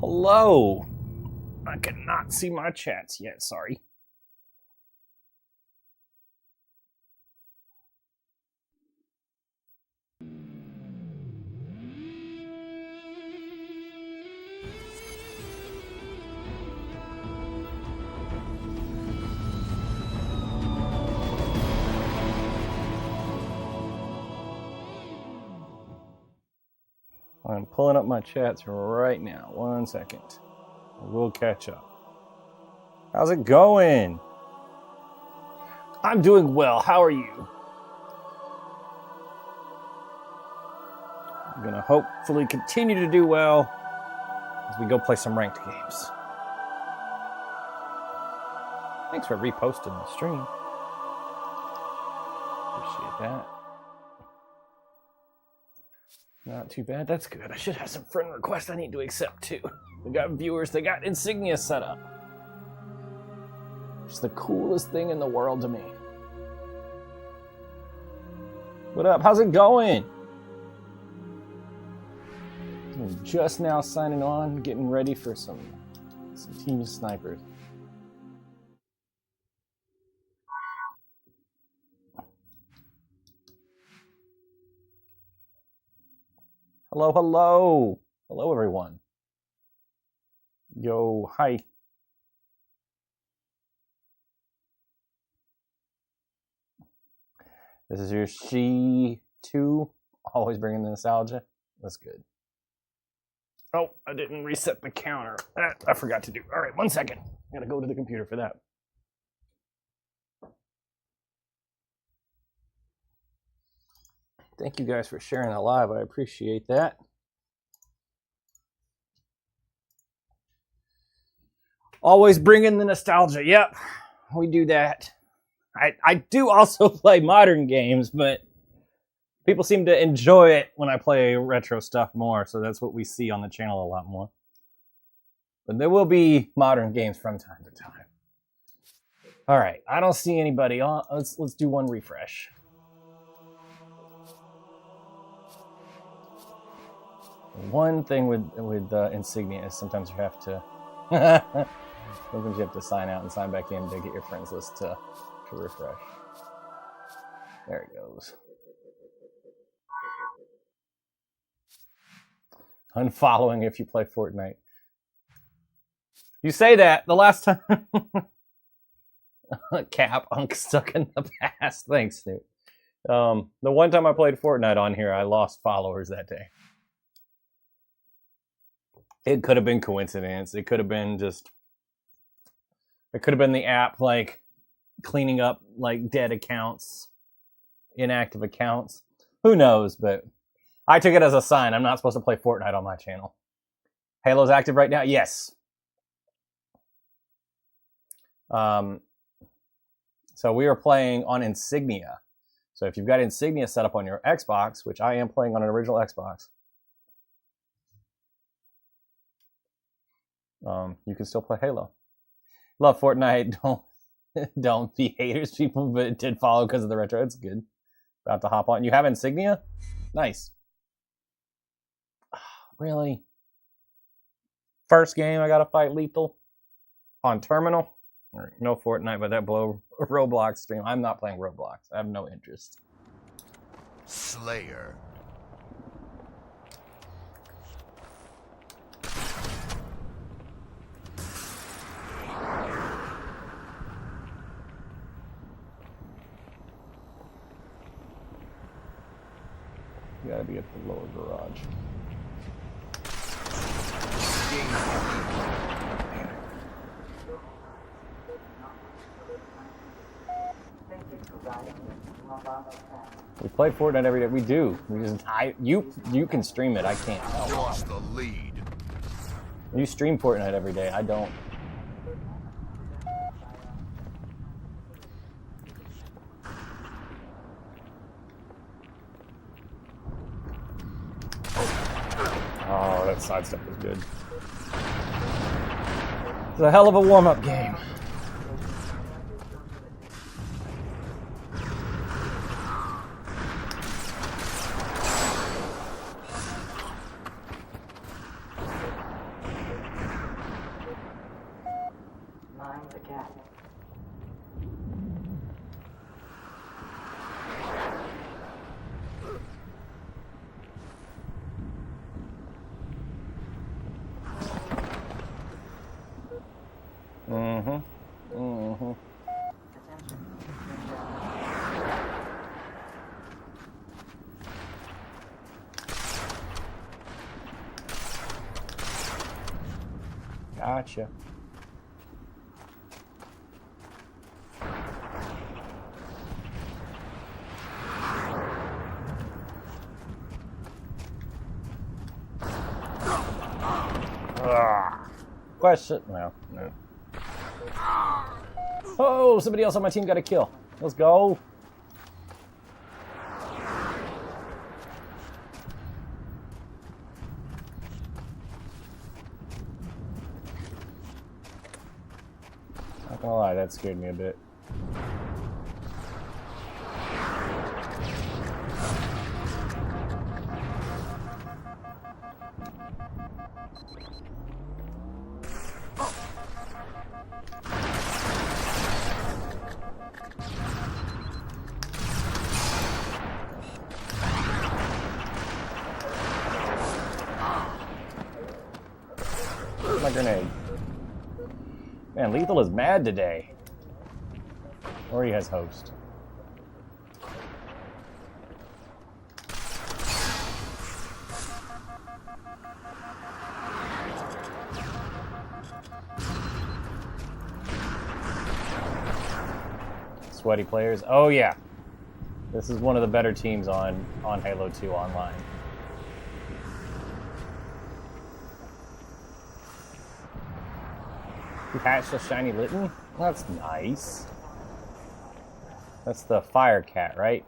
Hello. I cannot see my chats yet, sorry. I'm pulling up my chats right now. 1 second. We'll catch up. How's it going? I'm doing well. How are you? I'm going to hopefully continue to do well as we go play some ranked games. Thanks for reposting the stream. Appreciate that. Not too bad. That's good. I should have some friend requests I need to accept too. We got viewers. They got insignia set up. It's the coolest thing in the world to me. What up? How's it going? I'm just now signing on, getting ready for some team snipers. Hello, hello. Hello, everyone. Yo, hi. This is your She2. Always bringing the nostalgia. That's good. Oh, I didn't reset the counter. I forgot to do. All right, 1 second. I gotta go to the computer for that. Thank you guys for sharing that live. I appreciate that. Always bringing the nostalgia. Yep, we do that. I do also play modern games, but people seem to enjoy it when I play retro stuff more, so that's what we see on the channel a lot more. But there will be modern games from time to time. All right, I don't see anybody on. Let's do one refresh. One thing with Insignia is sometimes you have to sometimes you have to sign out and sign back in to get your friends list to refresh. There it goes. Unfollowing if you play Fortnite. You say that the last time. Cap stuck in the past. Thanks, Snoop. The one time I played Fortnite on here, I lost followers that day. It could have been coincidence. It could have been just. It could have been the app like cleaning up like dead accounts, inactive accounts. Who knows? But I took it as a sign. I'm not supposed to play Fortnite on my channel. Halo's active right now. Yes. So we are playing on Insignia. So if you've got Insignia set up on your Xbox, which I am playing on an original Xbox. You can still play Halo. Love Fortnite. Don't be haters, people, but it did follow because of the retro. It's good. About to hop on. You have Insignia? Nice. Really? First game, I gotta fight Lethal on Terminal. No Fortnite, but that blow Roblox stream. I'm not playing Roblox. I have no interest. Slayer. You gotta be at the lower garage. We play Fortnite every day. We do. We just you can stream it. I can't. Lost the lead. You stream Fortnite every day. I don't. Oh, that side step was good. It's a hell of a warm-up game. find the gap. Attention. Gotcha. Question? No. Oh, somebody else on my team got a kill. Let's go. Not gonna lie, that scared me a bit. My grenade. Man, Lethal is mad today. Or he has host. Sweaty players. Oh yeah. This is one of the better teams on Halo 2 online. You hatched a shiny Litten? That's nice. That's the fire cat, right?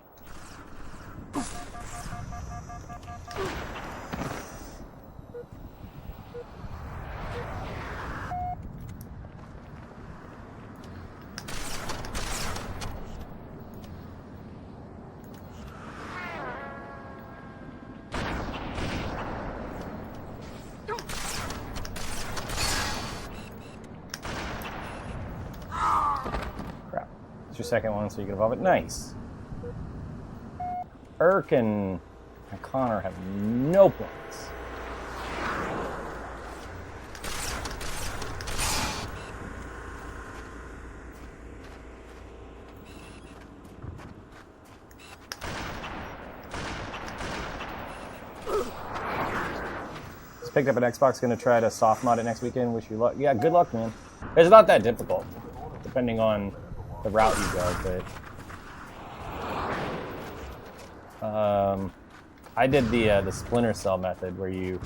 Your second one, so you can evolve it. Nice. Urk and Connor have no points. Just picked up an Xbox, gonna try to soft mod it next weekend. Wish you luck. Yeah, good luck, man. It's not that difficult, depending on the route you go, but I did the Splinter Cell method where you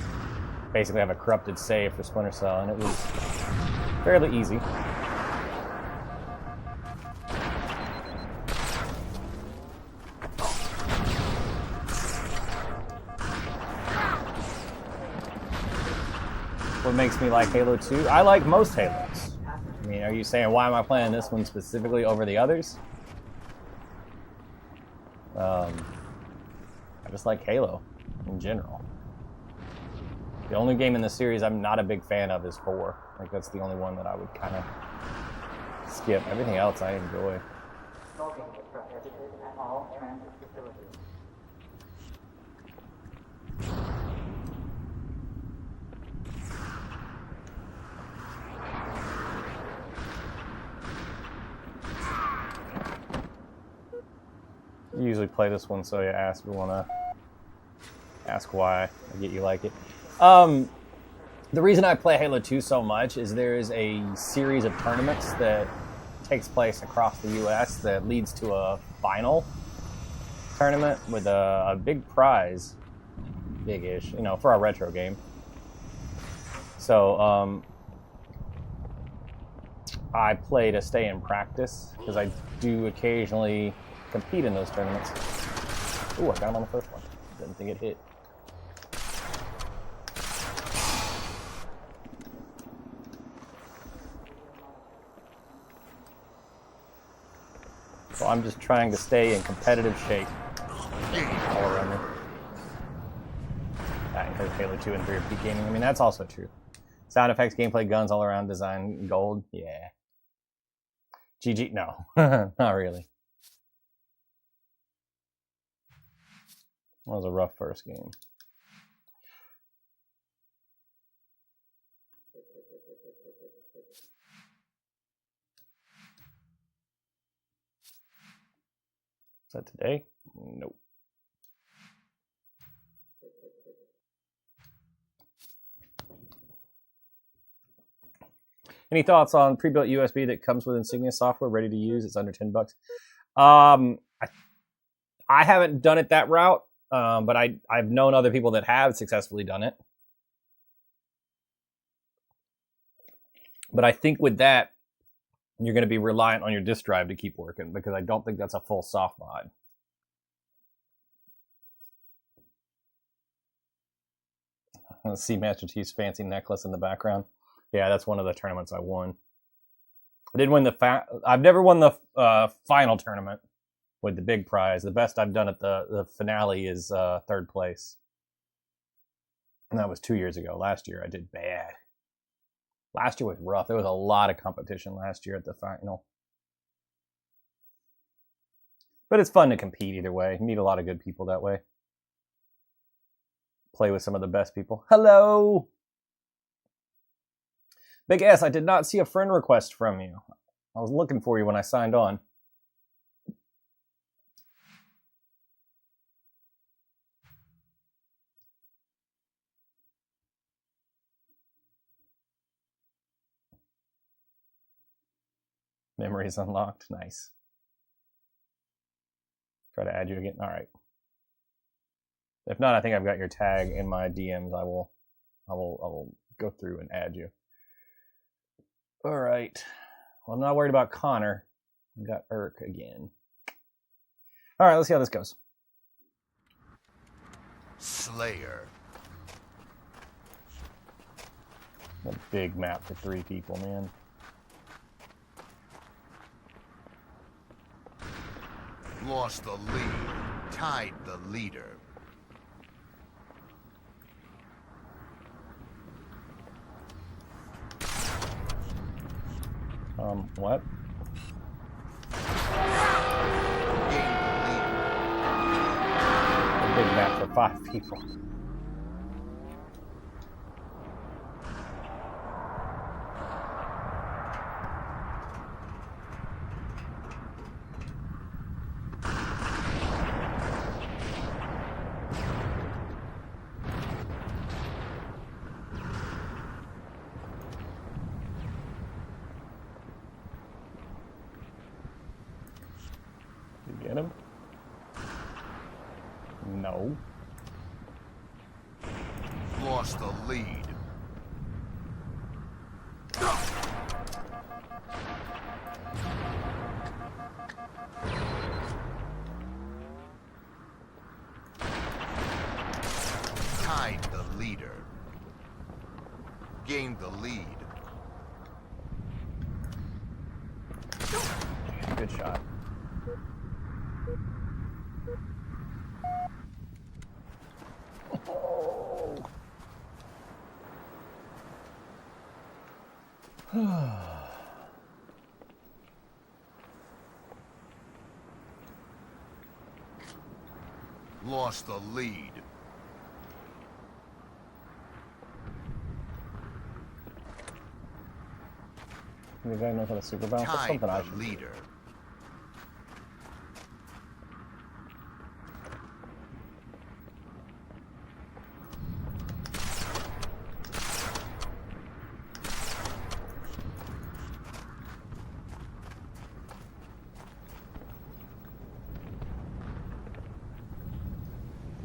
basically have a corrupted save for Splinter Cell, and it was fairly easy. What makes me like Halo 2? I like most Halos. I mean, are you saying why am I playing this one specifically over the others? I just like Halo in general. The only game in the series I'm not a big fan of is 4. Like that's the only one that I would kind of skip. Everything else I enjoy. Smoking is prohibited at all transit facilities. You usually play this one, so you ask. We want to ask why. I get you like it. The reason I play Halo 2 so much is there is a series of tournaments that takes place across the U.S. that leads to a final tournament with a big prize, big-ish, you know, for a retro game. So I play to stay in practice because I do occasionally compete in those tournaments. Ooh, I got him on the first one. Didn't think it hit. So I'm just trying to stay in competitive shape all around me. That includes Halo 2 and 3 repeat gaming. I mean, that's also true. Sound effects, gameplay, guns, all around design, gold. Yeah. GG? No, not really. That was a rough first game. Is that today? Nope. Any thoughts on pre-built USB that comes with Insignia software, ready to use? It's under $10. I haven't done it that route, but I've known other people that have successfully done it. But I think with that, you're going to be reliant on your disk drive to keep working, because I don't think that's a full soft mod. Let's see Master Chief's fancy necklace in the background. Yeah, that's one of the tournaments I won. I did win the I've never won the final tournament with the big prize. The best I've done at the finale is third place. And that was 2 years ago. Last year I did bad. Last year was rough. There was a lot of competition last year at the final. But it's fun to compete either way. Meet a lot of good people that way. Play with some of the best people. Hello! Big S, I did not see a friend request from you. I was looking for you when I signed on. Memories unlocked. Nice. Try to add you again. All right. If not, I think I've got your tag in my DMs. I will go through and add you. All right. Well, I'm not worried about Connor. I've got Urk again. All right, let's see how this goes. Slayer. A big map for 3 people, man. Lost the lead. Tied the leader. What? Gained the lead. A big map for 5 people. Get him? No. Lost the lead. Tied the leader. Gained the lead. Good shot. Lost the lead. You guys know how to super bounce? That's Tied something I the should do. leader.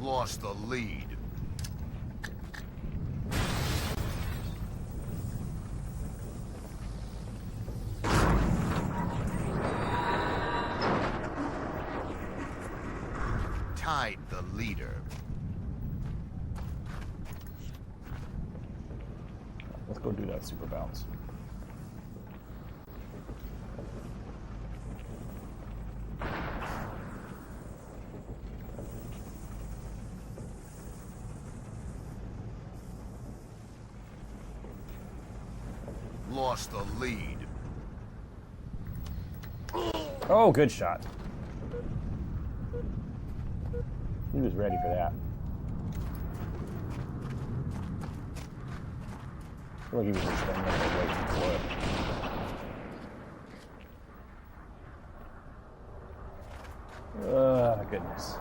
Lost the lead. Tied the leader. Let's go do that super bounce. Lost the lead. Oh, good shot. He was ready for that. I feel like he was just standing there waiting for it. Goodness.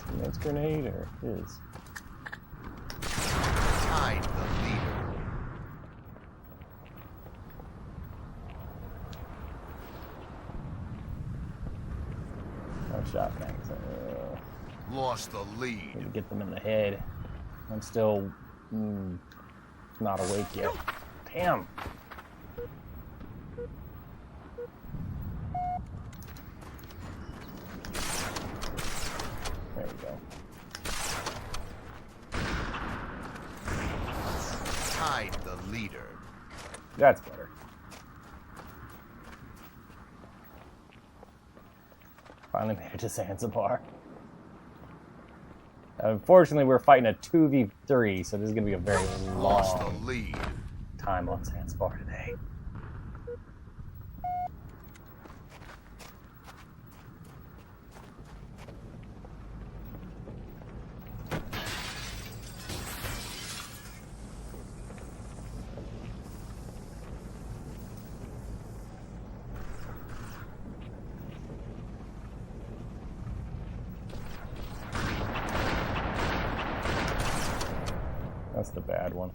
Teammate's grenade or his? Tide the leader. No shot bangs. Lost the Need lead. to get them in the head. I'm still not awake yet. Damn. There we go. Tide the leader. That's better. Finally made it to Zanzibar. Unfortunately, we're fighting a 2v3, so this is going to be a very Lost the long lead. time on Zanzibar today. That's the bad one.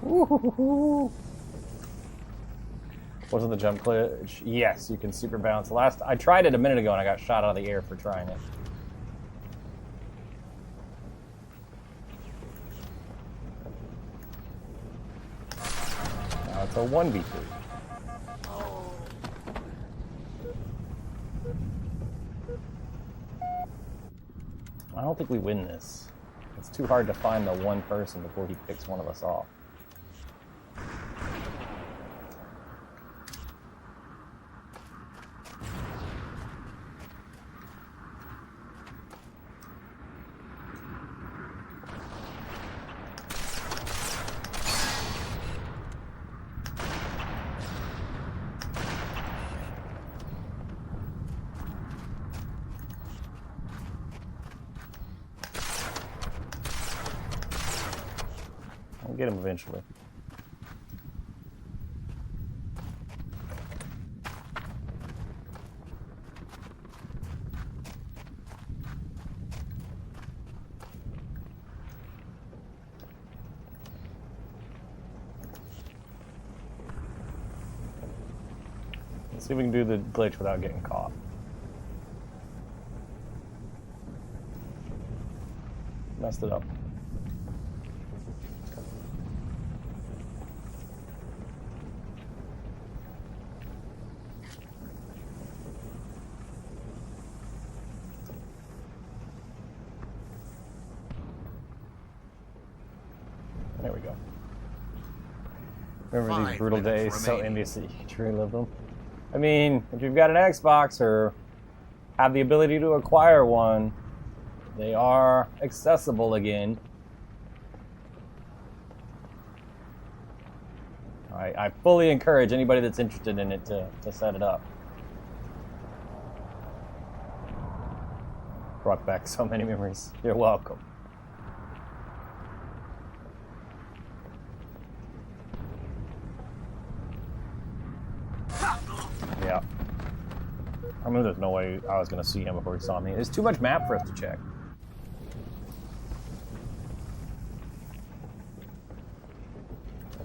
Woo-hoo-hoo-hoo. Wasn't the jump glitch? Yes, you can super bounce. I tried it a minute ago and I got shot out of the air for trying it. Now it's a 1v3. I don't think we win this. It's too hard to find the one person before he picks one of us off. I'll get him eventually. Let's see if we can do the glitch without getting caught. Messed it up. There we go. Remember these 5 brutal minutes days, so remaining. envious that you can relive them. I mean, if you've got an Xbox or have the ability to acquire one, they are accessible again. I fully encourage anybody that's interested in it to set it up. Brought back so many memories. You're welcome. Yeah. I mean, there's no way I was going to see him before he saw me. There's too much map for us to check.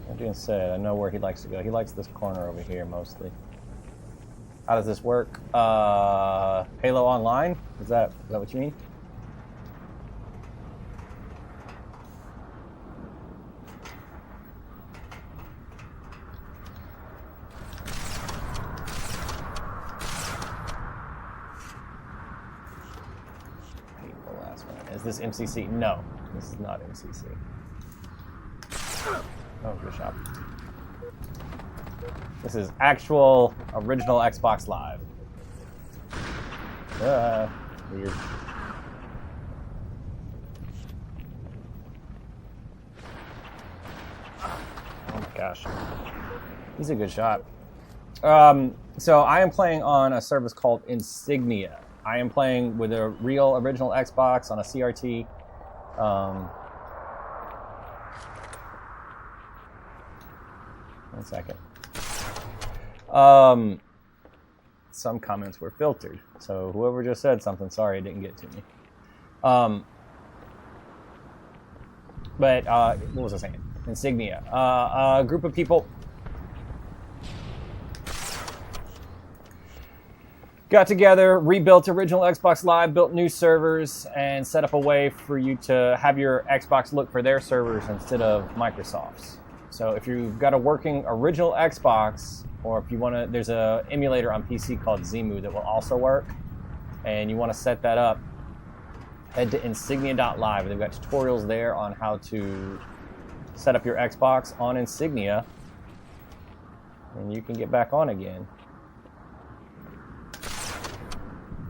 That being said, I know where he likes to go. He likes this corner over here mostly. How does this work? Halo Online? Is that what you mean? Is this MCC? No, this is not MCC. Oh, good shot. This is actual original Xbox Live. Weird. Oh my gosh. He's a good shot. So I am playing on a service called Insignia. I am playing with a real original Xbox on a CRT. One second. Some comments were filtered, so whoever just said something, sorry it didn't get to me. But what was I saying? Insignia. A group of people got together, rebuilt original Xbox Live, built new servers, and set up a way for you to have your Xbox look for their servers instead of Microsoft's. So if you've got a working original Xbox, or if you want to, there's a emulator on PC called Zemu that will also work, and you want to set that up, head to insignia.live. They've got tutorials there on how to set up your Xbox on Insignia, and you can get back on again.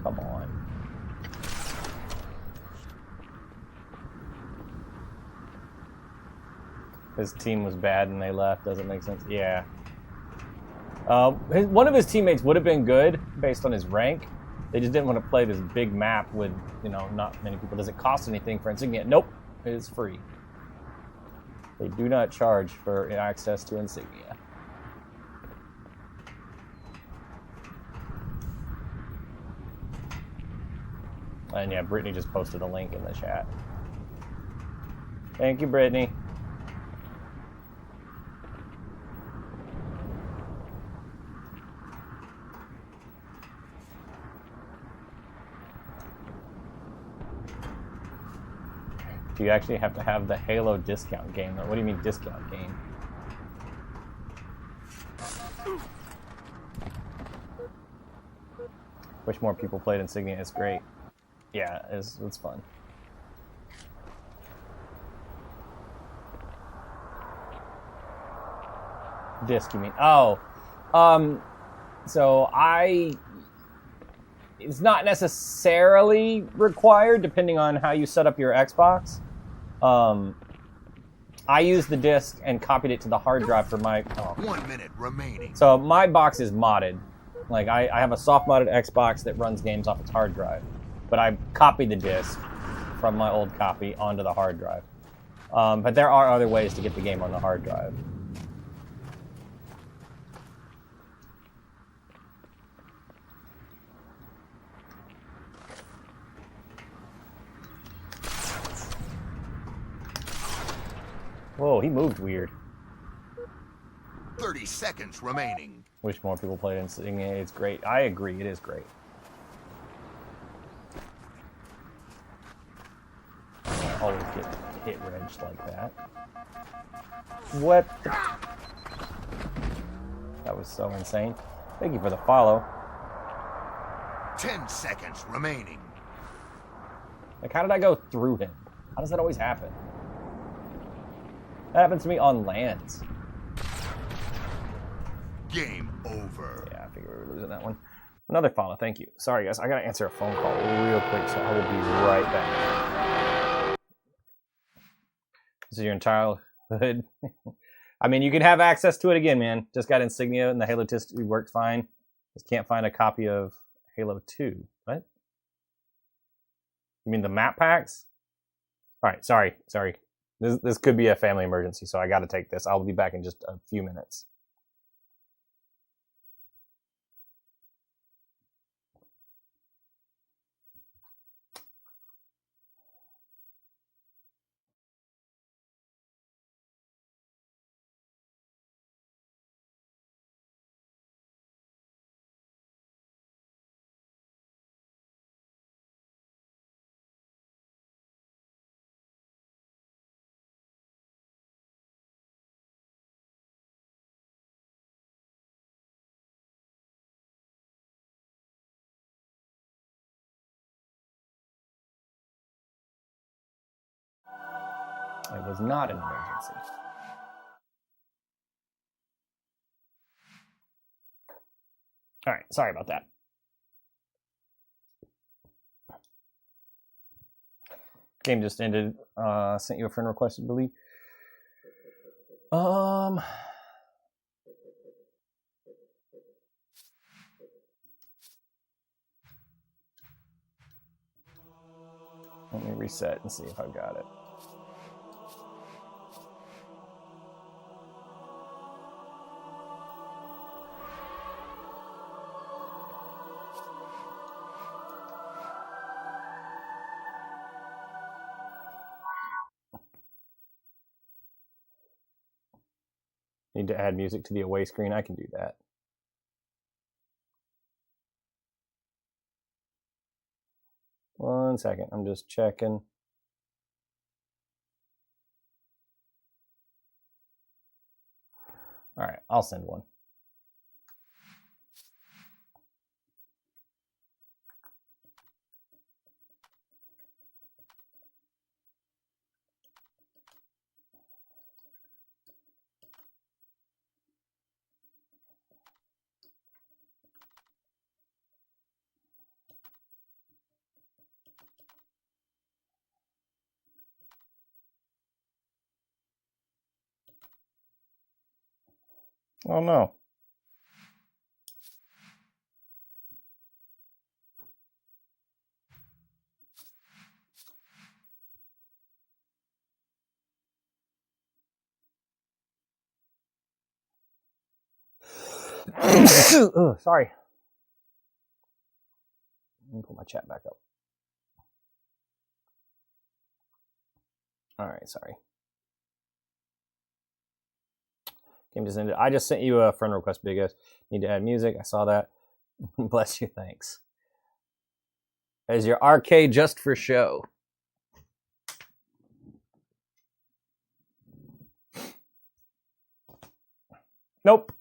Come on. His team was bad and they left. Doesn't make sense. Yeah. One of his teammates would have been good based on his rank. They just didn't want to play this big map with, not many people. Does it cost anything for Insignia? Nope. It is free. They do not charge for access to Insignia. And yeah, Brittany just posted a link in the chat. Thank you, Brittany. Do you actually have to have the Halo discount game? What do you mean discount game? Wish more people played Insignia. It's great. Yeah, it's fun. Disc, you mean? Oh, so it's not necessarily required depending on how you set up your Xbox. I used the disc and copied it to the hard drive for my... 1 minute remaining. So my box is modded. Like, I have a soft modded Xbox that runs games off its hard drive. But I copied the disc from my old copy onto the hard drive. But there are other ways to get the game on the hard drive. Whoa, he moved weird. 30 seconds remaining. Wish more people played Insignia. It's great. I agree, it is great. I always get hit wrenched like that. What? That was so insane. Thank you for the follow. 10 seconds remaining. Like, how did I go through him? How does that always happen? That happens to me on lands. Game over. Yeah, I figured we were losing that one. Another follow, thank you. Sorry, guys, I gotta answer a phone call real quick, so I will be right back. This is your childhood. I mean, you can have access to it again, man. Just got Insignia, and the Halo disc worked fine. Just can't find a copy of Halo 2. What? You mean the map packs? All right, sorry. This could be a family emergency, so I got to take this. I'll be back in just a few minutes. It was not an emergency. All right, sorry about that. Game just ended. Sent you a friend request, I believe. Let me reset and see if I've got it. Need to add music to the away screen. I can do that. One second. I'm just checking. All right, I'll send one. Oh no. Ugh, sorry. Let me pull my chat back up. All right, sorry. Game just ended. I just sent you a friend request, Big S. Need to add music. I saw that. Bless you. Thanks. As your arcade just for show. Nope.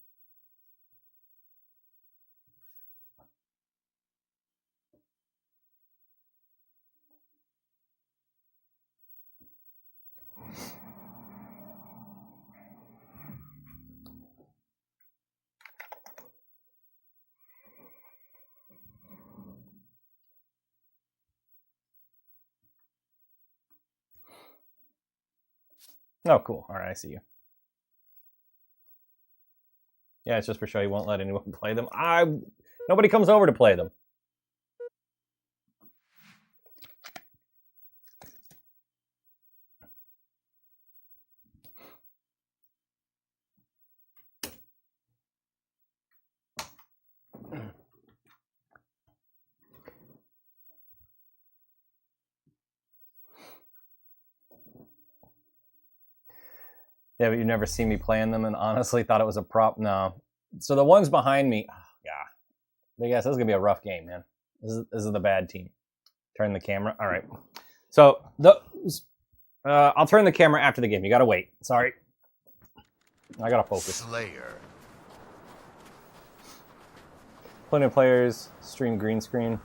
Oh, cool. All right, I see you. Yeah, it's just for show. You won't let anyone play them. Nobody comes over to play them. Yeah, but you never see me playing them and honestly thought it was a prop. No. So the ones behind me, yeah. Big ass, this is going to be a rough game, man. This is the bad team. Turn the camera. All right. So I'll turn the camera after the game. You got to wait. Sorry. I got to focus. Slayer. Plenty of players. Stream green screen.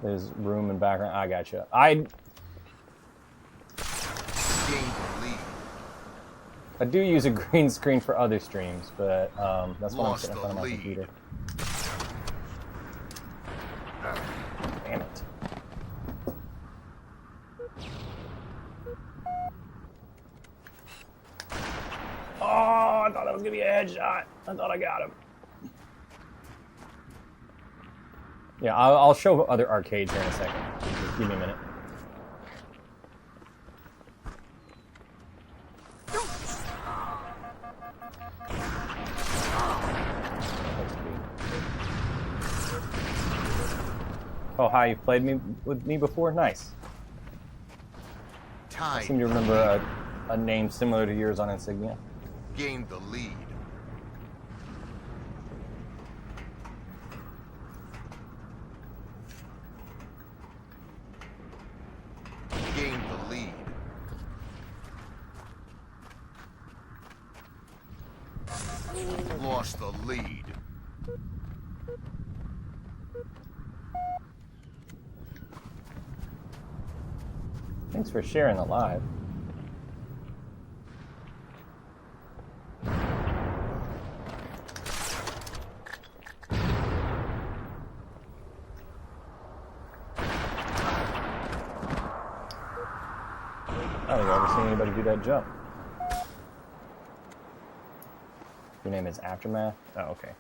There's room and background. I gotcha. I do use a green screen for other streams, but that's what I'm sitting in front of my computer. Damn it. Oh, I thought that was going to be a headshot. I thought I got him. Yeah, I'll show other arcades here in a second. Just give me a minute. Oh, hi, you've played with me before? Nice. I seem to remember a name similar to yours on Insignia. Gained the lead. Gained the lead. Lost the lead. Thanks for sharing the live. I don't think I've ever seen anybody do that jump. Your name is Aftermath? Oh, okay.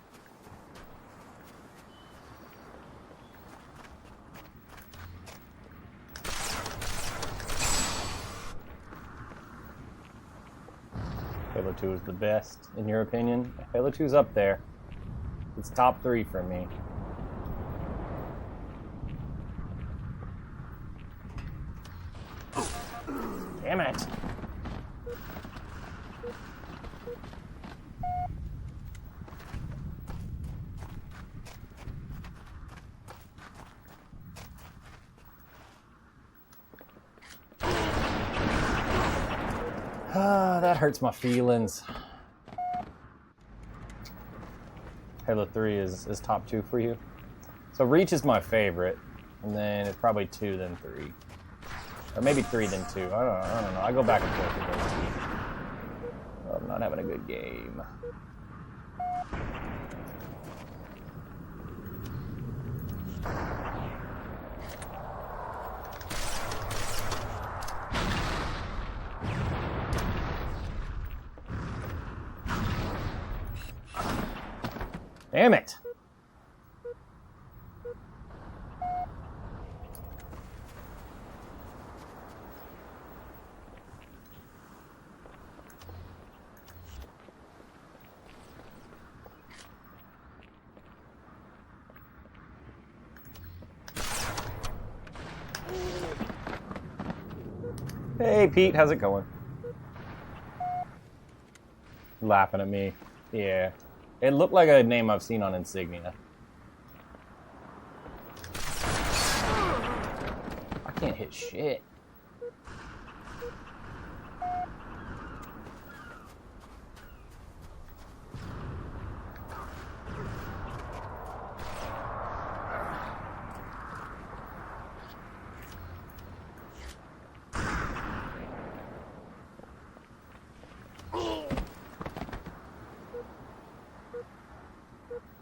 Halo 2 is the best, in your opinion? Halo 2's up there. It's top 3 for me. Damn it! Ah, that hurts my feelings. Halo 3 is top 2 for you. So Reach is my favorite, and then it's probably 2, then 3. Or maybe 3, then 2. I don't know. I go back and forth with those two. Oh, I'm not having a good game. Damn it! Hey Pete, how's it going? Laughing at me. Yeah. It looked like a name I've seen on Insignia. I can't hit shit.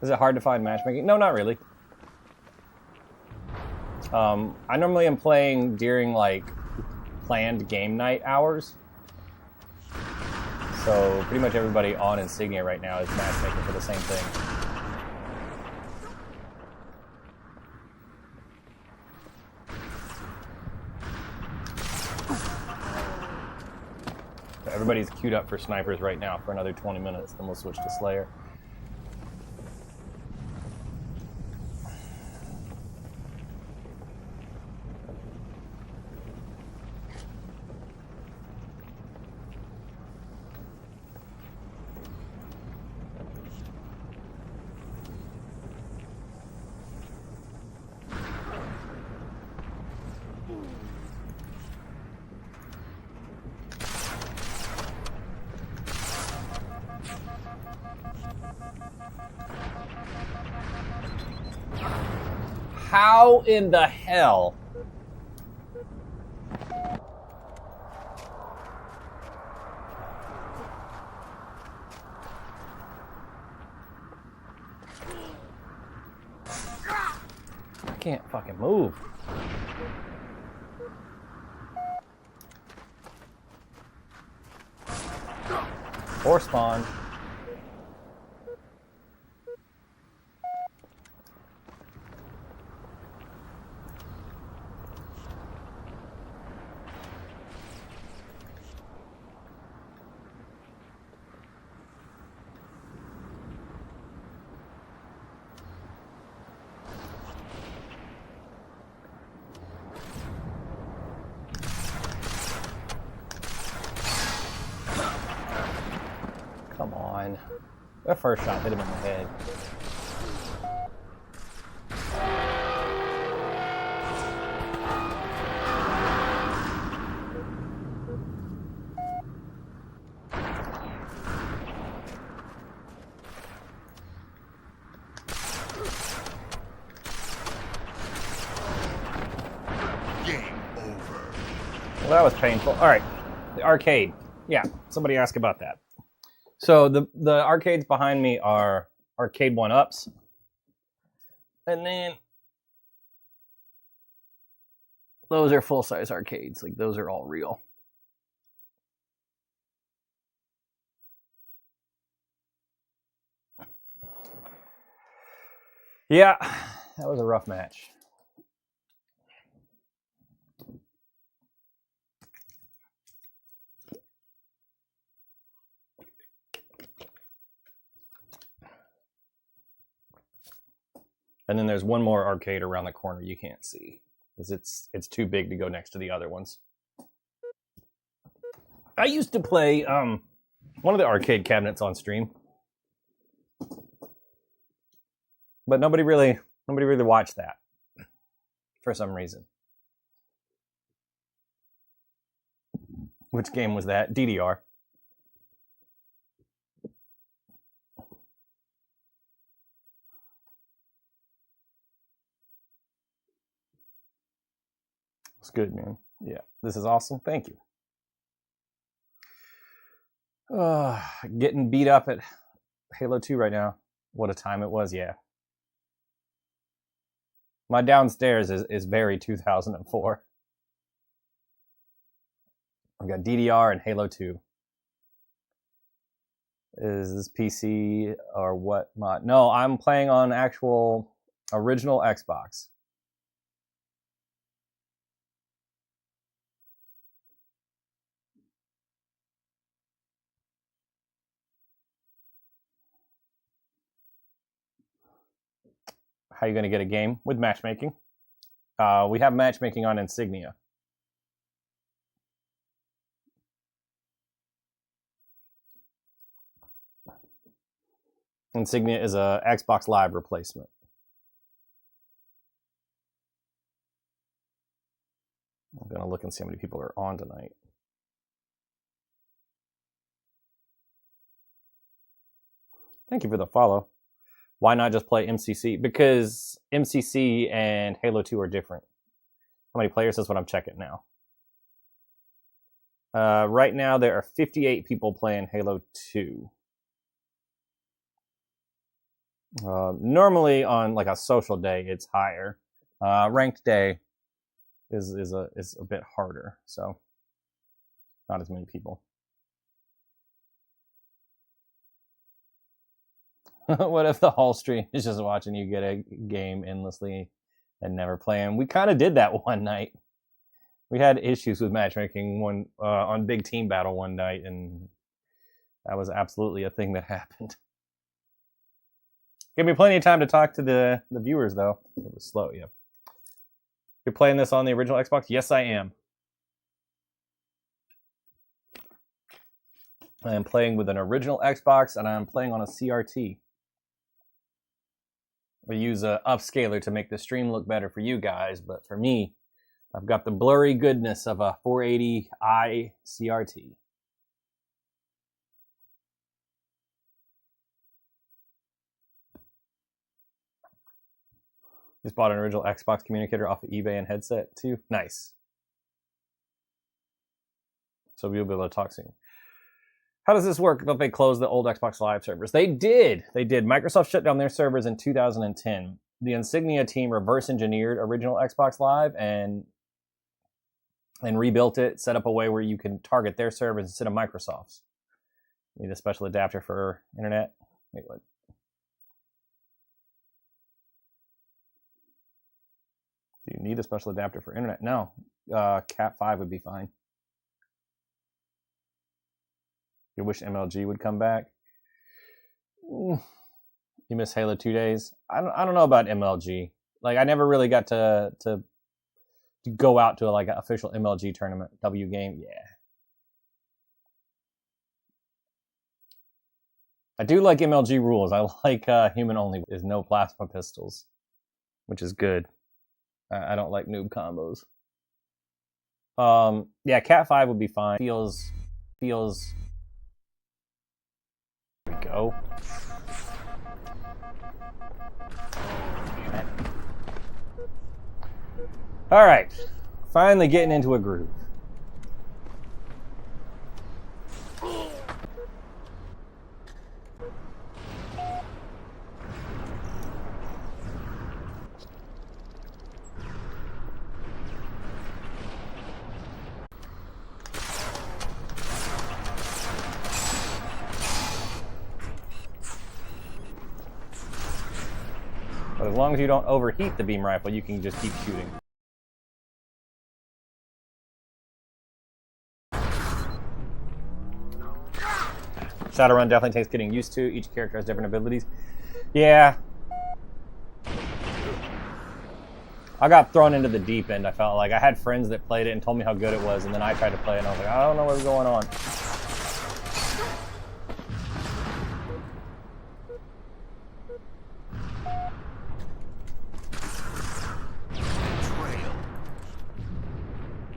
Is it hard to find matchmaking? No, not really. I normally am playing during like planned game night hours. So pretty much everybody on Insignia right now is matchmaking for the same thing. Everybody's queued up for snipers right now for another 20 minutes, then we'll switch to Slayer. How in the hell? I can't fucking move. Or spawn. Come on. That first shot hit him in the head. Game over. Well, that was painful. All right, the arcade. Yeah, somebody asked about that. So the arcades behind me are Arcade 1-Ups. And then those are full-size arcades. Like, those are all real. Yeah, that was a rough match. And then there's one more arcade around the corner you can't see because it's too big to go next to the other ones. I used to play one of the arcade cabinets on stream, but nobody really watched that for some reason. Which game was that? DDR. It's good, man. Yeah, this is awesome. Thank you. Getting beat up at Halo 2 right now. What a time it was, yeah. My downstairs is very 2004. I've got DDR and Halo 2. Is this PC or what mod? No, I'm playing on actual original Xbox. How are you going to get a game? With matchmaking. We have matchmaking on Insignia. Insignia is a Xbox Live replacement. I'm going to look and see how many people are on tonight. Thank you for the follow. Why not just play MCC? Because MCC and Halo 2 are different. How many players? That's what I'm checking now. Right now, there are 58 people playing Halo 2. Normally, on like a social day, it's higher. Ranked day is a bit harder, so not as many people. What if the whole stream is just watching you get a game endlessly and never playing? We kind of did that one night. We had issues with matchmaking on Big Team Battle one night, and that was absolutely a thing that happened. Give me plenty of time to talk to the viewers, though. It was slow, yeah. You're playing this on the original Xbox? Yes, I am. I am playing with an original Xbox, and I am playing on a CRT. We use a upscaler to make the stream look better for you guys, but for me, I've got the blurry goodness of a 480i CRT. Just bought an original Xbox communicator off of eBay and headset too. Nice. So we'll be able to talk soon. How does this work? Don't they close the old Xbox Live servers? They did. Microsoft shut down their servers in 2010. The Insignia team reverse engineered original Xbox Live and rebuilt it, set up a way where you can target their servers instead of Microsoft's. Need a special adapter for internet? Wait, what? Do you need a special adapter for internet? No. Cat 5 would be fine. You wish MLG would come back? You miss Halo 2 days? I don't know about MLG. Like, I never really got to go out to an official MLG tournament. W game, yeah. I do like MLG rules. I like human only is no plasma pistols, which is good. I don't like noob combos. Yeah, Cat 5 would be fine. Feels. There we go. All right, finally getting into a groove. as long as you don't overheat the beam rifle, you can just keep shooting. Shadowrun definitely takes getting used to. Each character has different abilities. Yeah. I got thrown into the deep end, I felt like. I had friends that played it and told me how good it was, and then I tried to play it and I was like, I don't know what's going on.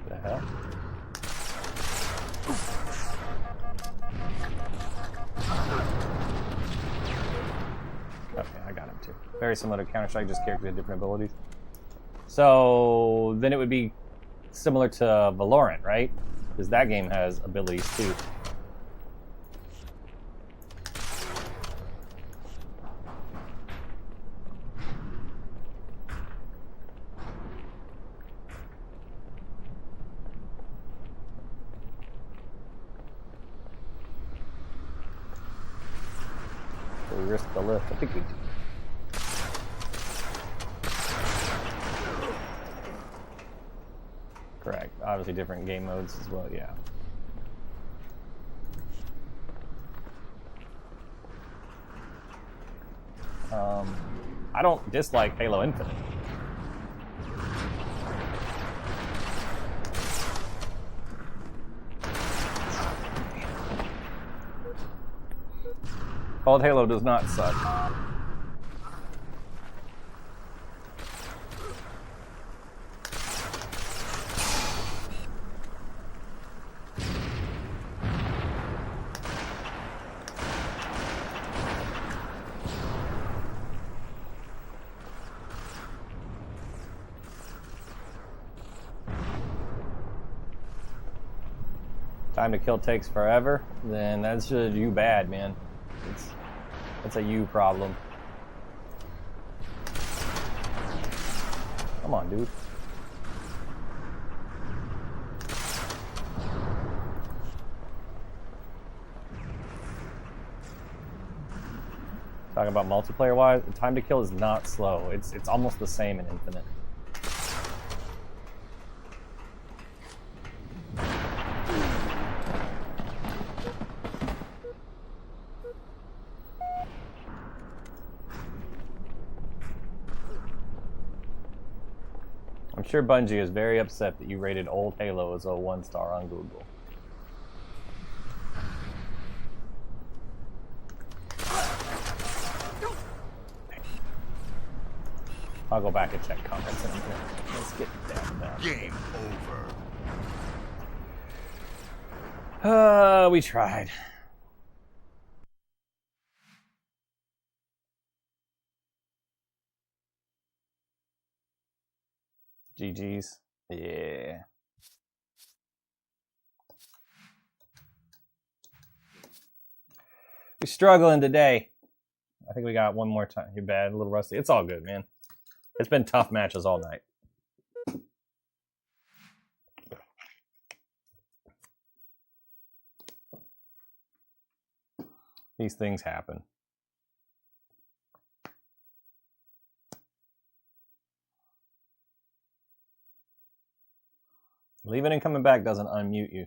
The hell? Okay, I got him too. Very similar to Counter-Strike, just characters with different abilities. So then it would be similar to Valorant, right? Because that game has abilities too. So we risk the lift. I think we do. Correct. Obviously different game modes as well, yeah. I don't dislike Halo Infinite. Old Halo does not suck. Time to kill takes forever, then that's just you bad, man. That's a you problem. Come on, dude. Talking about multiplayer wise, time to kill is not slow. It's almost the same in Infinite. I'm sure Bungie is very upset that you rated old Halo as a 1-star on Google. I'll go back and check comments in a minute. Let's get down. Game over. We tried. GG's. Yeah. We're struggling today. I think we got one more time. You're bad, a little rusty. It's all good, man. It's been tough matches all night. These things happen. Leaving and coming back doesn't unmute you.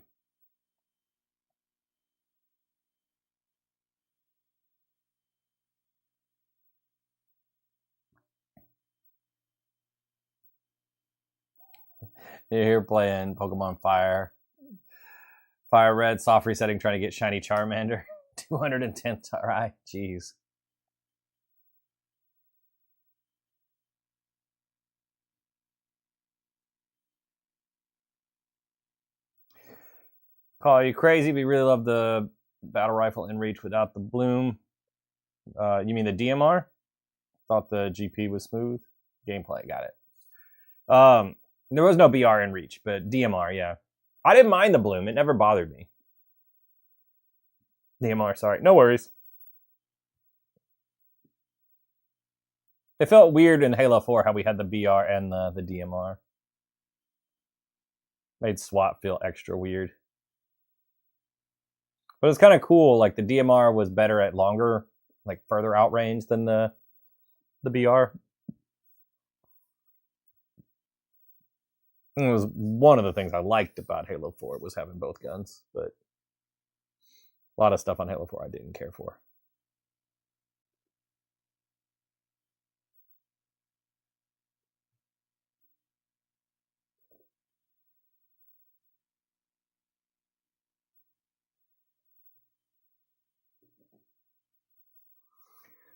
You're here playing Pokemon Fire. Fire Red, soft resetting, trying to get shiny Charmander. 210 try. Jeez. Call you crazy, but you really love the battle rifle in reach without the bloom. You mean the DMR? Thought the GP was smooth. Gameplay, got it. There was no BR in reach, but DMR, yeah. I didn't mind the bloom. It never bothered me. DMR, sorry. No worries. It felt weird in Halo 4 how we had the BR and the DMR. Made SWAT feel extra weird. But it's kind of cool. Like the DMR was better at longer, like further outrange than the BR. It was one of the things I liked about Halo 4 was having both guns, but a lot of stuff on Halo 4 I didn't care for.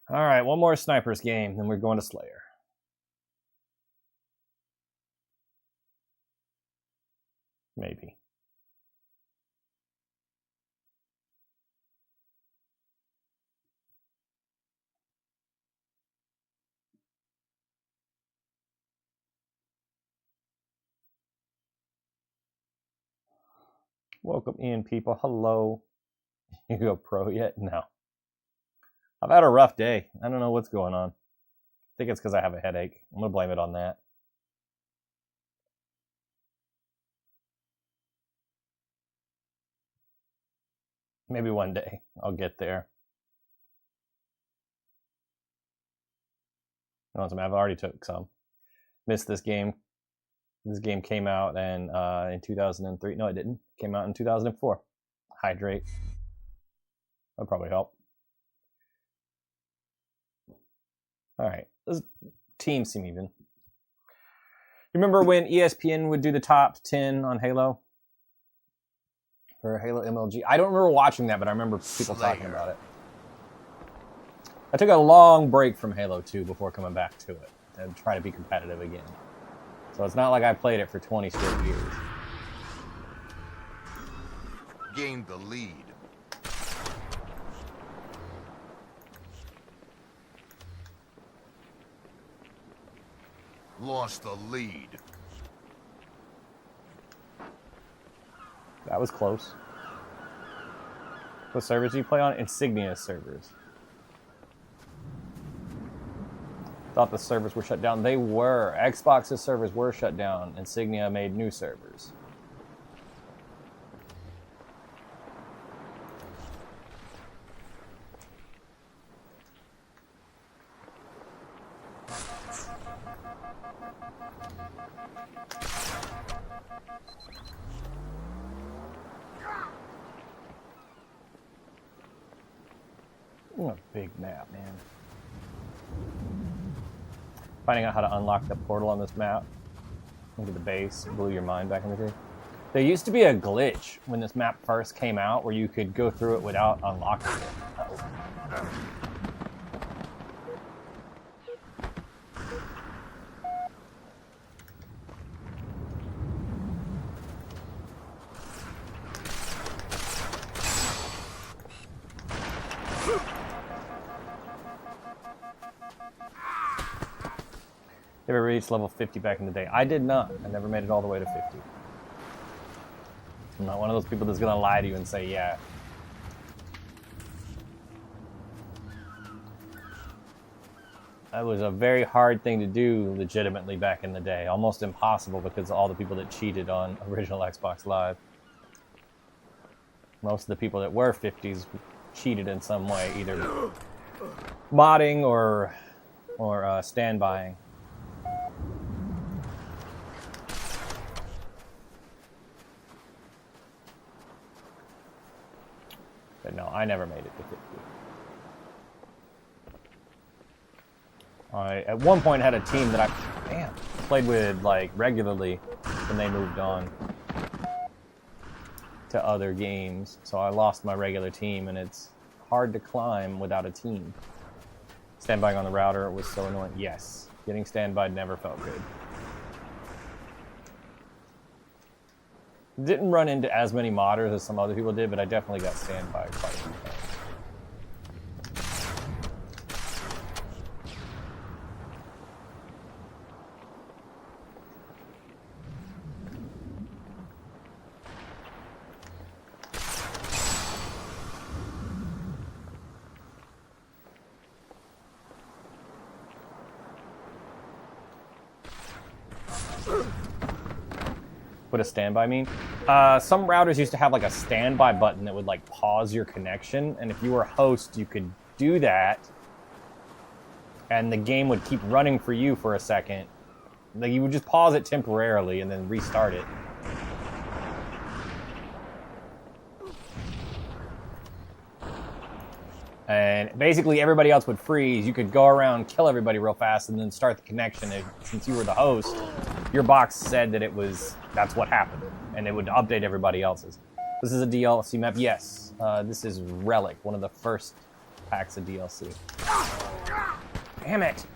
All right, one more snipers game, then we're going to Slayer. Maybe. Welcome in, people. Hello. You go pro yet? No. I've had a rough day. I don't know what's going on. I think it's because I have a headache. I'm going to blame it on that. Maybe one day I'll get there. I've already took some. Missed this game. This game came out in 2003. No, it didn't. It came out in 2004. Hydrate. That'll probably help. All right. This team seem even. You remember when ESPN would do the top 10 on Halo? For Halo MLG? I don't remember watching that, but I remember people talking about it. I took a long break from Halo 2 before coming back to it and try to be competitive again. So it's not like I played it for 20 straight years. Gained the lead. Lost the lead. That was close. What servers do you play on? Insignia servers. Thought the servers were shut down. They were. Xbox's servers were shut down. Insignia made new servers. What a big map, man. Finding out how to unlock the portal on this map into the base blew your mind back in the day. There used to be a glitch when this map first came out where you could go through it without unlocking it. Uh-oh. You ever reached level 50 back in the day? I did not. I never made it all the way to 50. I'm not one of those people that's going to lie to you and say, yeah. That was a very hard thing to do legitimately back in the day. Almost impossible because of all the people that cheated on original Xbox Live. Most of the people that were 50s cheated in some way, either modding or standbying. But no, I never made it to 50. I, at one point, had a team that I played with like regularly when they moved on to other games. So I lost my regular team, and it's hard to climb without a team. Standbying on the router was so annoying. Yes, getting standby never felt good. Didn't run into as many modders as some other people did, but I definitely got standby quite a few times. What does standby mean? Some routers used to have like a standby button that would like pause your connection, and if you were a host, you could do that, and the game would keep running for you for a second, Like, you would just pause it temporarily and then restart it. And basically everybody else would freeze. You could go around, kill everybody real fast, and then start the connection. And since you were the host, your box said that that's what happened. And it would update everybody else's. This is a DLC map. Yes, this is Relic, one of the first packs of DLC. Damn it!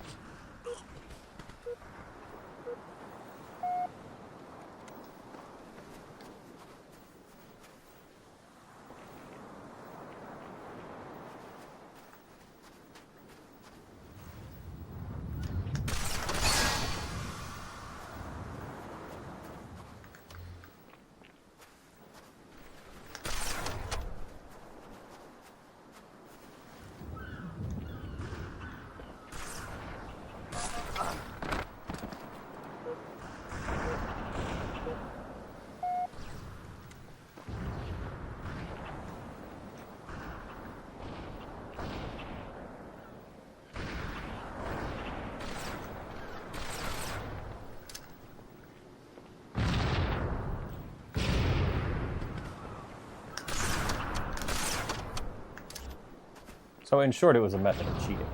So in short, it was a method of cheating.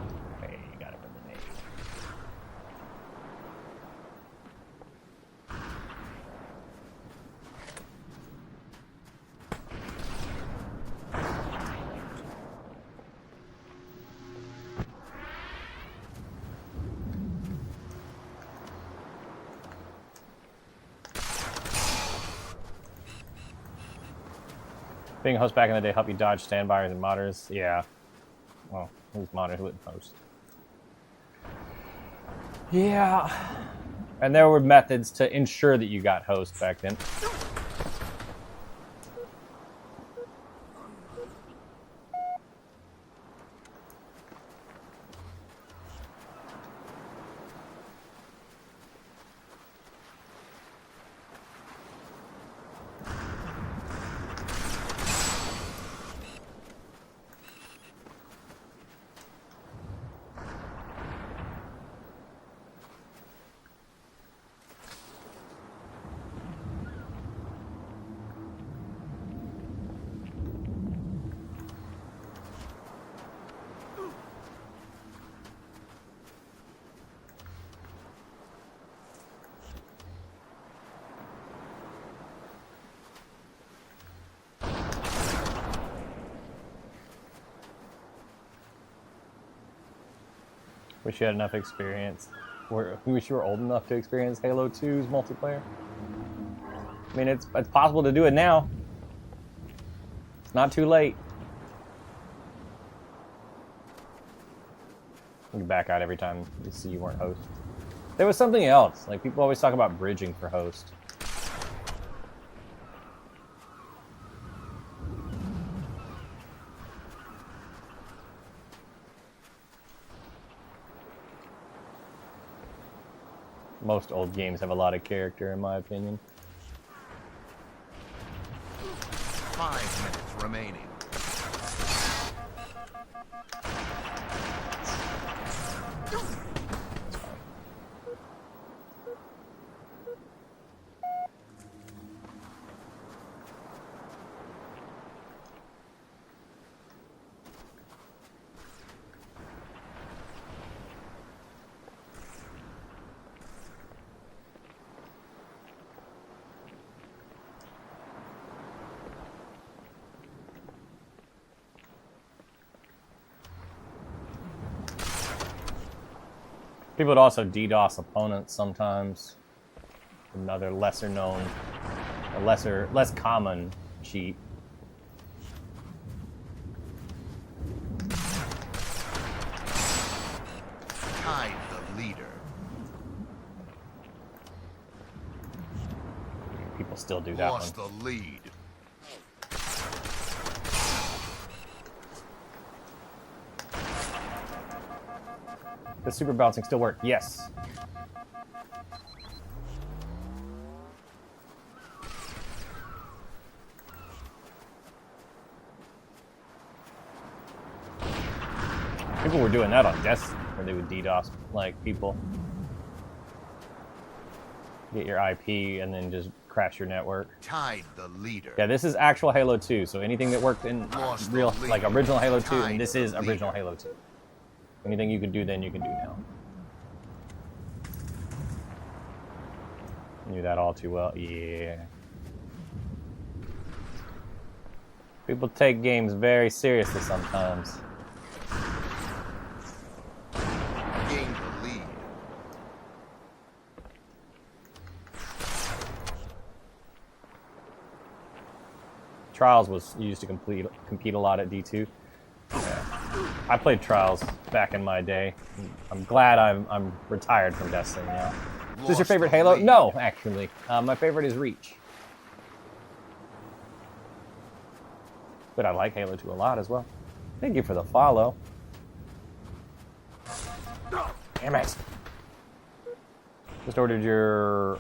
Hey, you got it from the name. Being a host back in the day helped you dodge standbys and modders. Yeah. Well, who's modern? Who wouldn't host? Yeah. And there were methods to ensure that you got host back then. Wish you had enough experience. Wish you were old enough to experience Halo 2's multiplayer. I mean, it's possible to do it now. It's not too late. You can back out every time you see you weren't host. There was something else. Like, people always talk about bridging for host. Most old games have a lot of character, in my opinion. 5 minutes remaining. People would also DDoS opponents sometimes. Another lesser known, less common cheat. Tied the leader. People still do that Lost one. the lead. Does super bouncing still work? Yes. People were doing that on Destiny, where they would DDoS like people. get your IP and then just crash your network. Tide the leader. Yeah, this is actual Halo 2, so anything that worked in Lost the real, lead. like original Halo 2, Tide and this the is original leader. Halo 2. Anything you could do then, you can do now. Knew that all too well. Yeah. People take games very seriously sometimes. Gain the lead. Trials was used to compete a lot at D2. Yeah. I played Trials back in my day. I'm glad I'm retired from Destiny now. Is this your Lost favorite the Halo? lead. No, actually. My favorite is Reach. But I like Halo 2 a lot as well. Thank you for the follow. Damn it. Just ordered your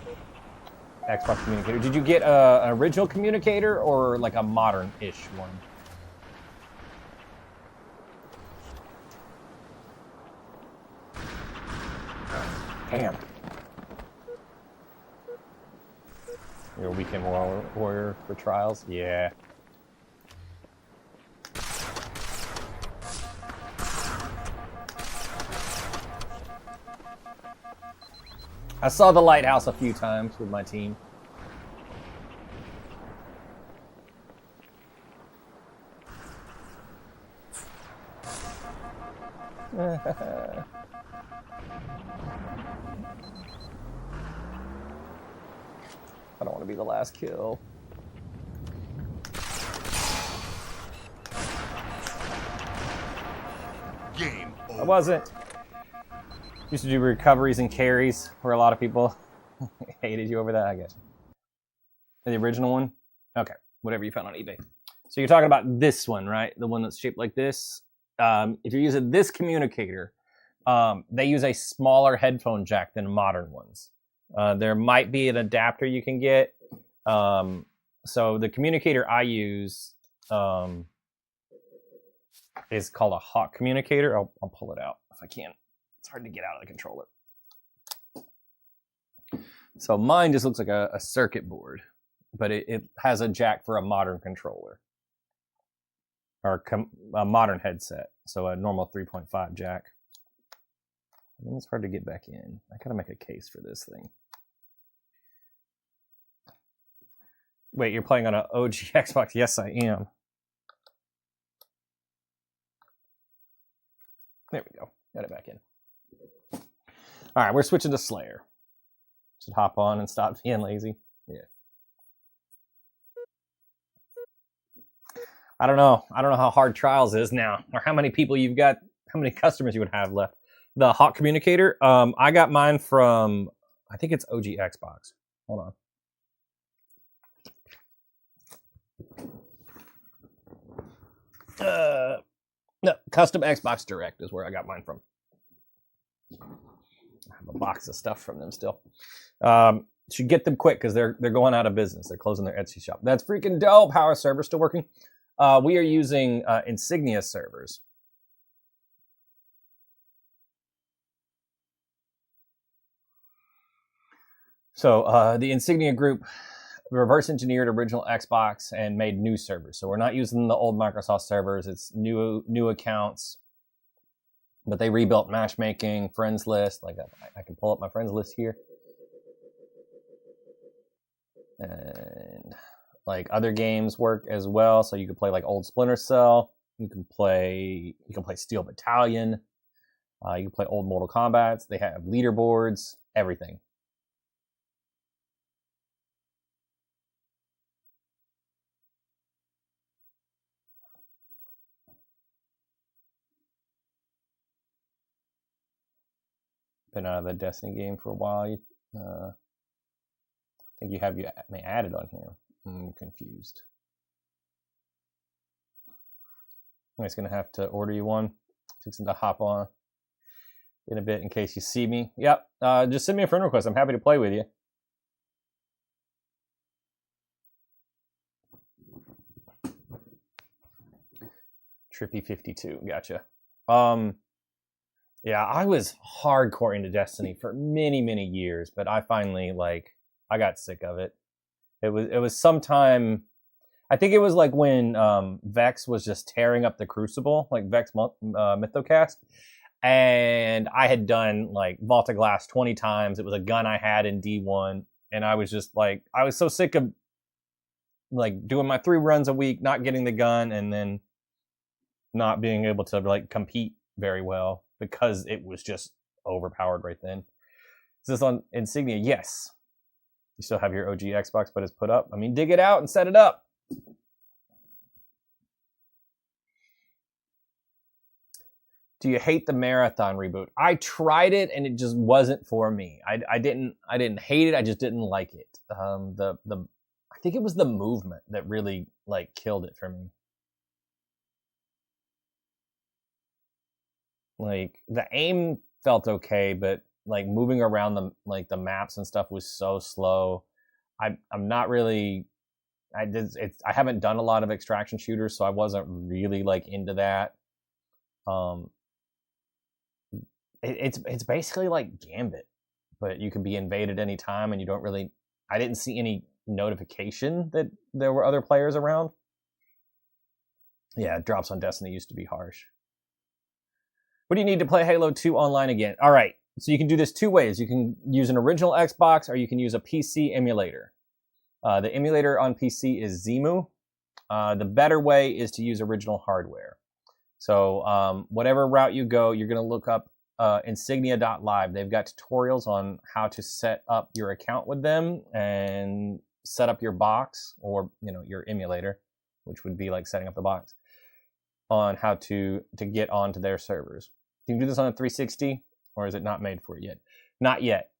Xbox communicator. Did you get an original communicator or like a modern-ish one? Damn. You're a weekend warrior for Trials? Yeah. I saw the lighthouse a few times with my team. I don't want to be the last kill. Game over. I wasn't. Used to do recoveries and carries where a lot of people hated you over that, I guess. The original one? Okay, whatever you found on eBay. So you're talking about this one, right? The one that's shaped like this. If you're using this communicator, they use a smaller headphone jack than modern ones. There might be an adapter you can get. So the communicator I use is called a Hawk communicator. I'll pull it out if I can. It's hard to get out of the controller. So mine just looks like a circuit board, but it has a jack for a modern controller or a modern headset. So a normal 3.5 jack. And it's hard to get back in. I gotta make a case for this thing. Wait, you're playing on an OG Xbox? Yes, I am. There we go. Got it back in. All right, we're switching to Slayer. Should hop on and stop being lazy. Yeah. I don't know how hard Trials is now, or how many people you've got, how many customers you would have left. The Hawk communicator, I got mine from, I think it's OG Xbox. Hold on. No, Custom Xbox Direct is where I got mine from. I have a box of stuff from them still. Should get them quick because they're going out of business. They're closing their Etsy shop. That's freaking dope. How are servers still working? We are using Insignia servers. So the Insignia group reverse engineered original Xbox and made new servers. So we're not using the old Microsoft servers. It's new accounts. But they rebuilt matchmaking, friends list. Like I can pull up my friends list here. And like other games work as well. So you can play like old Splinter Cell. You can play Steel Battalion. You can play old Mortal Kombat. They have leaderboards, everything. Been out of the Destiny game for a while. I think you have your name added on here. I'm confused. I'm just gonna have to order you one. Fixing to hop on in a bit in case you see me. Yep. Just send me a friend request. I'm happy to play with you. Trippy52. Gotcha. Yeah, I was hardcore into Destiny for many, many years, but I finally like I got sick of it. It was sometime. I think it was like when Vex was just tearing up the Crucible, like Vex Mythocast, and I had done like Vault of Glass 20 times. It was a gun I had in D1, and I was just like, I was so sick of like doing my 3 runs a week, not getting the gun, and then not being able to like compete very well because it was just overpowered right then. Is this on Insignia? Yes. You still have your OG Xbox, but it's put up. I mean, dig it out and set it up. Do you hate the Marathon reboot? I tried it and it just wasn't for me. I didn't hate it. I just didn't like it. I think it was the movement that really like killed it for me. Like the aim felt okay, but like moving around the maps and stuff was so slow. I'm not really. I haven't done a lot of extraction shooters, so I wasn't really like into that. It's basically like Gambit, but you can be invaded anytime, and you don't really. I didn't see any notification that there were other players around. Yeah, drops on Destiny used to be harsh. What do you need to play Halo 2 online again? All right, so you can do this 2 ways. You can use an original Xbox, or you can use a PC emulator. The emulator on PC is Zemu. The better way is to use original hardware. So whatever route you go, you're going to look up insignia.live. They've got tutorials on how to set up your account with them and set up your box, or your emulator, which would be like setting up the box, on how to get onto their servers. You can do this on a 360, or is it not made for it yet? Not yet.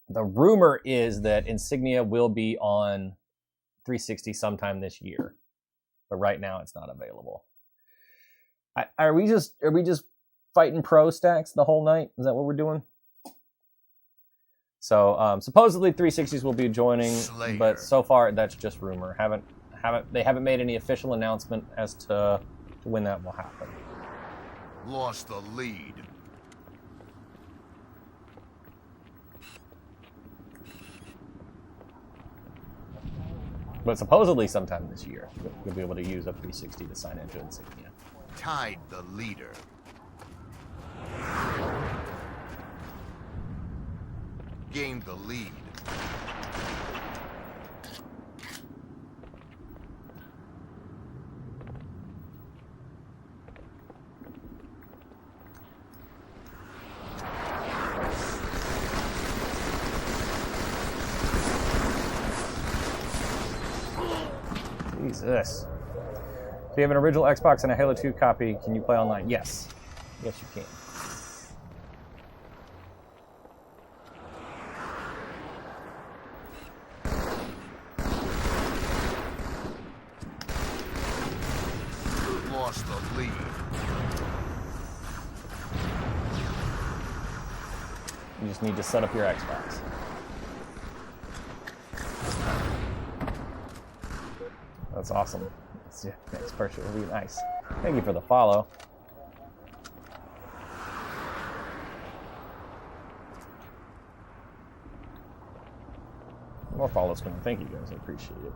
The rumor is that Insignia will be on 360 sometime this year, but right now it's not available. Are we just fighting pro stacks the whole night? Is that what we're doing? So supposedly 360s will be joining, Slayer. But so far that's just rumor. They haven't made any official announcement as to when that will happen. Lost the lead. But supposedly sometime this year, you'll be able to use a 360 to sign into Insignia. Tied the leader. Gained the lead. Jesus. If you have an original Xbox and a Halo 2 copy, can you play online? Yes. Yes, you can. Lost the lead. You just need to set up your Xbox. That's awesome. Yeah, next purchase will be nice. Thank you for the follow. More follows coming. Thank you guys. I appreciate it.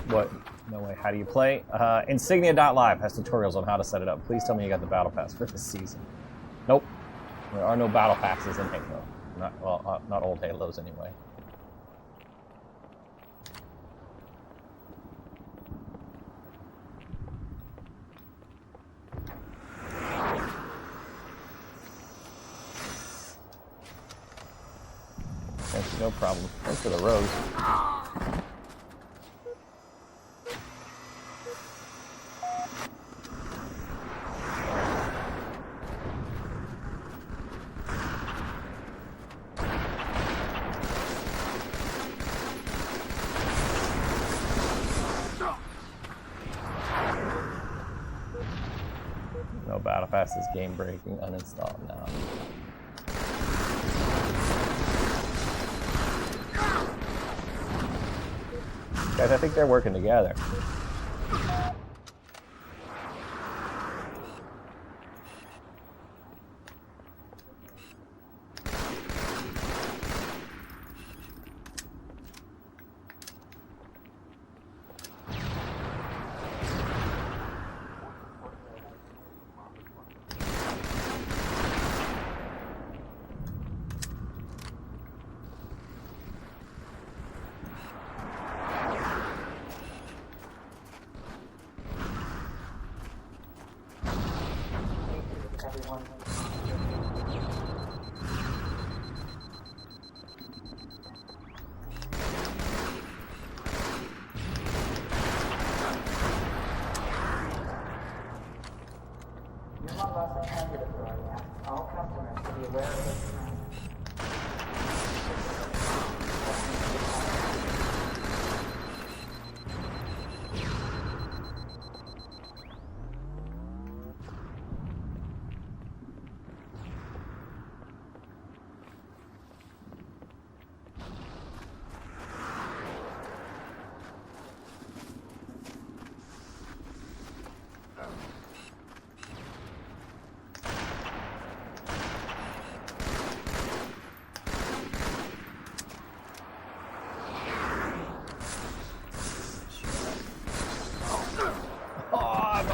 What? No way. How do you play? Insignia.live has tutorials on how to set it up. Please tell me you got the battle pass for this season. Nope. There are no battle passes in Halo. Not old Halos anyway. Thank you, no problem. Thanks for the rose. No battle pass is game breaking. Uninstall now. Guys, I think they're working together. Everyone. You're not lost a transit authority. Ask all customers to be aware of this trend.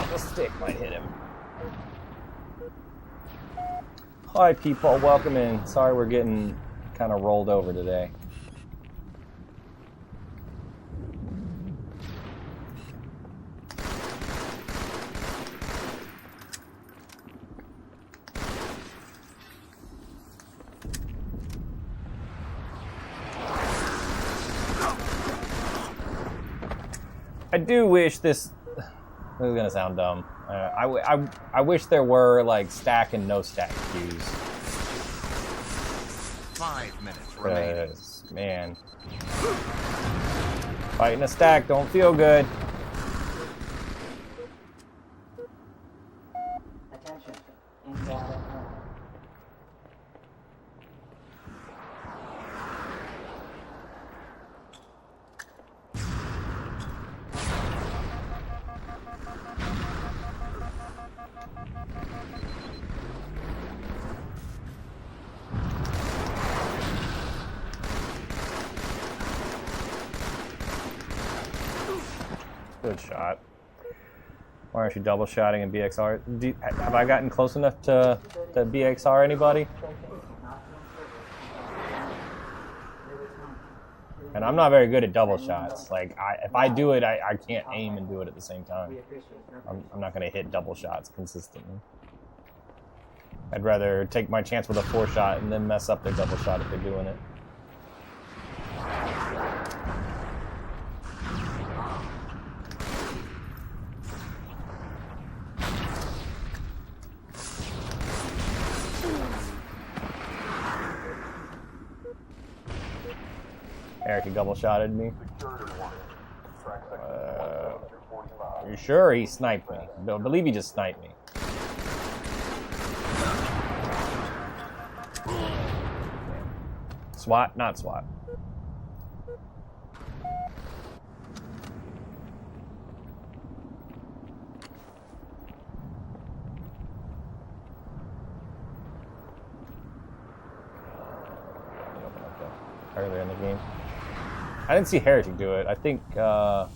The stick might hit him. Hi people, welcome in. Sorry we're getting kind of rolled over today. I do wish this... This is gonna sound dumb. I wish there were like stack and no stack queues. 5 minutes remaining. Man, fighting a stack don't feel good. Attention. Invalid mode. Good shot. Why aren't you double shotting in BXR? Have I gotten close enough to BXR anybody? And I'm not very good at double shots. Like, if I do it, I can't aim and do it at the same time. I'm not going to hit double shots consistently. I'd rather take my chance with a 4-shot and then mess up their double shot if they're doing it. Eric, he double-shotted me. Are you sure he sniped me? I believe he just sniped me. SWAT? Not SWAT. Earlier in the game. I didn't see Heretic do it. I think I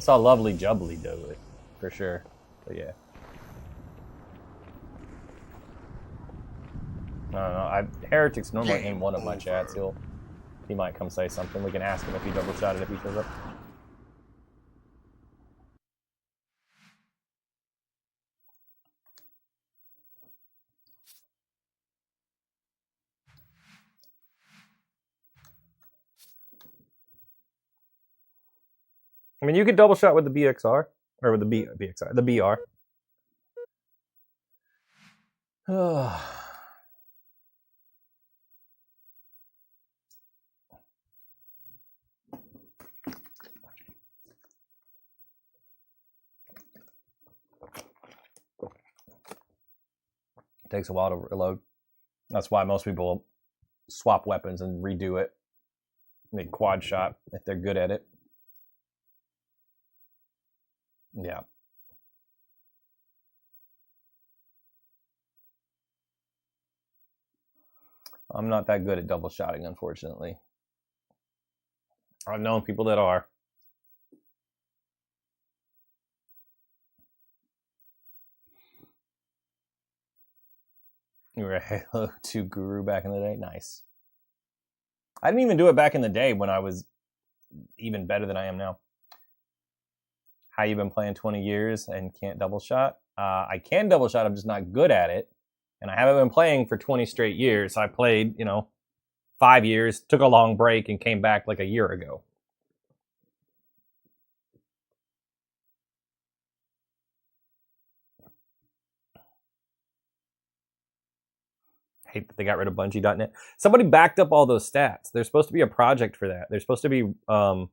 saw Lovely Jubbly do it for sure. But yeah. I don't know. Heretic's normally in one of my chats. He might come say something. We can ask him if he double shot it if he shows up. I mean, you could double shot with the BXR or with the BXR, the BR. Takes a while to reload. That's why most people swap weapons and redo it. Make quad shot if they're good at it. Yeah. I'm not that good at double shotting, unfortunately. I've known people that are. You were a Halo 2 guru back in the day? Nice. I didn't even do it back in the day when I was even better than I am now. How you been playing 20 years and can't double shot? I can double shot, I'm just not good at it. And I haven't been playing for 20 straight years. I played, 5 years, took a long break, and came back like a year ago. Hate that they got rid of Bungie.net. Somebody backed up all those stats. There's supposed to be a project for that. There's supposed to be... Are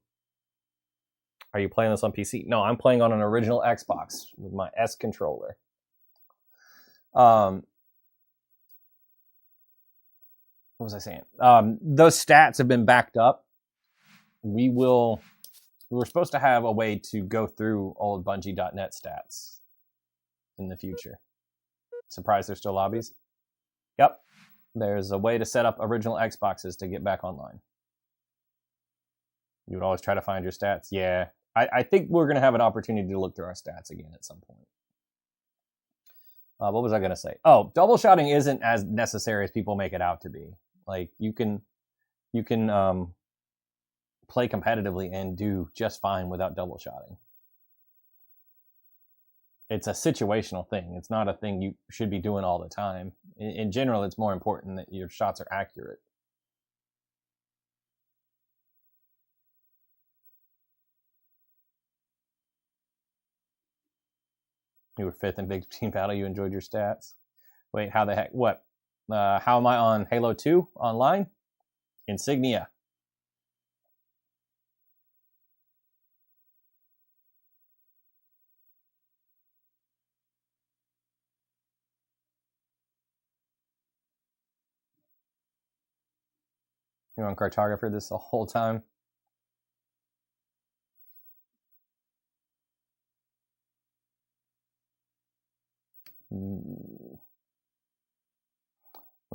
you playing this on PC? No, I'm playing on an original Xbox with my S controller. What was I saying? Those stats have been backed up. We were supposed to have a way to go through old Bungie.net stats in the future. Surprised there's still lobbies? Yep. There's a way to set up original Xboxes to get back online. You would always try to find your stats. Yeah. I think we're going to have an opportunity to look through our stats again at some point. What was I going to say? Oh, double shotting isn't as necessary as people make it out to be. Like, you can play competitively and do just fine without double shotting. It's a situational thing. It's not a thing you should be doing all the time. In general, it's more important that your shots are accurate. You were 5th in Big Team Battle. You enjoyed your stats. Wait, how the heck? What? How am I on Halo 2 online? Insignia. You're on Cartographer this the whole time? When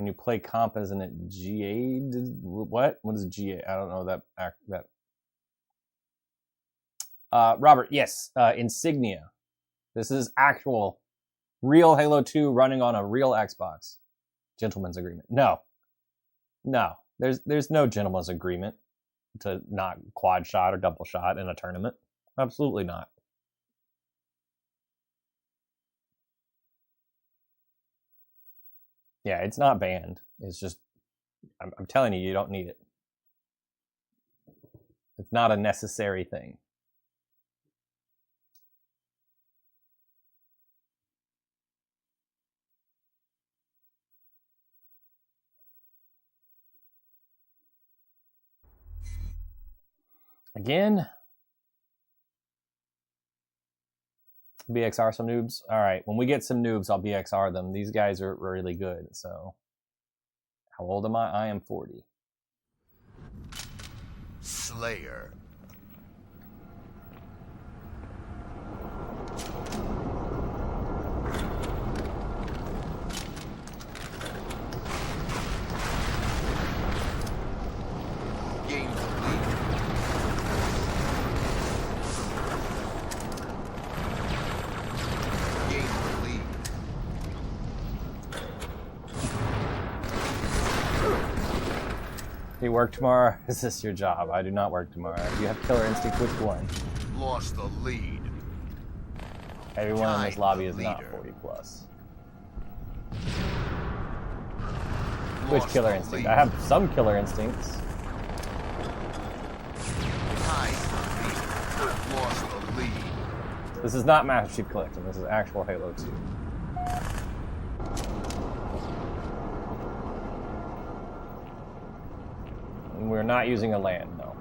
you play comp, isn't it GA? What? What is GA? I don't know that. Robert, yes, Insignia. This is actual, real Halo 2 running on a real Xbox. Gentleman's agreement. No. There's no gentleman's agreement to not quad shot or double shot in a tournament. Absolutely not. Yeah, it's not banned. It's just, I'm telling you, you don't need it. It's not a necessary thing. Again? BXR some noobs? Alright, when we get some noobs, I'll BXR them. These guys are really good, so... How old am I? I am 40. Slayer. Game complete. Game complete. Do you work tomorrow? Is this your job? I do not work tomorrow. Do you have Killer Instinct? Which one? Lost the lead. Everyone in this lobby is not Leader. 40 plus. Which Lost Killer the Instinct? lead. I have some Killer Instincts. Tied the lead. Lost the lead. This is not Master Chief Collection. This is actual Halo 2. And we're not using a LAN, no.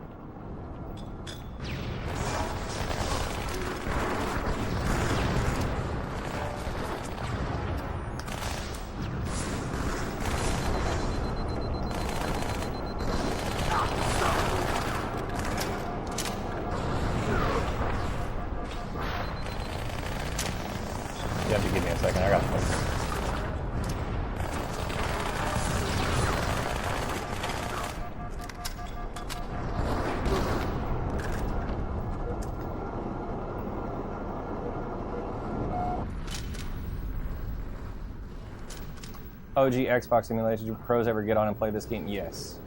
You have to give me a second. I got this. OG Xbox simulation. Do pros ever get on and play this game? Yes.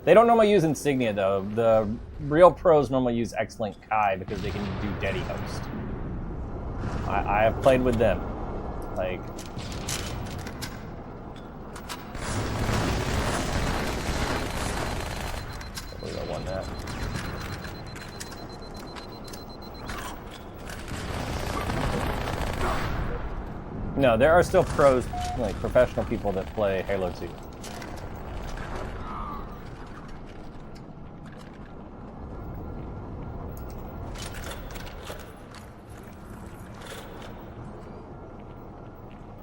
They don't normally use Insignia though. The real pros normally use X-Link Kai because they can do Daddy Host. I have played with them. Like, I believe I won that. No, there are still pros, like professional people that play Halo 2.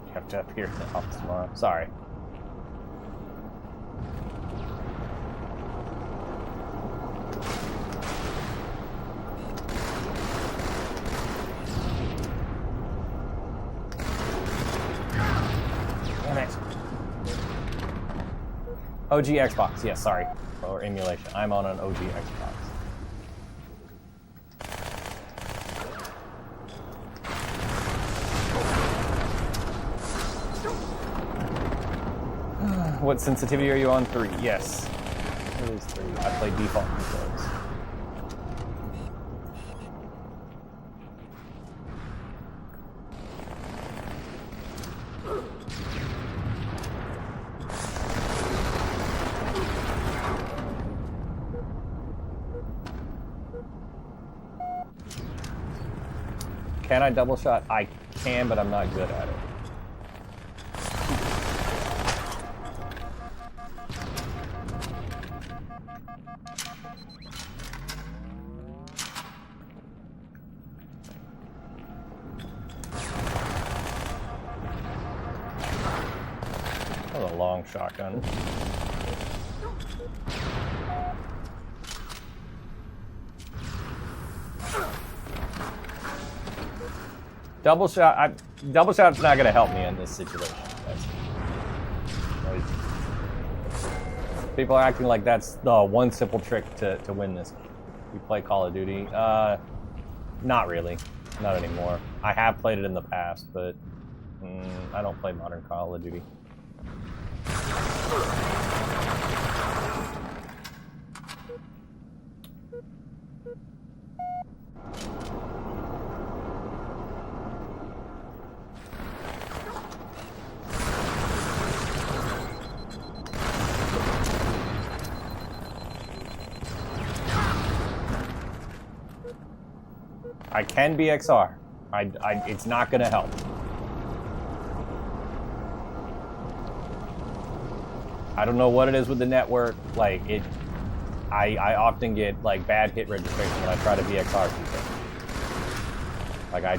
You have to appear in the office tomorrow. Sorry. OG Xbox, yes, sorry. Or emulation. I'm on an OG Xbox. What sensitivity are you on? 3. Yes. It is 3. I play default controls. Can I double shot? I can, but I'm not good at it. That was a long shotgun. Double shot's not going to help me in this situation. People are acting like that's the one simple trick to win this. You play Call of Duty? Not really. Not anymore. I have played it in the past, but I don't play modern Call of Duty. I can be XR. It's not going to help. I don't know what it is with the network. Like I often get like bad hit registration when I try to VXR people. Like I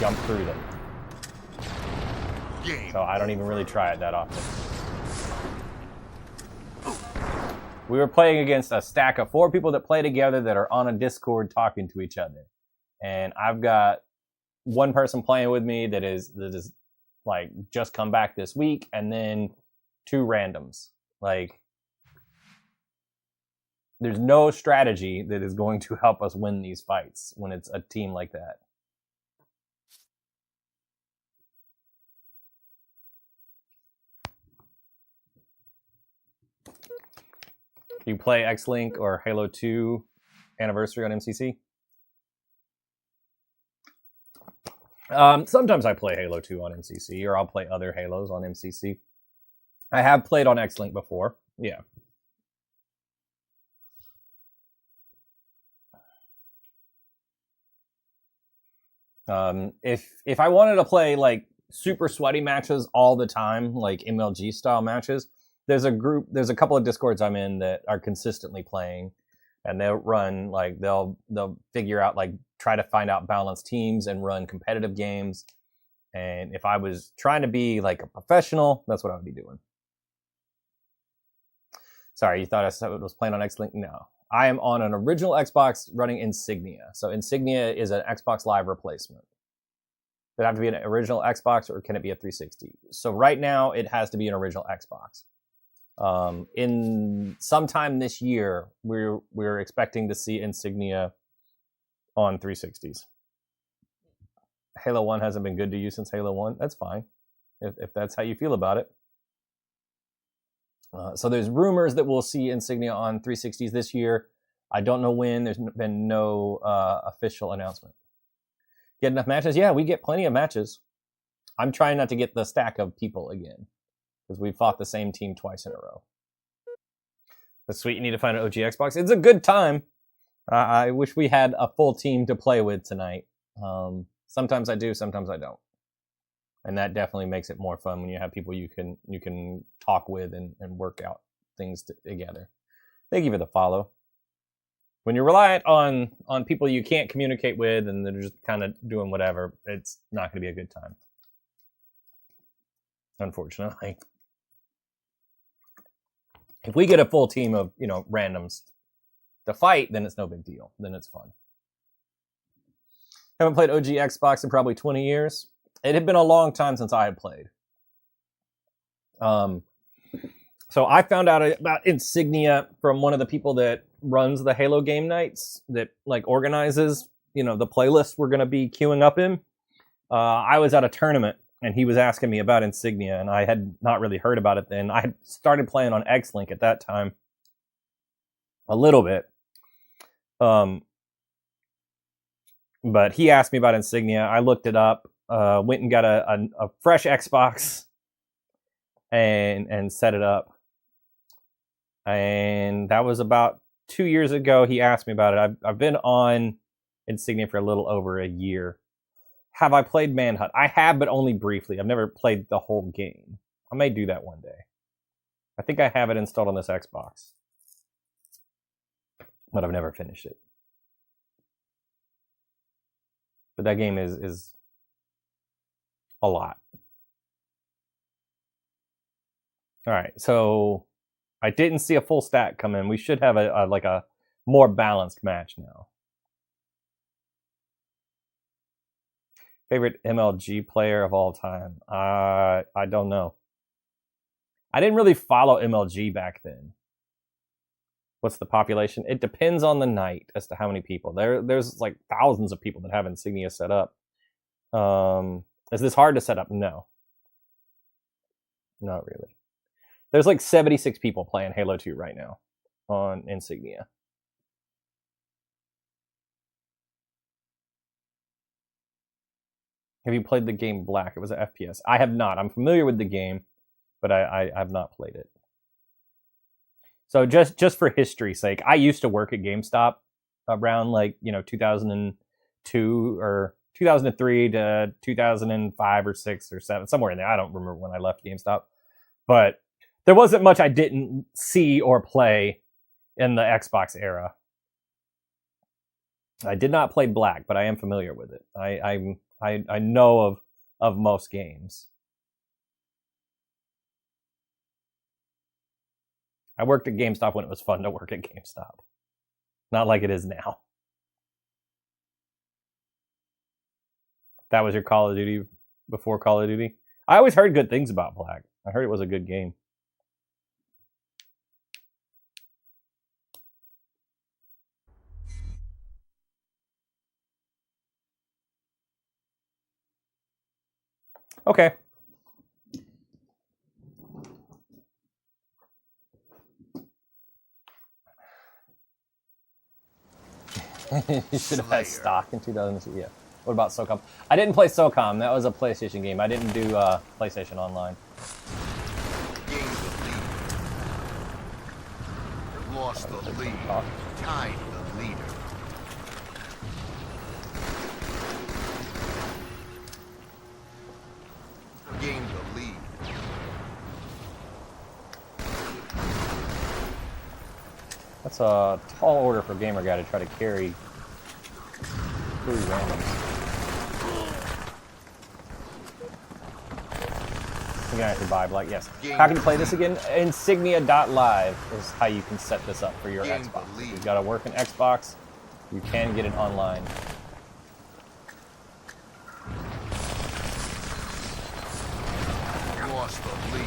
jump through them. So I don't even really try it that often. We were playing against a stack of 4 people that play together that are on a Discord talking to each other. And I've got one person playing with me that is like just come back this week, and then 2 randoms. Like, there's no strategy that is going to help us win these fights when it's a team like that. You play X-Link or Halo 2 Anniversary on MCC? Sometimes I play Halo 2 on MCC, or I'll play other Halos on MCC. I have played on X-Link before, yeah. If I wanted to play like super sweaty matches all the time, like MLG style matches, there's a couple of Discords I'm in that are consistently playing, and they'll figure out, like, try to find out balanced teams and run competitive games. And if I was trying to be like a professional, that's what I would be doing. Sorry, you thought I was playing on X-Link? No. I am on an original Xbox running Insignia. So Insignia is an Xbox Live replacement. Does it have to be an original Xbox, or can it be a 360? So right now, it has to be an original Xbox. In sometime this year, we're expecting to see Insignia on 360s. Halo 1 hasn't been good to you since Halo 1. That's fine, if that's how you feel about it. So there's rumors that we'll see Insignia on 360s this year. I don't know when. There's been no official announcement. Get enough matches? Yeah, we get plenty of matches. I'm trying not to get the stack of people again, because we fought the same team twice in a row. That's sweet. You need to find an OG Xbox. It's a good time. I wish we had a full team to play with tonight. Sometimes I do, sometimes I don't. And that definitely makes it more fun when you have people you can talk with and work out things together. Thank you for the follow. When you're reliant on people you can't communicate with and they're just kind of doing whatever, it's not going to be a good time. Unfortunately. If we get a full team of, randoms to fight, then it's no big deal. Then it's fun. Haven't played OG Xbox in probably 20 years. It had been a long time since I had played. So I found out about Insignia from one of the people that runs the Halo game nights, that organizes, the playlist we're going to be queuing up in. I was at a tournament and he was asking me about Insignia, and I had not really heard about it then. I had started playing on X-Link at that time a little bit. But he asked me about Insignia. I looked it up, went and got a fresh Xbox and set it up. And that was about 2 years ago. He asked me about it. I've been on Insignia for a little over a year. Have I played Manhunt? I have, but only briefly. I've never played the whole game. I may do that one day. I think I have it installed on this Xbox, but I've never finished it. But that game is a lot. All right, so I didn't see a full stack come in. We should have a more balanced match now. Favorite MLG player of all time? I don't know. I didn't really follow MLG back then. What's the population? It depends on the night as to how many people. There's thousands of people that have Insignia set up. Is this hard to set up? No. Not really. There's 76 people playing Halo 2 right now on Insignia. Have you played the game Black? It was an FPS. I have not. I'm familiar with the game, but I have not played it. So just for history's sake, I used to work at GameStop around 2002 or 2003 to 2005 or 6 or 7, somewhere in there. I don't remember when I left GameStop, but there wasn't much I didn't see or play in the Xbox era. I did not play Black, but I am familiar with it. I know of most games. I worked at GameStop when it was fun to work at GameStop. Not like it is now. That was your Call of Duty before Call of Duty? I always heard good things about Black. I heard it was a good game. Okay. You should have had stock in 2002. Yeah. What about SOCOM? I didn't play SOCOM. That was a PlayStation game. I didn't do PlayStation Online. Gained the lead. Lost the lead. Tied the leader. Gained the lead. That's a tall order for Gamer Guy to try to carry 3 randoms. You're gonna have to buy Black, yes. How can you play this again? Insignia.live is how you can set this up for your Xbox. If you've got to work an Xbox, you can get it online. Lost the lead.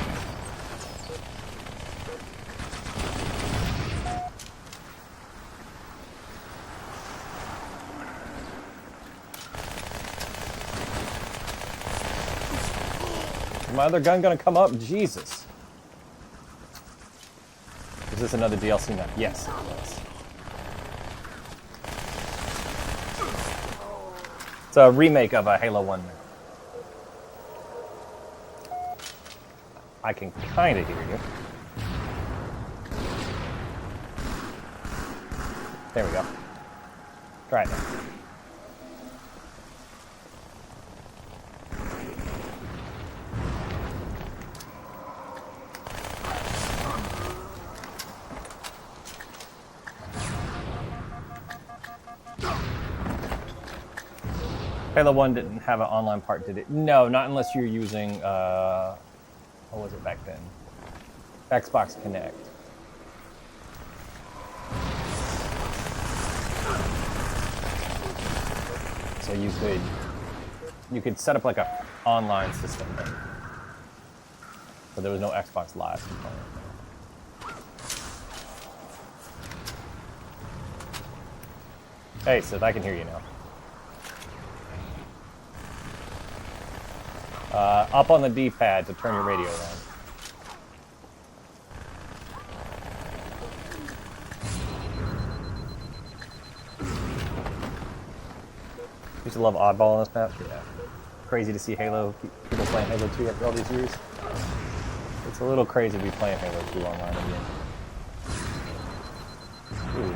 Is my other gun gonna come up? Jesus. Is this another DLC map? Yes, it was. It's a remake of a Halo 1 map. I can kind of hear you. There we go. Try it now. Halo 1 didn't have an online part, did it? No, not unless you're using, what was it back then? Xbox Connect. So you could set up like a online system thing. But there was no Xbox Live component. Hey, Sith, I can hear you now. Up on the D-pad to turn your radio around. Used to love Oddball on this map. Yeah. Crazy to see Halo, people playing Halo 2 after all these years. It's a little crazy to be playing Halo 2 online again. Ooh.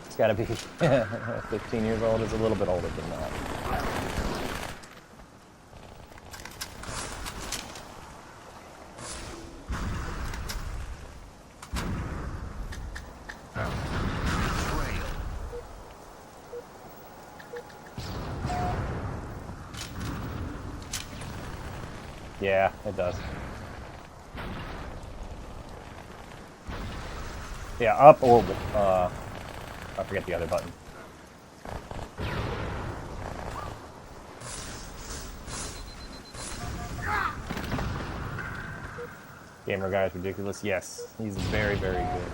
It's gotta be 15 years old. It's a little bit older than that. Yeah, it does. Yeah, up or I forget the other button. Gamer guy is ridiculous. Yes, he's very, very good.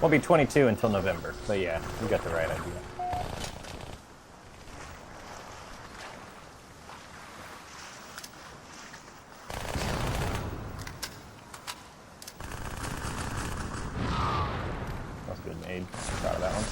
Won't be 22 until November, but yeah, you got the right idea. That's good made. Proud of that one.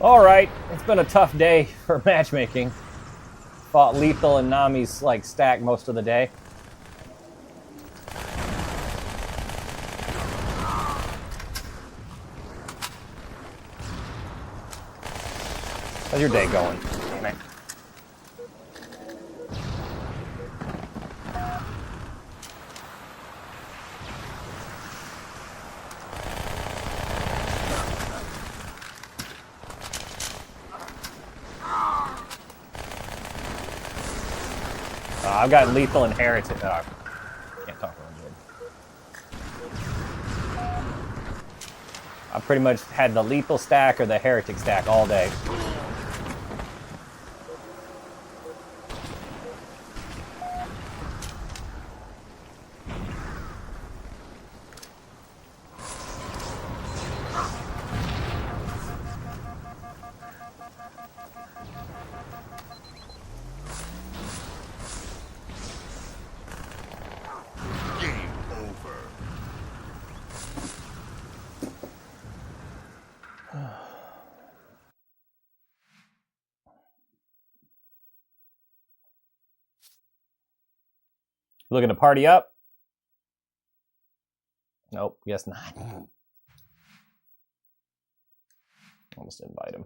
Alright, it's been a tough day for matchmaking. Fought Lethal and Nami's like stack most of the day. How's your day going? Damn it. I've got Lethal and Heretic. Can't talk really good. I pretty much had the Lethal stack or the Heretic stack all day. Looking to party up? Nope, guess not. I'll just invite him.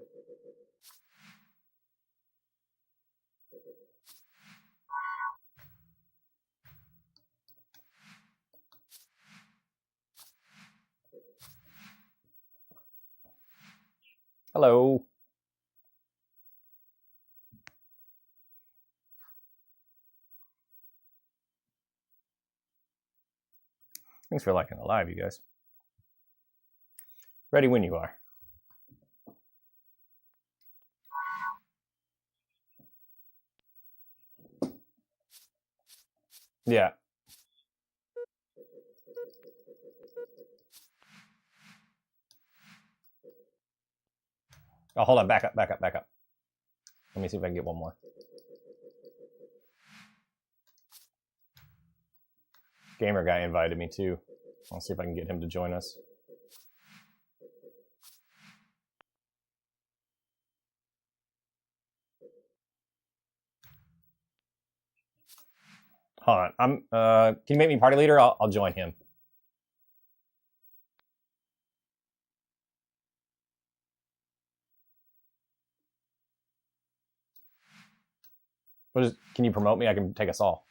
Hello. Thanks for liking the live, you guys. Ready when you are. Yeah. Oh, hold on. Back up. Let me see if I can get one more. Gamer guy invited me too. I'll see if I can get him to join us. Hold on. Can you make me party leader? I'll join him. Can you promote me? I can take us all.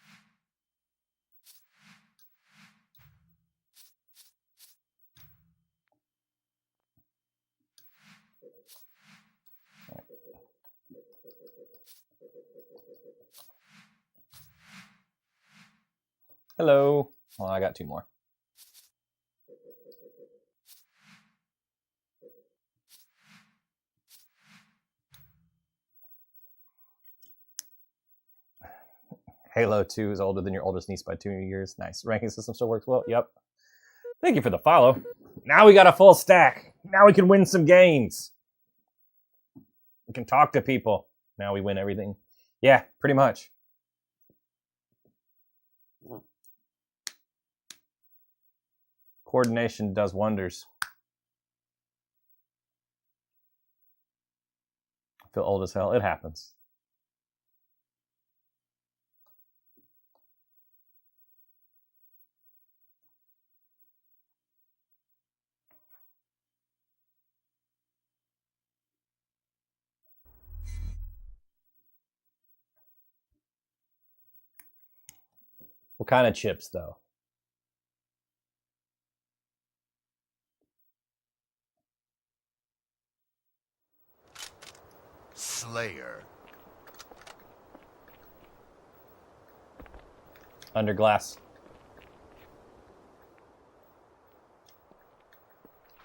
Hello. Well, I got two more. Halo 2 is older than your oldest niece by 2 years. Nice. Ranking system still works well? Yep. Thank you for the follow. Now we got a full stack. Now we can win some games. We can talk to people. Now we win everything. Yeah, pretty much. Coordination does wonders. I feel old as hell. It happens. What kind of chips, though? Slayer. Under glass.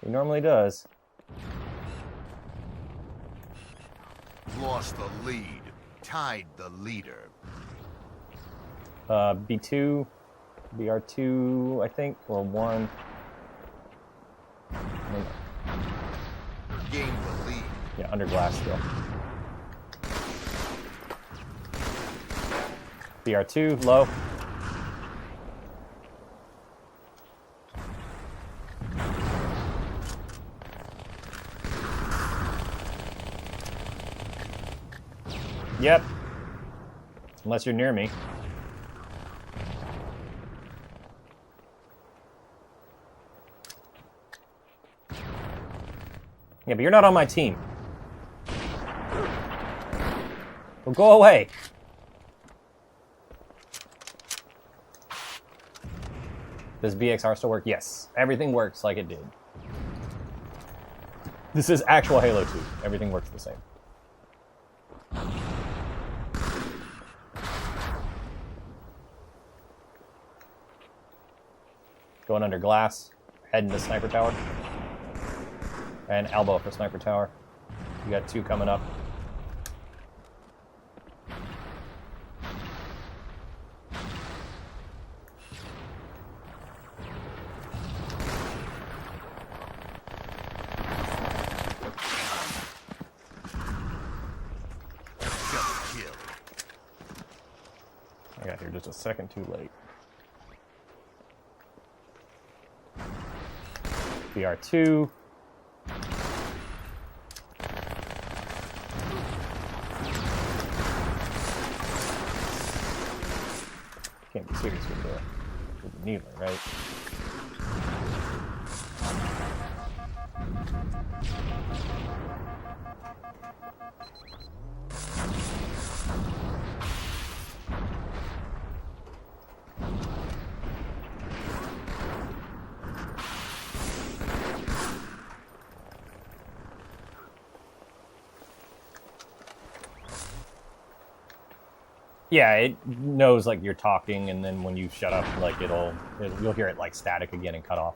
He normally does. Lost the lead. Tied the leader. B2, BR2, I think, or 1. Gained the lead. Yeah, under glass still. BR2, low. Yep. Unless you're near me. Yeah, but you're not on my team. Well, go away. Does BXR still work? Yes. Everything works like it did. This is actual Halo 2. Everything works the same. Going under glass. Heading to sniper tower. And elbow for sniper tower. You got 2 coming up. Just kill. I got here just a second too late. BR2. Can't be serious with the needler, right? Yeah, it knows like you're talking, and then when you shut up, like you'll hear it like static again and cut off.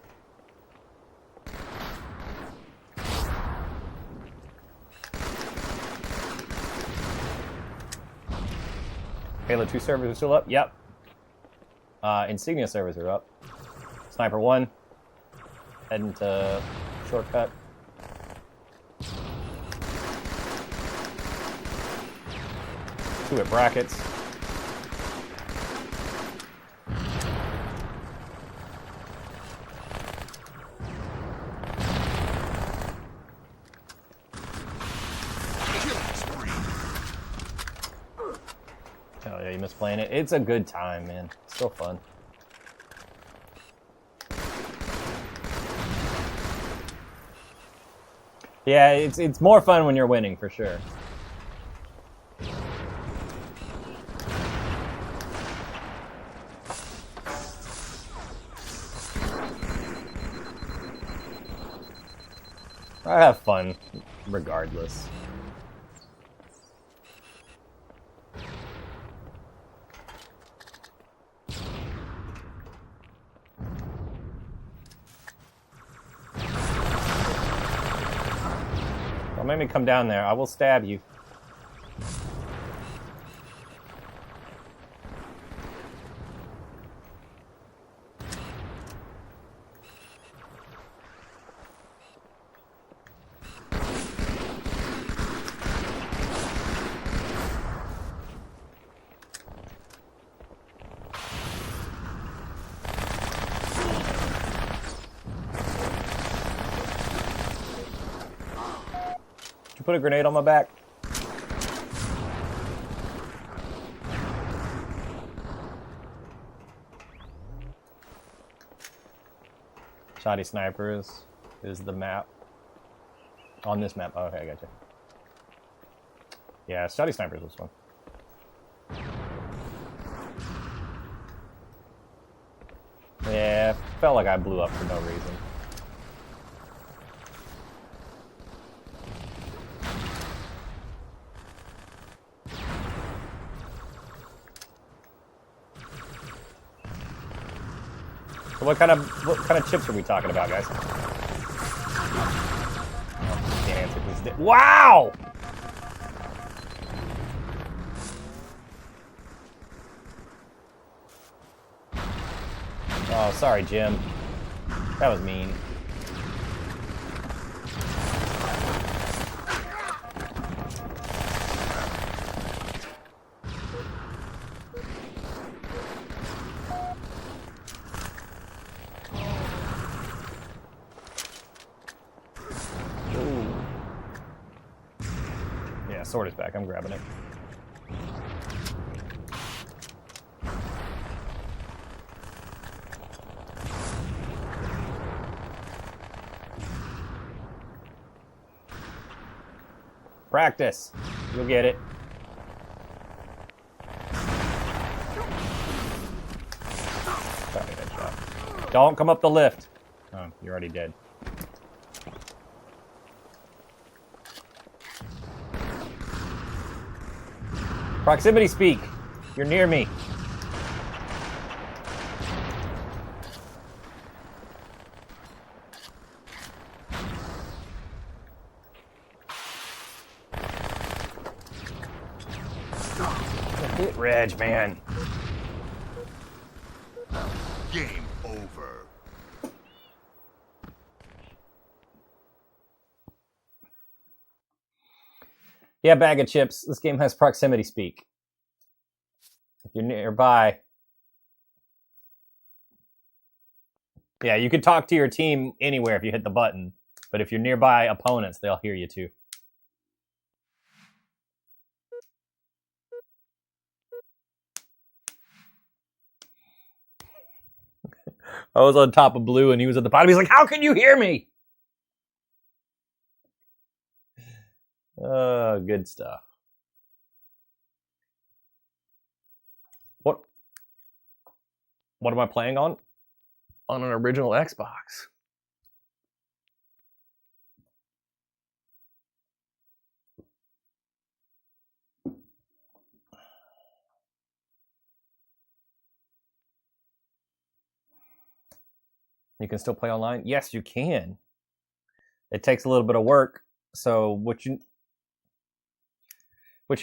Halo 2 servers are still up? Yep. Insignia servers are up. Sniper 1. Heading to shortcut. Two at brackets. Oh yeah, you miss playing it. It's a good time, man. It's still fun. Yeah, it's more fun when you're winning, for sure. I have fun, regardless. Don't make me come down there. I will stab you. Put a grenade on my back. Shoddy Snipers is the map. On this map. Oh, okay, I gotcha. Yeah, Shoddy Snipers was fun. Yeah, felt like I blew up for no reason. What kind of chips are we talking about, guys? Oh, can't answer this. Wow! Oh, sorry, Jim. That was mean. Sword is back. I'm grabbing it. Practice. You'll get it. Sorry, headshot. Don't come up the lift. Oh, you're already dead. Proximity speak. You're near me. Hit Reg, man. Game over. Yeah, bag of chips. This game has proximity speak. If you're nearby. Yeah, you can talk to your team anywhere if you hit the button. But if you're nearby opponents, they'll hear you too. I was on top of Blue and he was at the bottom. He's like, how can you hear me? Good stuff. What am I playing on? On an original Xbox. You can still play online? Yes, you can. It takes a little bit of work. So what you're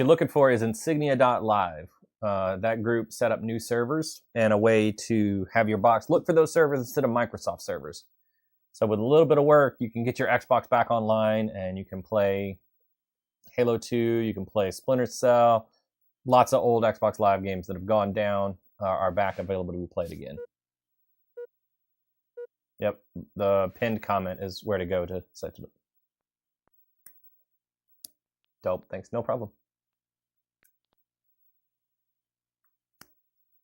looking for is insignia.live. That group set up new servers and a way to have your box look for those servers instead of Microsoft servers. So with a little bit of work, you can get your Xbox back online and you can play Halo 2, you can play Splinter Cell. Lots of old Xbox Live games that have gone down are back available to be played again. Yep, the pinned comment is where to go to set it up. Dope, thanks, no problem.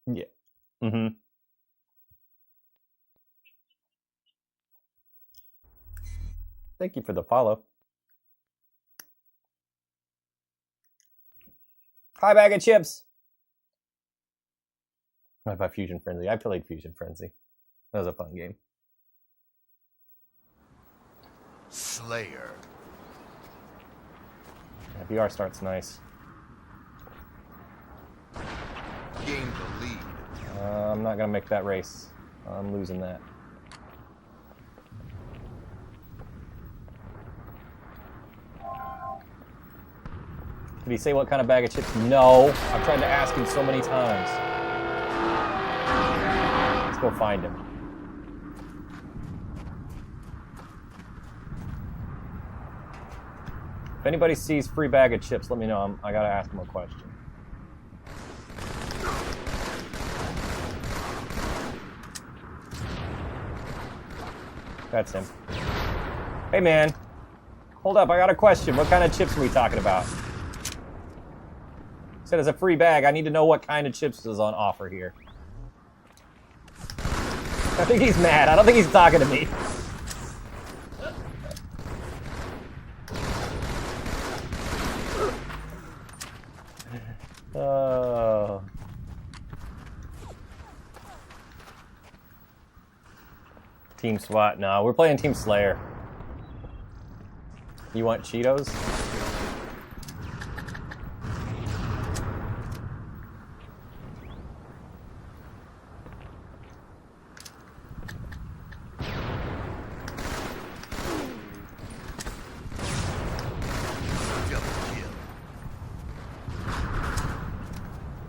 Yeah. Mm-hmm. Thank you for the follow. Hi, bag of chips. What about Fusion Frenzy? I played Fusion Frenzy. That was a fun game. Slayer. Yeah, VR starts nice. Gain the lead. I'm not gonna make that race. I'm losing that. Did he say what kind of bag of chips? No. I've tried to ask him so many times. Let's go find him. If anybody sees free bag of chips, let me know. I gotta ask him a question. That's him. Hey man, hold up, I got a question. What kind of chips are we talking about? Said it's a free bag. I need to know what kind of chips is on offer here. I think he's mad. I don't think he's talking to me. Oh. Team SWAT. No, we're playing Team Slayer. You want Cheetos?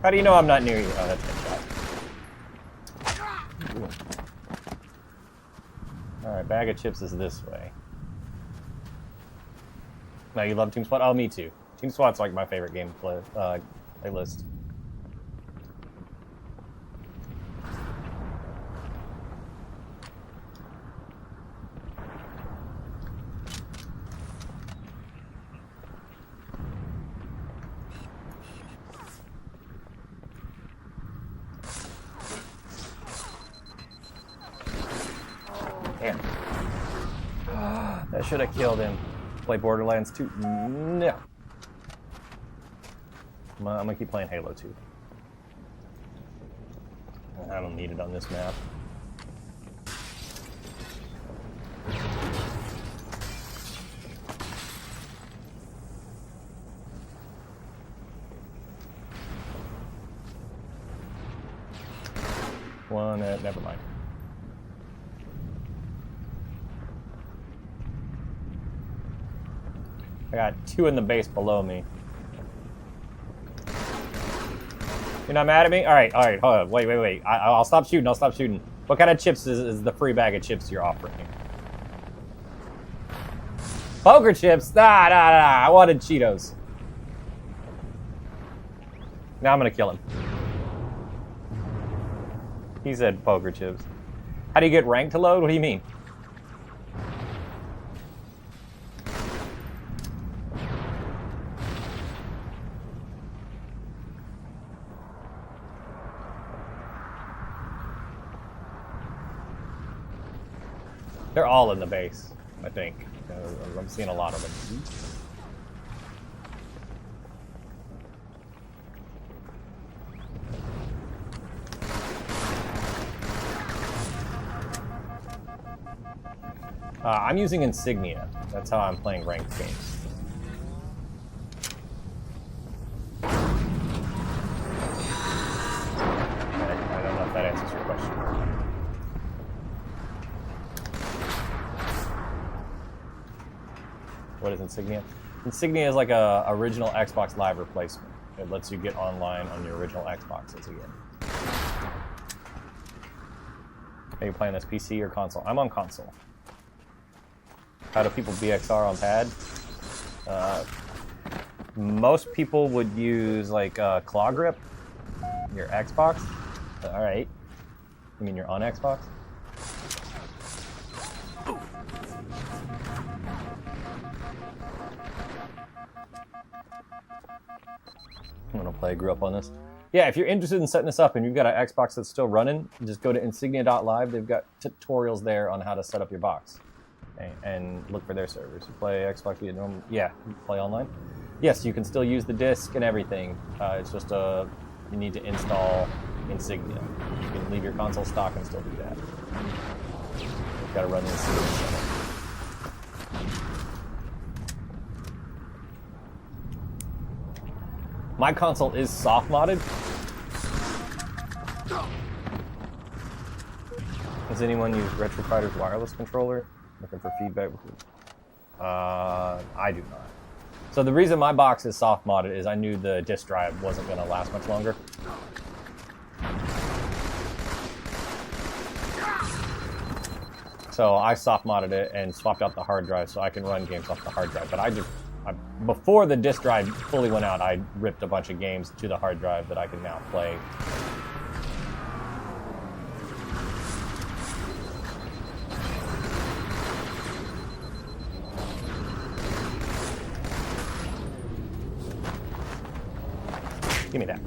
How do you know I'm not near you? Oh, that's a good shot. Alright, bag of chips is this way. No, you love Team SWAT? Oh, me too. Team SWAT's like my favorite game playlist. Damn. That should have killed him. Play Borderlands 2? No. I'm gonna keep playing Halo 2. I don't need it on this map. Never mind. I got two in the base below me. You're not mad at me? Alright, hold on. Wait. I'll stop shooting, What kind of chips is the free bag of chips you're offering here? Poker chips? Nah. I wanted Cheetos. Now I'm gonna kill him. He said poker chips. How do you get rank to load? What do you mean? They're all in the base, I think. I'm seeing a lot of them. I'm using Insignia. That's how I'm playing ranked games. I don't know if that answers your question. What is Insignia? Insignia is like a original Xbox Live replacement. It lets you get online on your original Xboxes again. Are you playing this PC or console? I'm on console. How do people BXR on pad? Most people would use like claw grip. Your Xbox? All right. You mean you're on Xbox? I'm gonna play Grew Up on this. Yeah, if you're interested in setting this up and you've got an Xbox that's still running, just go to insignia.live. They've got tutorials there on how to set up your box. And look for their servers. You play Xbox via normal. Yeah, you play online. Yes, you can still use the disc and everything. It's just you need to install Insignia. You can leave your console stock and still do that. You've got to run the Insignia setup. My console is soft modded. Does anyone use Retro Fighter's wireless controller? Looking for feedback? I do not. So the reason my box is soft modded is I knew the disk drive wasn't going to last much longer. So I soft modded it and swapped out the hard drive so I can run games off the hard drive. But before the disk drive fully went out, I ripped a bunch of games to the hard drive that I can now play. Give me that.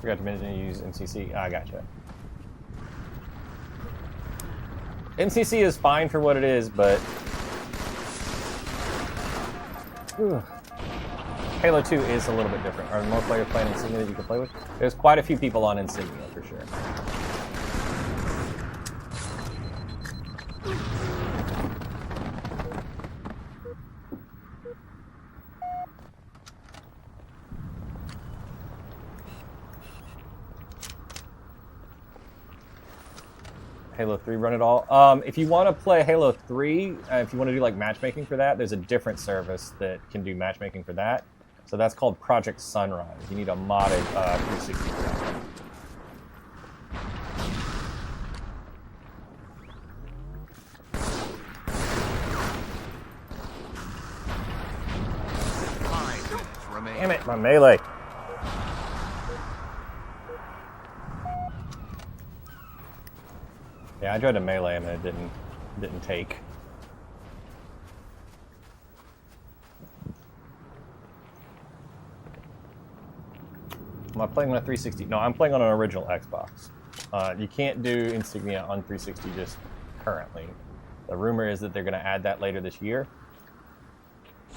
Forgot to mention you use MCC. I gotcha. MCC is fine for what it is, but Halo 2 is a little bit different. Are more players playing Insignia that you can play with? There's quite a few people on Insignia for sure. Halo 3 run it all. If you want to play Halo 3, if you want to do like matchmaking for that, there's a different service that can do matchmaking for that. So that's called Project Sunrise. You need a modded 360 for that one. Damn it, my melee. Yeah, I tried to melee him and it didn't take. Am I playing on a 360? No, I'm playing on an original Xbox. You can't do Insignia on 360 just currently. The rumor is that they're going to add that later this year.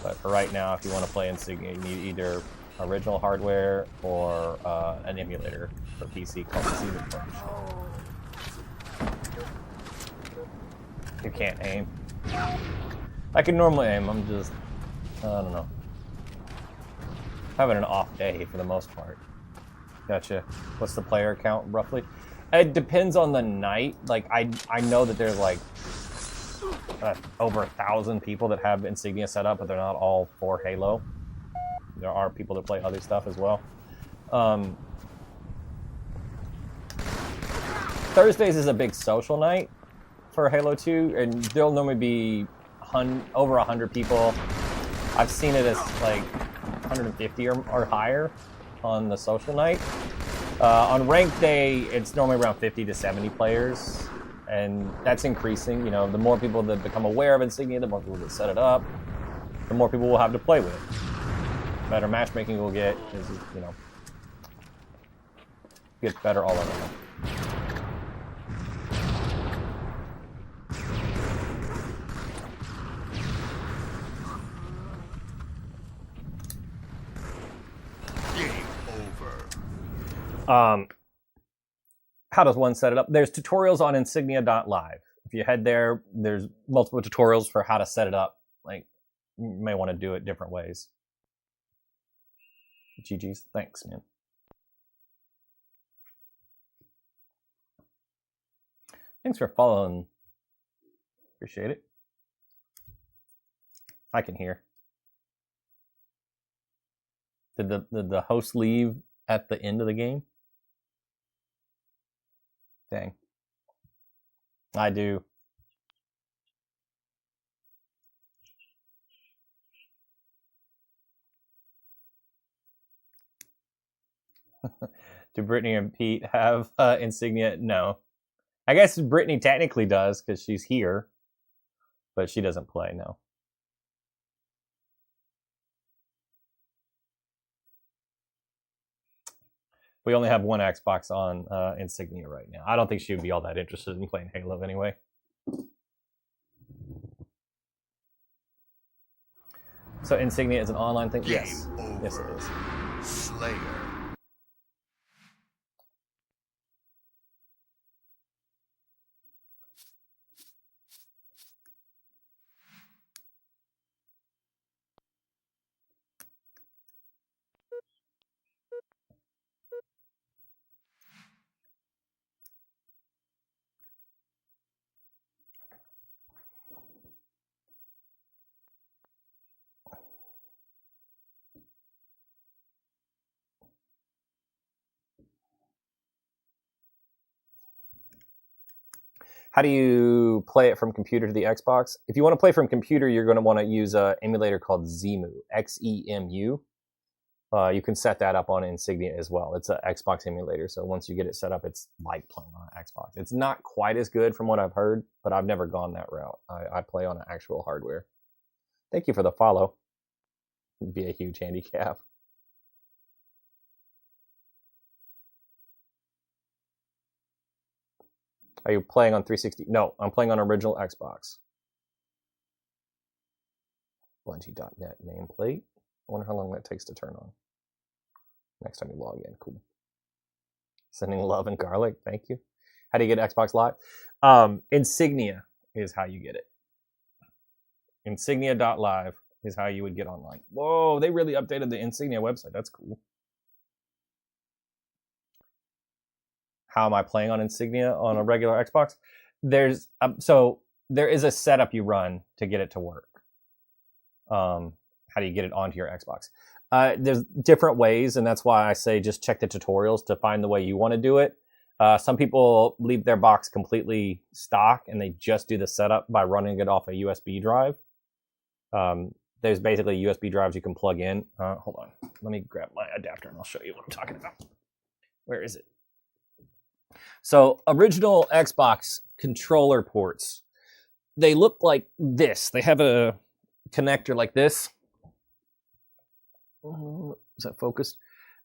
But for right now, if you want to play Insignia, you need either original hardware or an emulator for PC called Season Punch. You can't aim. I can normally aim, I'm just, I don't know. Having an off day for the most part. Gotcha. What's the player count roughly? It depends on the night. Like, I know that there's like over 1,000 people that have Insignia set up, but they're not all for Halo. There are people that play other stuff as well. Thursdays is a big social night for Halo 2, and there'll normally be over 100 people. I've seen it as like 150 or higher on the social night. On ranked day, it's normally around 50 to 70 players, and that's increasing. You know, the more people that become aware of Insignia, the more people that set it up, the more people will have to play with it. better matchmaking will get, is, you know, get better all around. Game over. How does one set it up? There's tutorials on insignia.live. If you head there, there's multiple tutorials for how to set it up. Like, you may want to do it different ways. GG's. Thanks, man. Thanks for following. Appreciate it. I can hear. Did the host leave at the end of the game? Dang. I do. Do Brittany and Pete have insignia? No. I guess Brittany technically does because she's here, but she doesn't play, no. We only have one Xbox on Insignia right now. I don't think she would be all that interested in playing Halo anyway. So Insignia is an online thing? Yes. Yes, it is. Slayer. How do you play it from computer to the Xbox? If you want to play from computer, you're going to want to use an emulator called Xemu, Xemu. You can set that up on Insignia as well. It's an Xbox emulator, so once you get it set up, it's like playing on an Xbox. It's not quite as good from what I've heard, but I've never gone that route. I play on an actual hardware. Thank you for the follow. It'd be a huge handicap. Are you playing on 360? No, I'm playing on original Xbox. Bungie.net nameplate. I wonder how long that takes to turn on. Next time you log in. Cool. Sending love and garlic. Thank you. How do you get Xbox Live? Insignia is how you get it. Insignia.live is how you would get online. Whoa, they really updated the Insignia website. That's cool. How am I playing on Insignia on a regular Xbox? So there is a setup you run to get it to work. How do you get it onto your Xbox? There's different ways, and that's why I say just check the tutorials to find the way you want to do it. Some people leave their box completely stock, and they just do the setup by running it off a USB drive. There's basically USB drives you can plug in. Hold on. Let me grab my adapter, and I'll show you what I'm talking about. Where is it? So original Xbox controller ports, they look like this. They have a connector like this. Is that focused?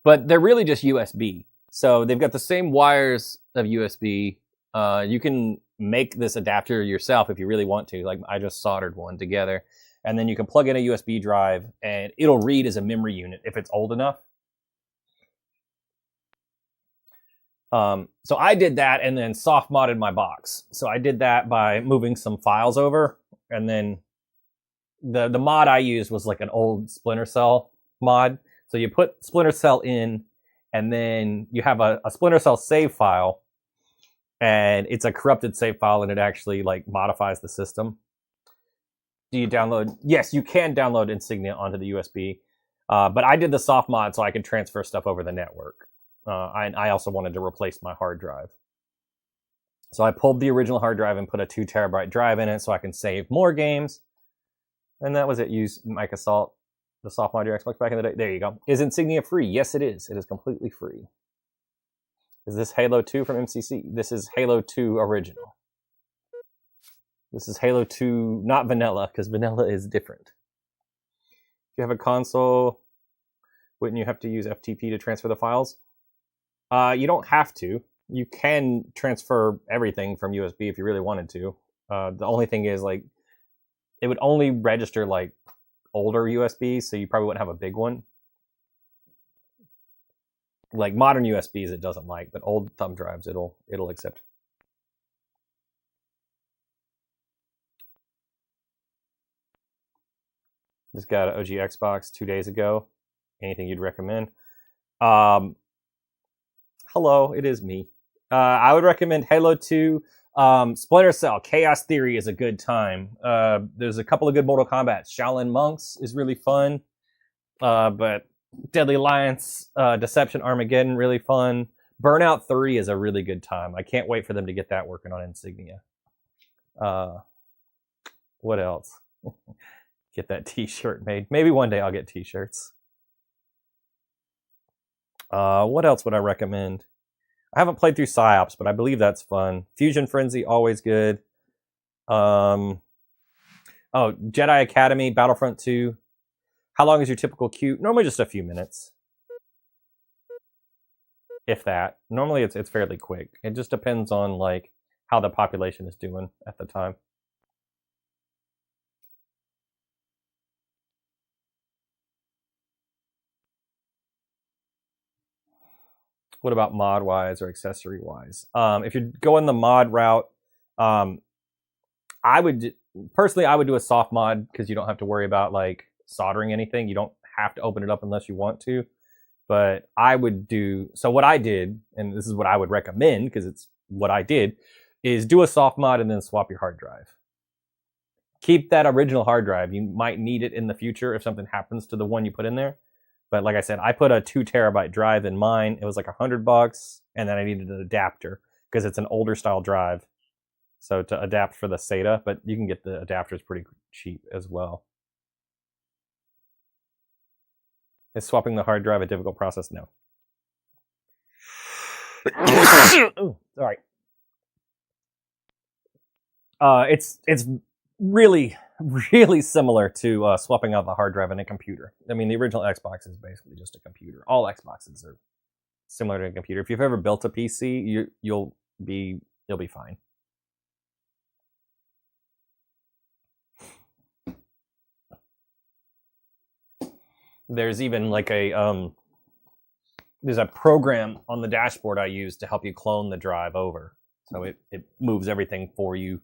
But they're really just USB. So they've got the same wires of USB. You can make this adapter yourself if you really want to. Like I just soldered one together. And then you can plug in a USB drive and it'll read as a memory unit if it's old enough. So I did that and then soft modded my box. So I did that by moving some files over, and then the mod I used was like an old Splinter Cell mod. So you put Splinter Cell in, and then you have a Splinter Cell save file, and it's a corrupted save file, and it actually like modifies the system. Do you download? Yes, you can download Insignia onto the USB, but I did the soft mod so I could transfer stuff over the network. I also wanted to replace my hard drive. So I pulled the original hard drive and put a 2 terabyte drive in it so I can save more games. And that was it. Use Mike Assault, the soft mod your Xbox back in the day. There you go. Is Insignia free? Yes, it is. It is completely free. Is this Halo 2 from MCC? This is Halo 2 original. This is Halo 2, not vanilla, because vanilla is different. If you have a console, Wouldn't you have to use FTP to transfer the files? You don't have to. You can transfer everything from USB if you really wanted to. The only thing is, like, it would only register like older USBs, so you probably wouldn't have a big one. Like modern USBs, it doesn't like, but old thumb drives, it'll accept. Just got an OG Xbox 2 days ago. Anything you'd recommend? Hello, it is me. I would recommend Halo 2. Splinter Cell, Chaos Theory is a good time. There's a couple of good Mortal Kombat. Shaolin Monks is really fun. But Deadly Alliance, Deception, Armageddon, really fun. Burnout 3 is a really good time. I can't wait for them to get that working on Insignia. What else? Get that t-shirt made. Maybe one day I'll get t-shirts. What else would I recommend? I haven't played through PsyOps, but I believe that's fun. Fusion Frenzy, always good. Oh, Jedi Academy, Battlefront 2. How long is your typical queue? Normally just a few minutes. If that. Normally it's fairly quick. It just depends on like how the population is doing at the time. What about mod wise or accessory wise? If you're going the mod route, I would do a soft mod because you don't have to worry about like soldering anything. You don't have to open it up unless you want to. But I would do, so what I did, and this is what I would recommend because it's what I did, is do a soft mod and then swap your hard drive. Keep that original hard drive. You might need it in the future if something happens to the one you put in there. But like I said, I put a 2 terabyte drive in mine. It was like $100, and then I needed an adapter because it's an older style drive. So to adapt for the SATA, but you can get the adapters pretty cheap as well. Is swapping the hard drive a difficult process? No. Ooh, sorry. It's really similar to swapping out the hard drive in a computer. I mean, the original Xbox is basically just a computer. All Xboxes are similar to a computer. If you've ever built a PC, you'll be fine. There's even like there's a program on the dashboard I use to help you clone the drive over. So it moves everything for you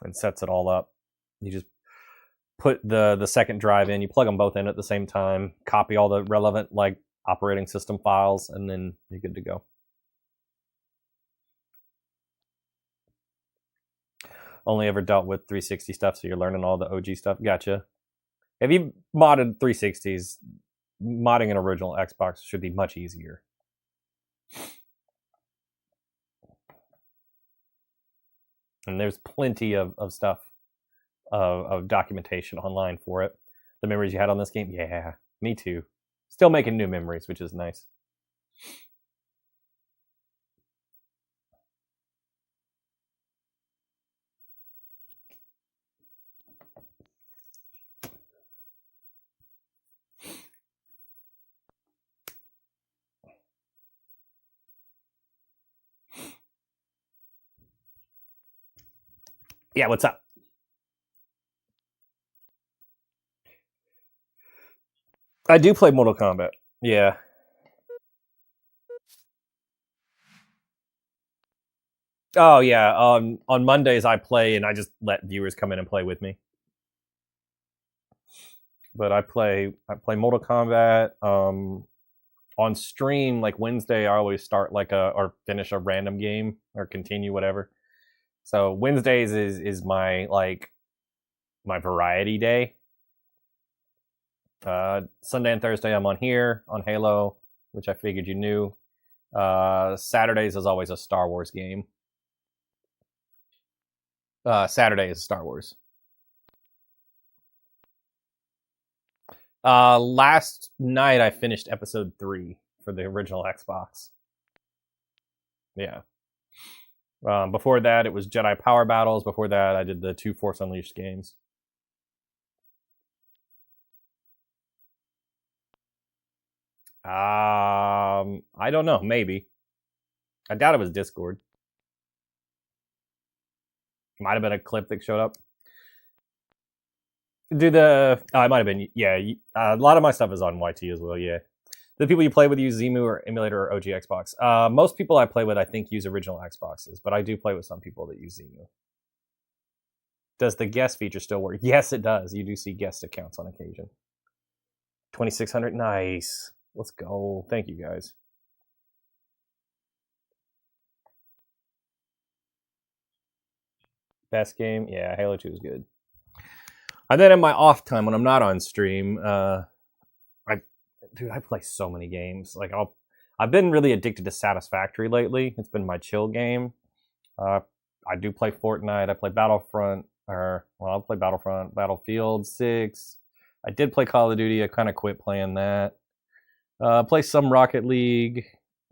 and sets it all up. You just put the second drive in, you plug them both in at the same time, copy all the relevant like operating system files, and then you're good to go. Only ever dealt with 360 stuff, so you're learning all the OG stuff. Gotcha. If you modded 360s, modding an original Xbox should be much easier. And there's plenty of stuff, of documentation online for it. The memories you had on this game? Yeah, me too. Still making new memories, which is nice. Yeah, what's up? I do play Mortal Kombat. Yeah. Oh yeah. On Mondays I play and I just let viewers come in and play with me. But I play Mortal Kombat. On stream, like Wednesday, I always start like or finish a random game or continue whatever. So Wednesdays is my like my variety day. Sunday and Thursday I'm on here on Halo, which I figured you knew. Saturdays is always a Star Wars game. Saturday is Star Wars. Last night I finished episode 3 for the original Xbox. Yeah. Before that it was Jedi Power Battles. Before that I did the 2 Force Unleashed games. I don't know. Maybe. I doubt it was Discord. Might have been a clip that showed up. It might have been. Yeah, a lot of my stuff is on YT as well. Yeah. The people you play with use Zemu or emulator or OG Xbox. Most people I play with, I think, use original Xboxes, but I do play with some people that use Zemu. Does the guest feature still work? Yes, it does. You do see guest accounts on occasion. 2,600, nice. Let's go. Thank you, guys. Best game? Yeah, Halo 2 is good. And then in my off time when I'm not on stream, I play so many games. Like I've been really addicted to Satisfactory lately. It's been my chill game. I do play Fortnite. I play Battlefront. I'll play Battlefront, Battlefield 6. I did play Call of Duty. I kind of quit playing that. Play some Rocket League.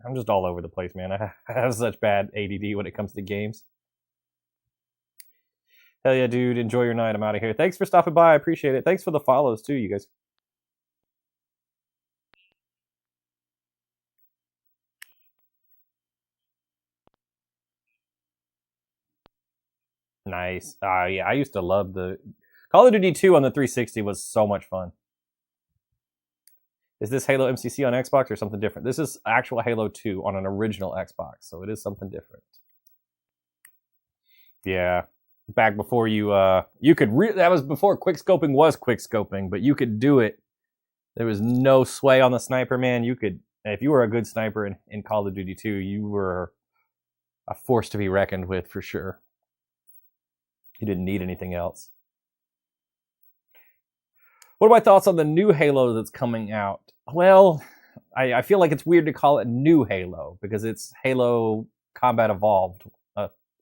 I'm just all over the place, man. I have such bad ADD when it comes to games. Hell yeah, dude. Enjoy your night. I'm out of here. Thanks for stopping by. I appreciate it. Thanks for the follows, too, you guys. Nice. Yeah, I used to love the Call of Duty 2 on the 360 was so much fun. Is this Halo MCC on Xbox or something different? This is actual Halo 2 on an original Xbox, so it is something different. Yeah, back before you could that was before quickscoping was quickscoping, but you could do it. There was no sway on the sniper, man. You could, if you were a good sniper in Call of Duty 2, you were a force to be reckoned with for sure. You didn't need anything else. What are my thoughts on the new Halo that's coming out? Well, I feel like it's weird to call it new Halo because it's Halo Combat Evolved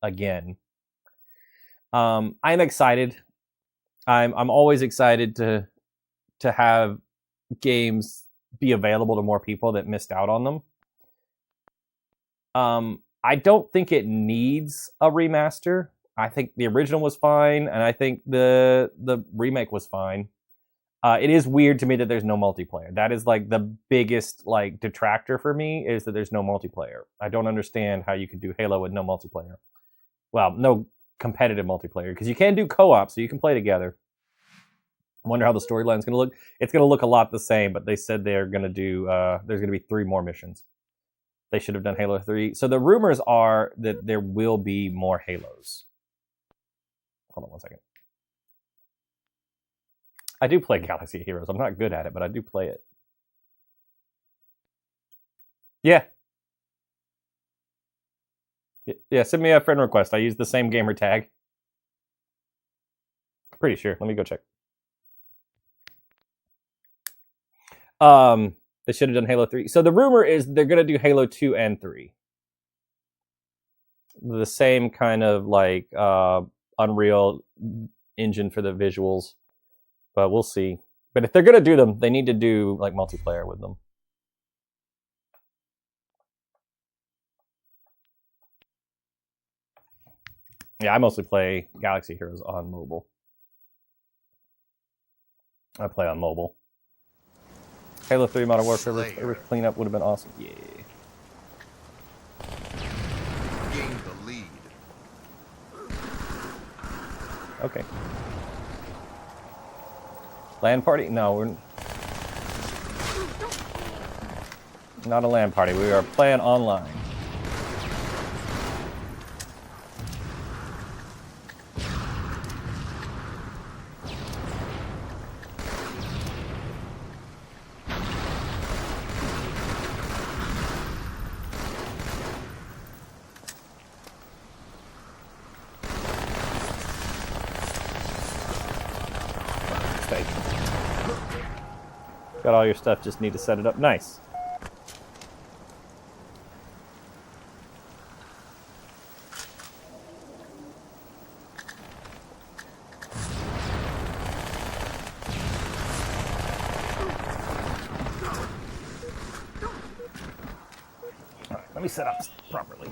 again. I'm excited. I'm always excited to have games be available to more people that missed out on them. I don't think it needs a remaster. I think the original was fine, and I think the remake was fine. It is weird to me that there's no multiplayer. That is like the biggest like detractor for me is that there's no multiplayer. I don't understand how you could do Halo with no multiplayer. Well, no competitive multiplayer, because you can do co-op, so you can play together. I wonder how the storyline's going to look. It's going to look a lot the same, but they said they're going to do, there's going to be 3 more missions. They should have done Halo 3. So the rumors are that there will be more Halos. Hold on one second. I do play Galaxy of Heroes. I'm not good at it, but I do play it. Yeah. Yeah, send me a friend request. I use the same gamer tag. Pretty sure. Let me go check. They should have done Halo 3. So the rumor is they're going to do Halo 2 and 3. The same kind of like Unreal Engine for the visuals. But we'll see. But if they're going to do them, they need to do like multiplayer with them. Yeah, I mostly play Galaxy Heroes on mobile. I play on mobile. Halo 3 Modern Warfare cleanup would have been awesome. Yeah. Gained the lead. Okay. LAN party? No, we're not a LAN party. We are playing online. Got all your stuff, just need to set it up. Nice. All right, let me set up properly.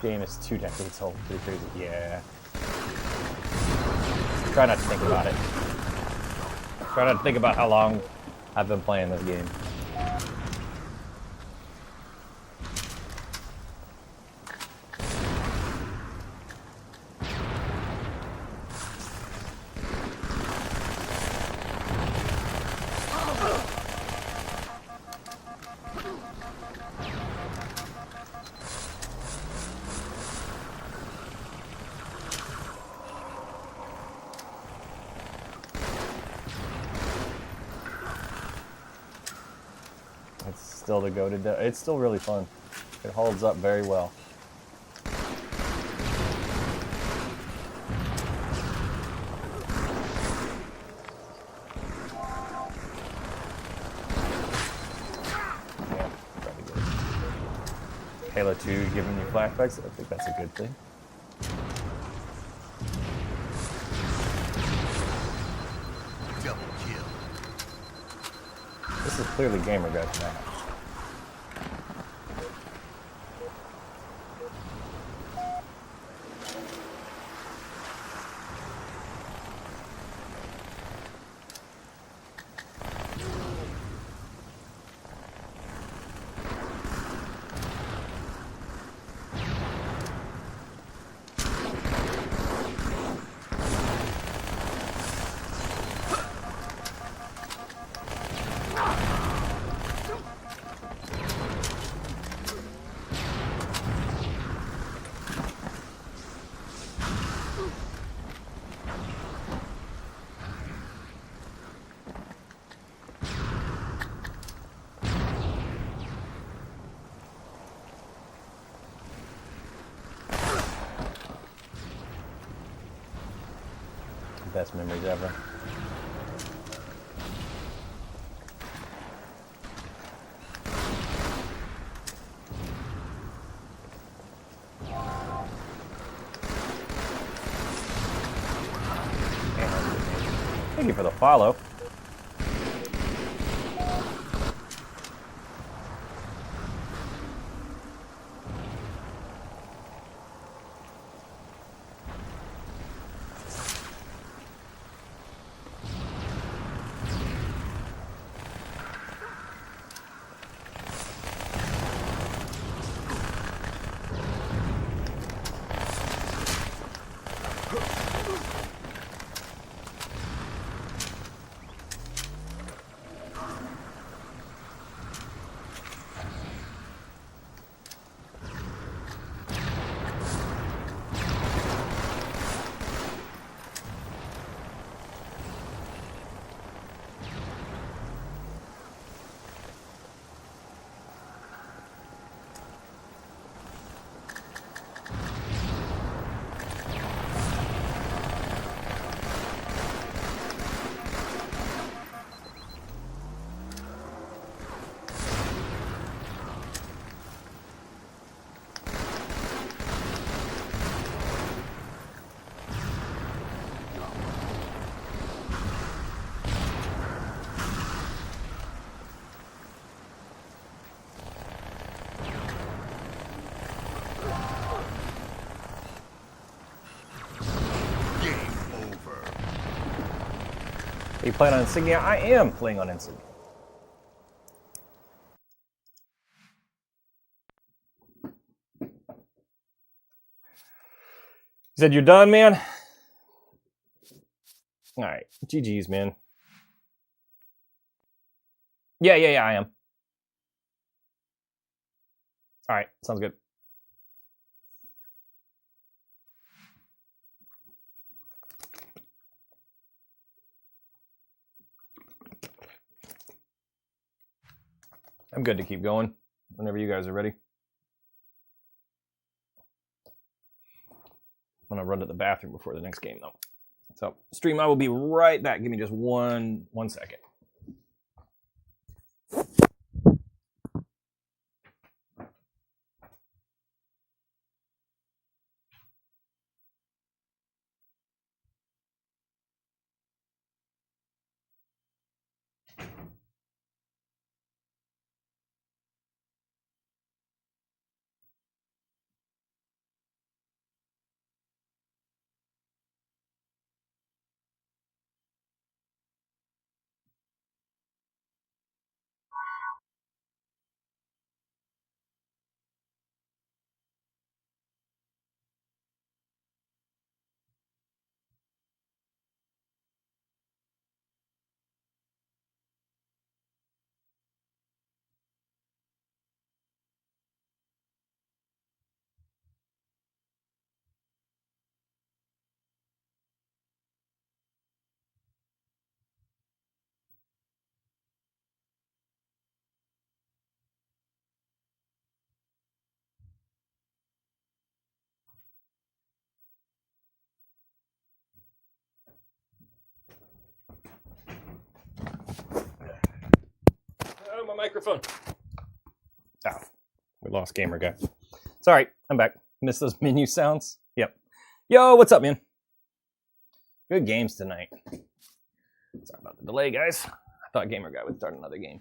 game is 2 decades old. Pretty crazy. Yeah. Try not to think about it. Try not to think about how long I've been playing this game. It's still the goated. It's still really fun. It holds up very well. Yeah, probably good. Halo 2 giving you flashbacks. I think that's a good thing. Double kill. This is clearly Gamer Guys now. Best memories ever. Thank you for the follow. Are you playing on Insignia? I am playing on Insignia. You said you're done, man? Alright. GG's, man. Yeah, I am. Alright, sounds good. I'm good to keep going whenever you guys are ready. I'm gonna run to the bathroom before the next game, though. So, stream, I will be right back. Give me just one second. my microphone. Oh, we lost Gamer Guy. Sorry, I'm back. Missed those menu sounds. Yep. Yo, what's up, man? Good games tonight. Sorry about the delay, guys. I thought Gamer Guy would start another game.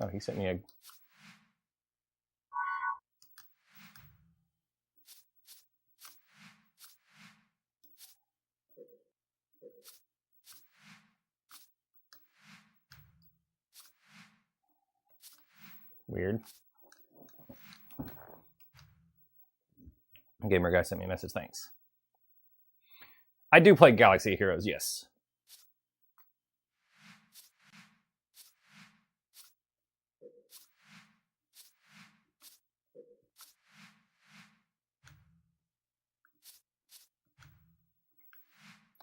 Oh, he sent me a... Weird. Gamer Guy sent me a message, thanks. I do play Galaxy Heroes, yes.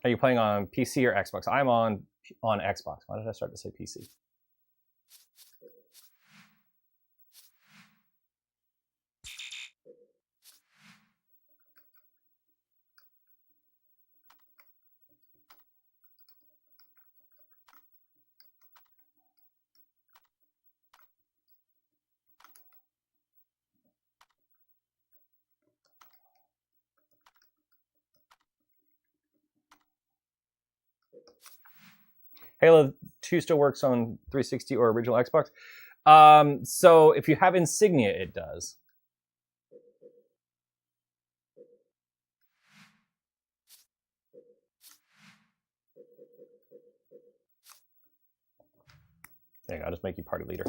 Are you playing on PC or Xbox? I'm on Xbox. Why did I start to say PC? Halo 2 still works on 360 or original Xbox. So if you have Insignia, it does. There you go, I'll just make you party leader.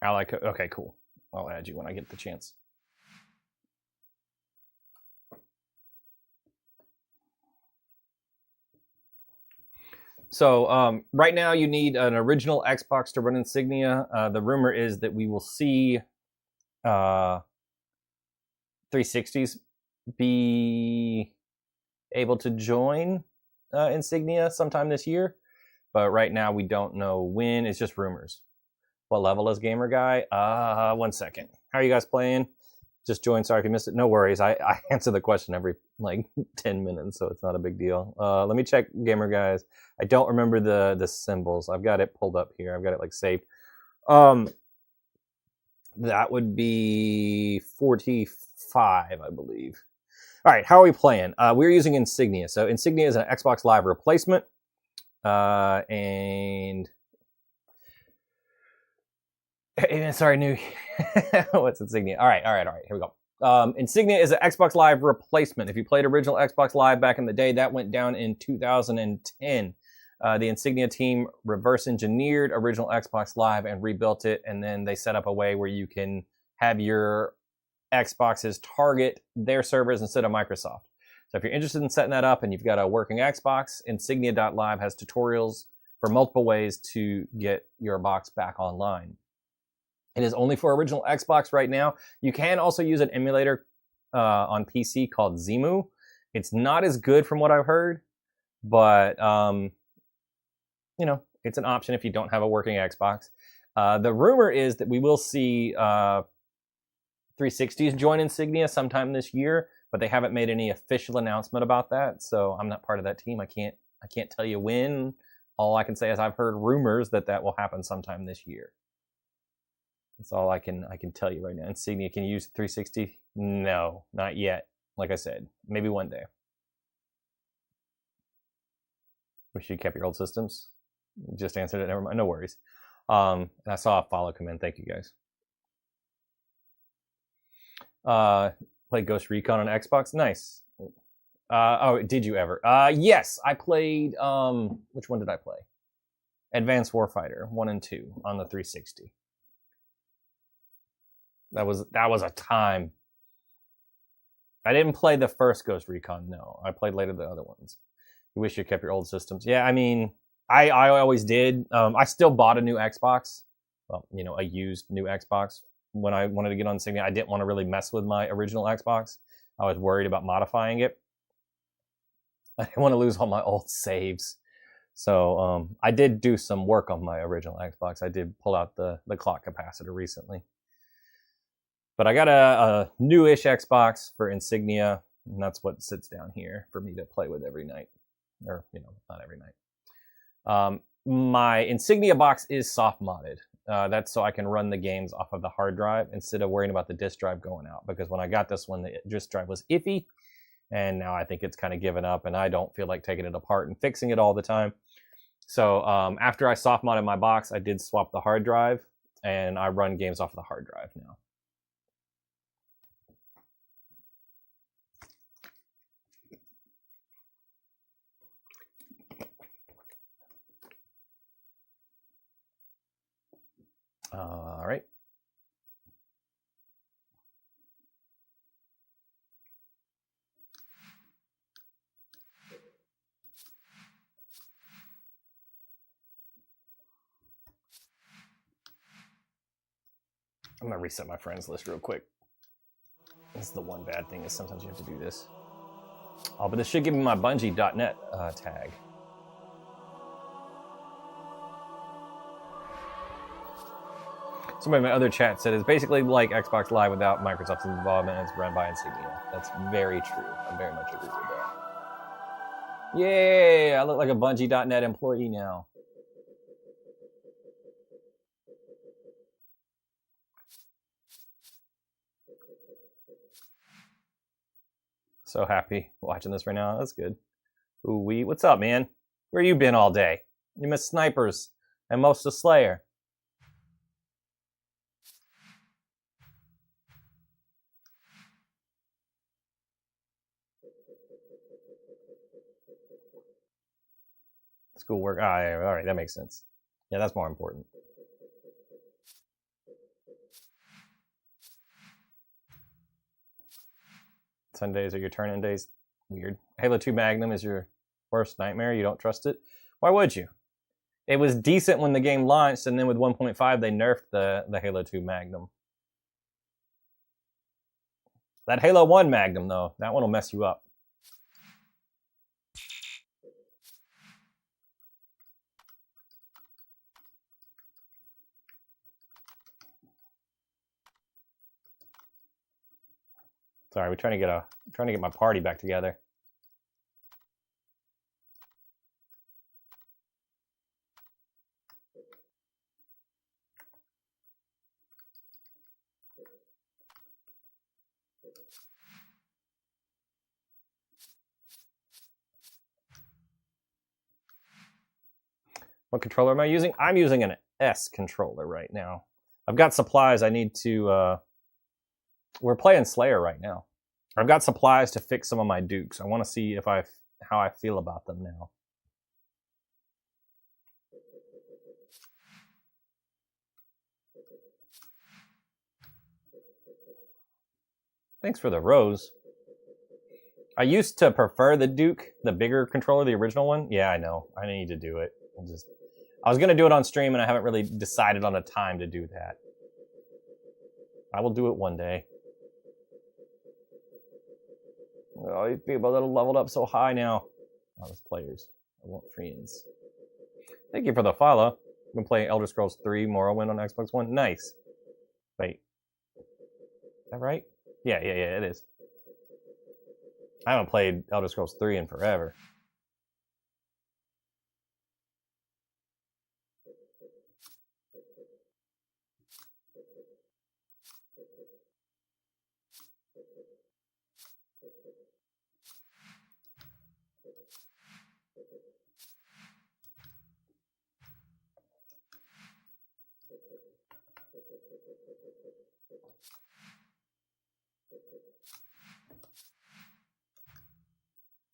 Okay, cool. I'll add you when I get the chance. So right now you need an original Xbox to run Insignia. The rumor is that we will see 360s be able to join Insignia sometime this year. But right now we don't know when. It's just rumors. What level is Gamer Guy? 1 second. How are you guys playing? Just joined. Sorry if you missed it. No worries. I answer the question every like 10 minutes, so it's not a big deal. Let me check Gamer Guys. I don't remember the symbols. I've got it pulled up here. I've got it like saved. That would be 45, I believe. All right, how are we playing? We're using Insignia. So Insignia is an Xbox Live replacement. And sorry, new. What's Insignia? All right. Here we go. Insignia is an Xbox Live replacement. If you played original Xbox Live back in the day, that went down in 2010. The Insignia team reverse engineered original Xbox Live and rebuilt it, and then they set up a way where you can have your Xboxes target their servers instead of Microsoft. So if you're interested in setting that up and you've got a working Xbox, Insignia.live has tutorials for multiple ways to get your box back online. It is only for original Xbox right now. You can also use an emulator on PC called Zemu. It's not as good from what I've heard, but it's an option if you don't have a working Xbox. The rumor is that we will see 360s join Insignia sometime this year, but they haven't made any official announcement about that. So I'm not part of that team. I can't tell you when. All I can say is I've heard rumors that will happen sometime this year. That's all I can tell you right now. Insignia, can you use 360? No, not yet. Like I said, maybe one day. Wish you kept your old systems. Just answered it. Never mind. No worries. And I saw a follow come in. Thank you guys. Played Ghost Recon on Xbox. Nice. Oh, did you ever? Yes, I played. Which one did I play? Advanced Warfighter 1 and 2 on the 360. That was a time. I didn't play the first Ghost Recon. No, I played later the other ones. You wish you kept your old systems. Yeah, I mean, I always did. I still bought a new Xbox. Well, a used new Xbox when I wanted to get on Insignia. I didn't want to really mess with my original Xbox. I was worried about modifying it. I didn't want to lose all my old saves. So I did do some work on my original Xbox. I did pull out the clock capacitor recently. But I got a newish Xbox for Insignia. And that's what sits down here for me to play with every night. Or, not every night. My Insignia box is soft modded. That's so I can run the games off of the hard drive instead of worrying about the disk drive going out. Because when I got this one, the disk drive was iffy. And now I think it's kind of given up, and I don't feel like taking it apart and fixing it all the time. So after I soft modded my box, I did swap the hard drive, and I run games off of the hard drive now. All right. I'm gonna reset my friends list real quick. This is the one bad thing is sometimes you have to do this. Oh, but this should give me my Bungie.net tag. Somebody in my other chat said it's basically like Xbox Live without Microsoft's involvement, and it's run by Insignia. That's very true. I very much agree with that. Yay! I look like a Bungie.net employee now. So happy watching this right now. That's good. Ooh wee. What's up, man? Where you been all day? You missed snipers and most of Slayer. Schoolwork. Ah, yeah, all right, that makes sense. Yeah, that's more important. Sundays are your turn-in days. Weird. Halo 2 Magnum is your worst nightmare. You don't trust it. Why would you? It was decent when the game launched, and then with 1.5, they nerfed the Halo 2 Magnum. That Halo 1 Magnum, though, that one will mess you up. Sorry, we're trying to get my party back together. What controller am I using? I'm using an S controller right now. I've got supplies I need to... we're playing Slayer right now. I've got supplies to fix some of my Dukes. I want to see how I feel about them now. Thanks for the rose. I used to prefer the Duke, the bigger controller, the original one. Yeah, I know. I need to do it. I was going to do it on stream, and I haven't really decided on a time to do that. I will do it one day. Oh, these people that are leveled up so high now. Oh, those players. I want friends. Thank you for the follow. I've been playing Elder Scrolls 3 Morrowind on Xbox One. Nice. Wait. Is that right? Yeah, it is. I haven't played Elder Scrolls 3 in forever.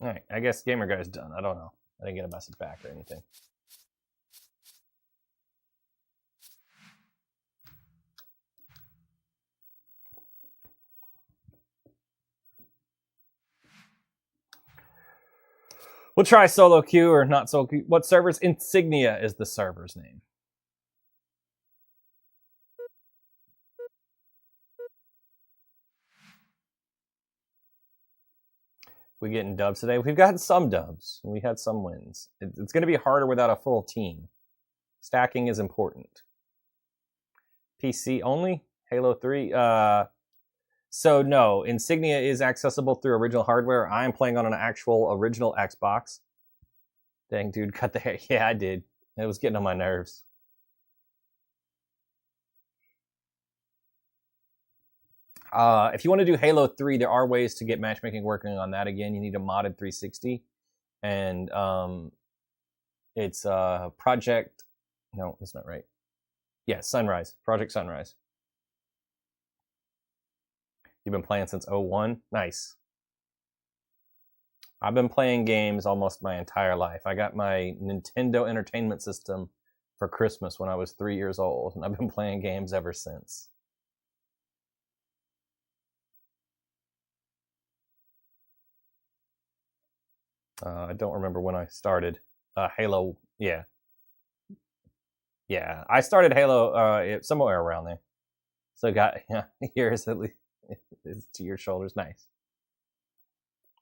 Alright, I guess Gamer Guy's done. I don't know. I didn't get a message back or anything. We'll try solo queue or not solo queue. What servers? Insignia is the server's name. We getting dubs today? We've gotten some dubs. We had some wins. It's going to be harder without a full team. Stacking is important. PC only? Halo 3? So no, Insignia is accessible through original hardware. I am playing on an actual original Xbox. Dang, dude, cut the hair. Yeah, I did. It was getting on my nerves. If you want to do Halo 3, there are ways to get matchmaking working on that again. You need a modded 360. And it's Project... No, that's not right. Yeah, Sunrise. Project Sunrise. You've been playing since 01? Nice. I've been playing games almost my entire life. I got my Nintendo Entertainment System for Christmas when I was 3 years old, and I've been playing games ever since. I don't remember when I started. Halo, yeah. Yeah, I started Halo somewhere around there. So got years at least. It's to your shoulders, nice.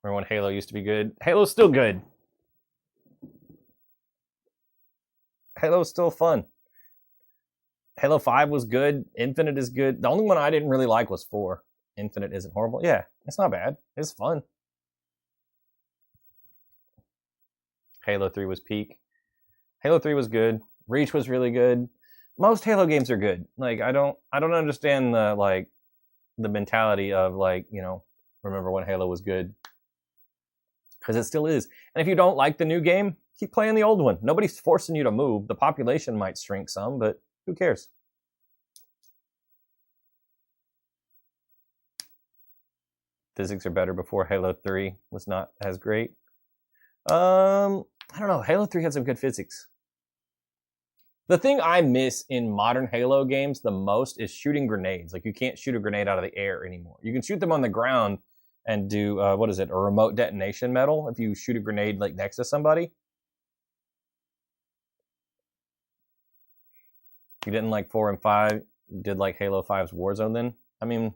Remember when Halo used to be good? Halo's still good. Halo's still fun. Halo 5 was good. Infinite is good. The only one I didn't really like was 4. Infinite isn't horrible. Yeah, it's not bad. It's fun. Halo 3 was peak. Halo 3 was good. Reach was really good. Most Halo games are good. Like I don't understand the mentality of remember when Halo was good. Because it still is. And if you don't like the new game, keep playing the old one. Nobody's forcing you to move. The population might shrink some, but who cares? Physics are better before Halo 3 was not as great. I don't know. Halo 3 had some good physics. The thing I miss in modern Halo games the most is shooting grenades. Like, you can't shoot a grenade out of the air anymore. You can shoot them on the ground and do, a remote detonation medal if you shoot a grenade, next to somebody. You didn't like 4 and 5. You did like Halo 5's Warzone then? I mean,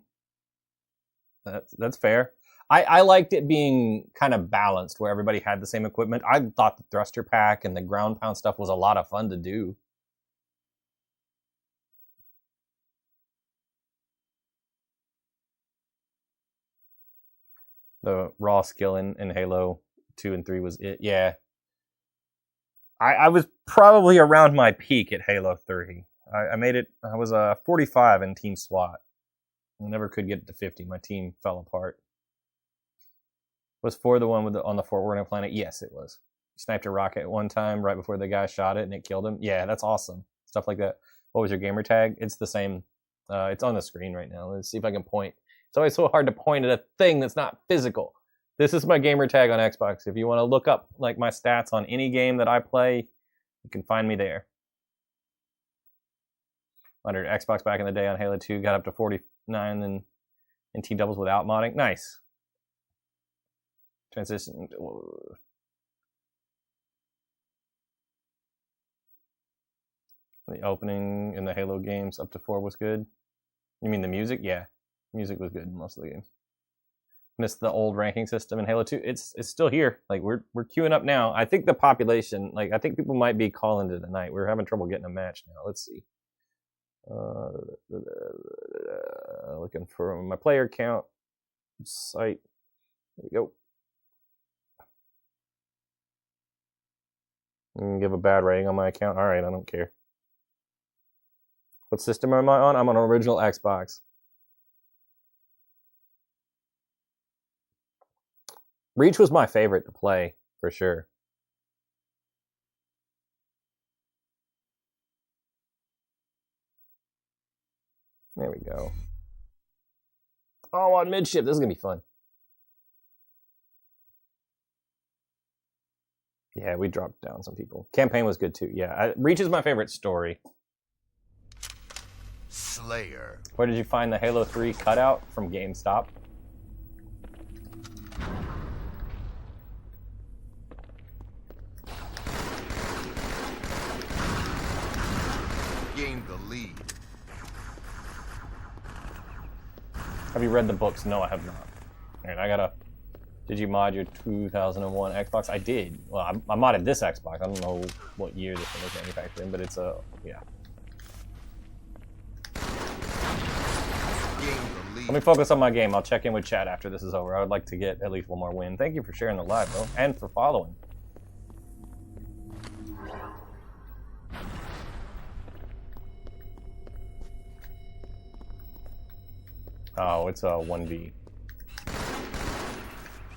that's fair. I liked it being kind of balanced where everybody had the same equipment. I thought the thruster pack and the ground pound stuff was a lot of fun to do. The raw skill in Halo 2 and 3 was it. Yeah. I was probably around my peak at Halo 3. I made it, I was 45 in Team SWAT. I never could get it to 50. My team fell apart. Was 4 the one on the Fort Worth planet? Yes, it was. Sniped a rocket at one time right before the guy shot it and it killed him. Yeah, that's awesome. Stuff like that. What was your gamer tag? It's the same. It's on the screen right now. Let's see if I can point. It's always so hard to point at a thing that's not physical. This is my gamer tag on Xbox. If you want to look up my stats on any game that I play, you can find me there. Under Xbox back in the day on Halo 2, got up to 49 in team doubles without modding. Nice. Transition. The opening in the Halo games up to 4 was good. You mean the music? Yeah. Music was good in most of the games. Missed the old ranking system in Halo 2. It's still here. We're queuing up now. I think the population, I think people might be calling it a night. We're having trouble getting a match now. Let's see. Looking for my player count site. There we go. Give a bad rating on my account. All right, I don't care. What system am I on? I'm on an original Xbox. Reach was my favorite to play, for sure. There we go. Oh, on midship. This is going to be fun. Yeah, we dropped down some people. Campaign was good, too. Yeah, Reach is my favorite story. Slayer. Where did you find the Halo 3 cutout? From GameStop. Gained the lead. Have you read the books? No, I have not. Alright, I gotta... Did you mod your 2001 Xbox? I did. Well, I modded this Xbox. I don't know what year this one was manufactured in, but it's yeah. Gained the Let me focus on my game. I'll check in with chat after this is over. I would like to get at least one more win. Thank you for sharing the live, bro, and for following. Oh, it's a 1v.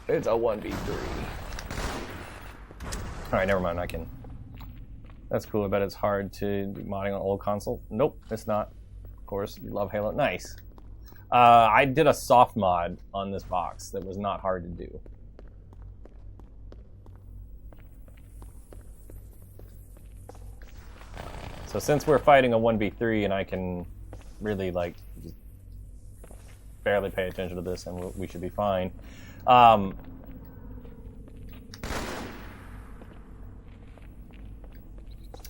It's a 1v3. Alright, never mind. I can. That's cool. I bet it's hard to do modding on old console. Nope, it's not. Of course, you love Halo. Nice. I did a soft mod on this box that was not hard to do. So since we're fighting a 1v3 and I can really like just barely pay attention to this and we should be fine.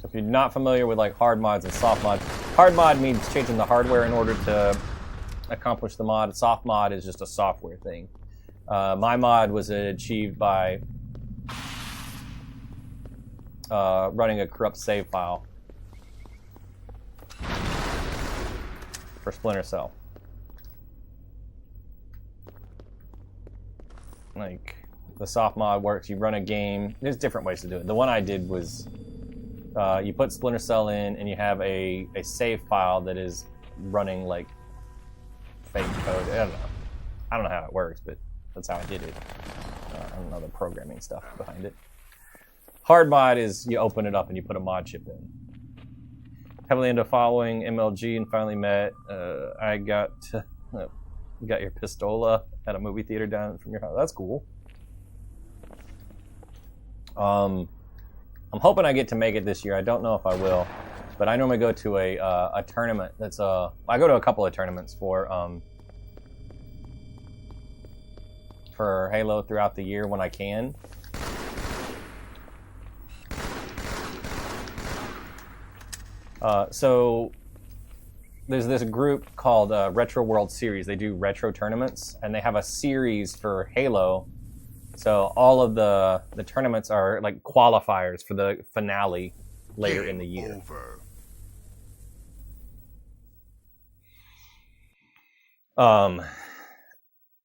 If you're not familiar with like hard mods and soft mods, hard mod means changing the hardware in order to accomplish the mod. Soft mod is just a software thing. My mod was achieved by running a corrupt save file for Splinter Cell. Like, the soft mod works, you run a game, there's different ways to do it. The one I did was, you put Splinter Cell in and you have a save file that is running like fake code. I don't know how it works, but that's how I did it. I don't know the programming stuff behind it. Hard mod is you open it up and you put a mod chip in. Heavily into following MLG and finally met. I got your Pistola at a movie theater down from your house. That's cool. I'm hoping I get to make it this year. I don't know if I will, but I normally go to a tournament. That's I go to a couple of tournaments for Halo throughout the year when I can. So there's this group called Retro World Series. They do retro tournaments, and they have a series for Halo. So all of the tournaments are like qualifiers for the finale later in the year. Over.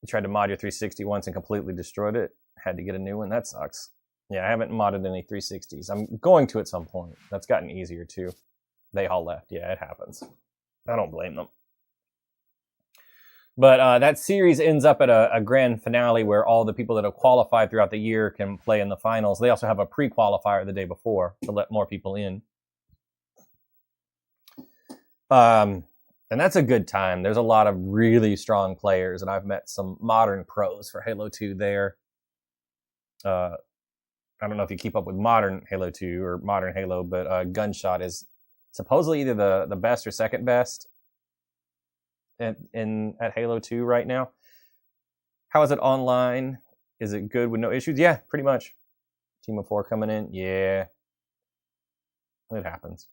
You tried to mod your 360 once and completely destroyed it. Had to get a new one. That sucks. Yeah, I haven't modded any 360s. I'm going to at some point. That's gotten easier too. They all left. Yeah, it happens. I don't blame them. But that series ends up at a grand finale where all the people that have qualified throughout the year can play in the finals. They also have a pre-qualifier the day before to let more people in. And that's a good time. There's a lot of really strong players, and I've met some modern pros for Halo 2 there. I don't know if you keep up with modern Halo 2 or modern Halo, but Gunshot is supposedly either the best or second best at Halo 2 right now. How is it online? Is it good with no issues? Yeah, pretty much. Team of 4 coming in. Yeah. It happens.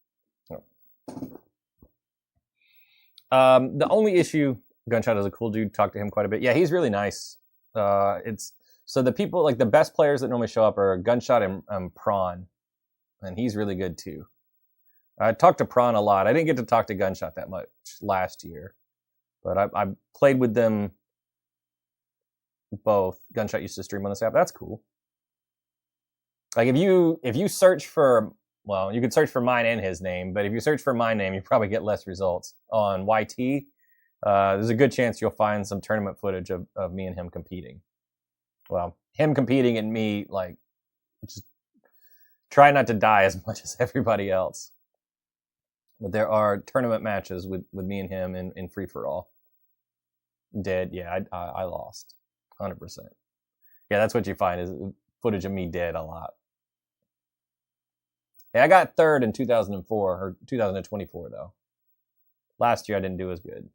The only issue, Gunshot is a cool dude. Talk to him quite a bit. Yeah, he's really nice. So the people, like the best players that normally show up are Gunshot and Prawn. And he's really good too. I talked to Prawn a lot. I didn't get to talk to Gunshot that much last year. But I played with them both. Gunshot used to stream on this app. That's cool. Like if you search for, well, you could search for mine and his name, but if you search for my name, you probably get less results. On YT, there's a good chance you'll find some tournament footage of me and him competing. Well, him competing and me, like, just try not to die as much as everybody else. But there are tournament matches with me and him in free-for-all. Dead, yeah, I lost. 100%. Yeah, that's what you find is footage of me dead a lot. Yeah, I got third in 2004, or 2024, though. Last year I didn't do as good.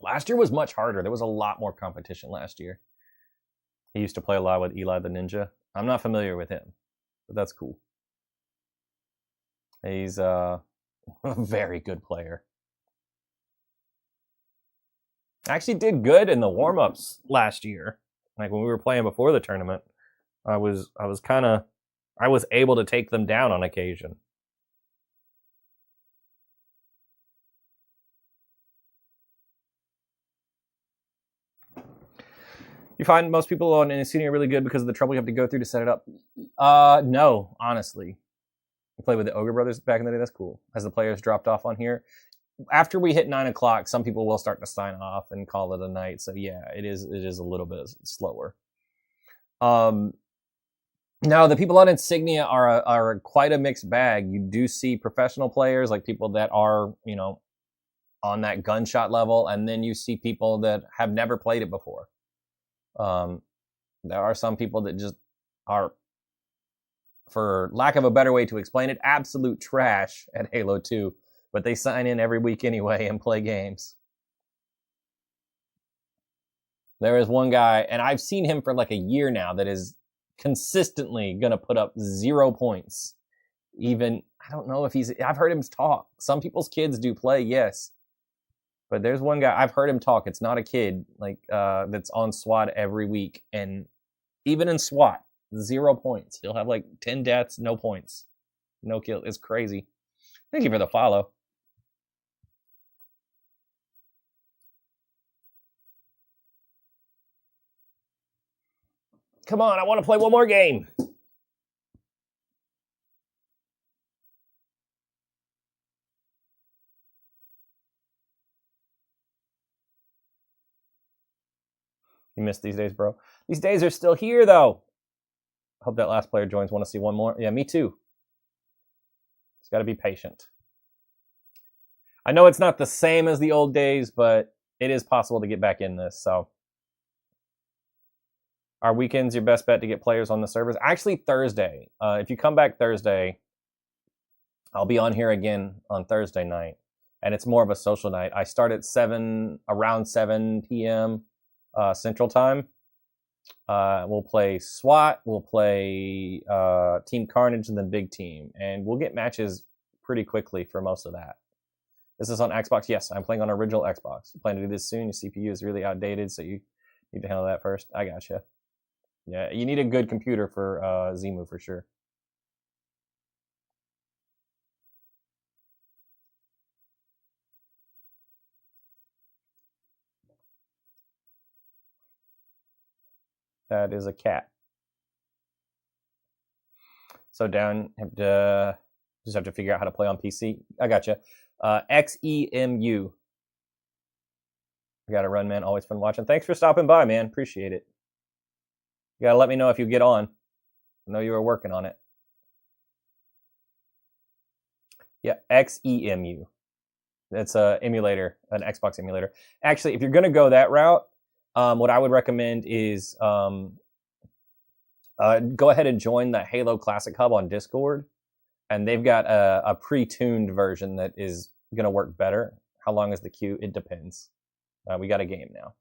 Last year was much harder. There was a lot more competition last year. He used to play a lot with Eli the Ninja. I'm not familiar with him, but that's cool. He's a very good player. I actually did good in the warm-ups last year. Like when we were playing before the tournament, I was able to take them down on occasion. You find most people on Innistrad are really good because of the trouble you have to go through to set it up? No, honestly. I played with the Ogre Brothers back in the day. That's cool. As the players dropped off on here, after we hit 9 o'clock, some people will start to sign off and call it a night. So yeah, it is a little bit slower. Now the people on Insignia are quite a mixed bag. You do see professional players, like people that are, you know, on that gunshot level, and then you see people that have never played it before. There are some people that just are, for lack of a better way to explain it, absolute trash at Halo 2, but they sign in every week anyway and play games. There is one guy, and I've seen him for like a year now, that is consistently going to put up 0 points. Even, I don't know if I've heard him talk. Some people's kids do play, yes. But there's one guy, I've heard him talk. It's not a kid, like, that's on SWAT every week. And even in SWAT, 0 points. He'll have like 10 deaths, no points. No kill. It's crazy. Thank you for the follow. Come on, I want to play one more game. You missed these days, bro. These days are still here, though. Hope that last player joins. Want to see one more? Yeah, me too. It's got to be patient. I know it's not the same as the old days, but it is possible to get back in this, so. Are weekends your best bet to get players on the servers? Actually, Thursday. If you come back Thursday, I'll be on here again on Thursday night, and it's more of a social night. I start at around 7 p.m. Central Time. We'll play SWAT, we'll play Team Carnage, and then Big Team, and we'll get matches pretty quickly for most of that. This is on Xbox. Yes, I'm playing on original Xbox. I plan to do this soon. Your CPU is really outdated, so you need to handle that first. I gotcha. Yeah, you need a good computer for Zemu for sure. That is a cat. So down, just have to figure out how to play on PC. I gotcha. XEMU. I got to run, man. Always fun watching. Thanks for stopping by, man. Appreciate it. You got to let me know if you get on. I know you were working on it. Yeah, XEMU. It's an emulator, an Xbox emulator. Actually, if you're going to go that route, what I would recommend is go ahead and join the Halo Classic Hub on Discord. And they've got a pre-tuned version that is going to work better. How long is the queue? It depends. We got a game now.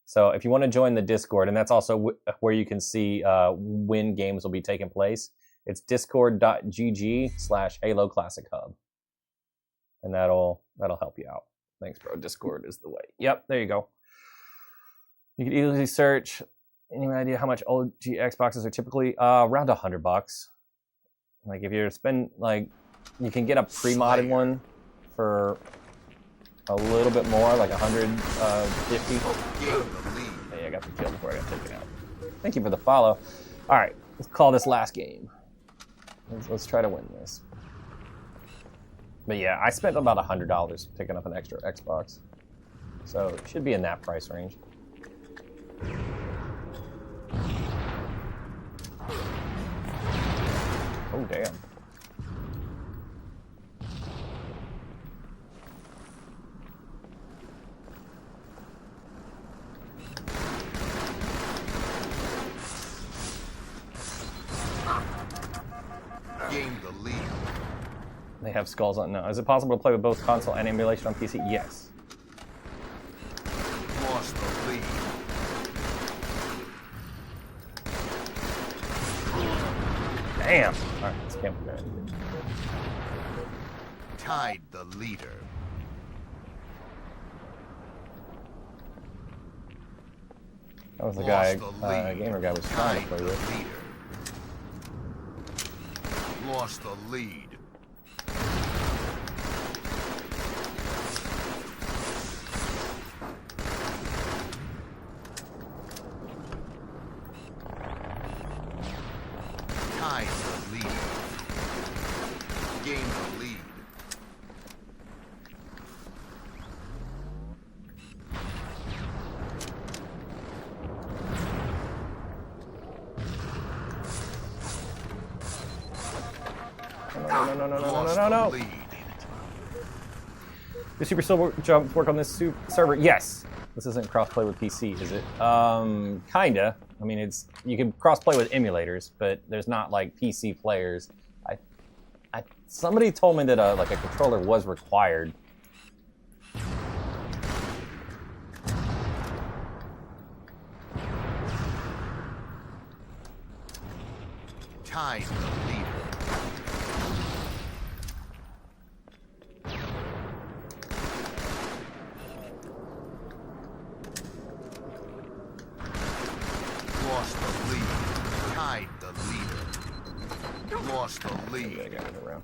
So if you want to join the Discord, and that's also where you can see when games will be taking place, it's discord.gg/Halo Classic Hub. And that'll help you out. Thanks, bro. Discord is the way. Yep, there you go. You can easily search. Any idea how much OG Xboxes are typically? Around $100. Like if you're spend like, you can get a pre-modded one for a little bit more, like 150. Hey, I got the kill before I got taken out. Thank you for the follow. All right, let's call this last game. Let's try to win this. But yeah, I spent about $100 picking up an extra Xbox, so it should be in that price range. Oh, damn. Gain the lead. They have skulls on. No. Is it possible to play with both console and emulation on PC? Yes. Lost the lead. Damn. All right, let's camp there. Tied the leader. That was the Lost guy, the gamer guy was trying to Tied play the with. leader. Lost the lead. Lost no. the lead. Do Super Silver Jump work on this server? Yes. This isn't crossplay with PC, is it? Kinda. I mean, you can crossplay with emulators, but there's not like PC players. Somebody told me that like a controller was required. Tide the leader. Lost the lead. Tied the leader. Lost the I lead. got it around.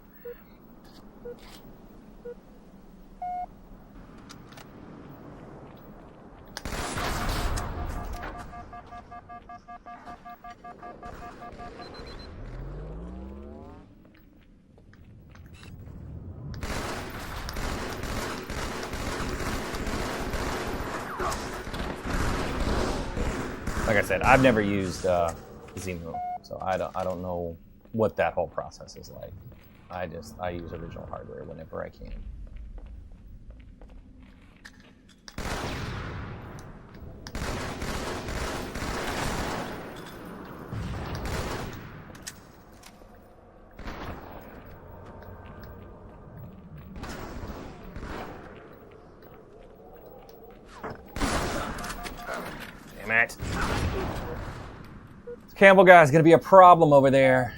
Like I said, I've never used Zemu, so I don't know what that whole process is like. I use original hardware whenever I can. Damn it. This Campbell guy's gonna be a problem over there.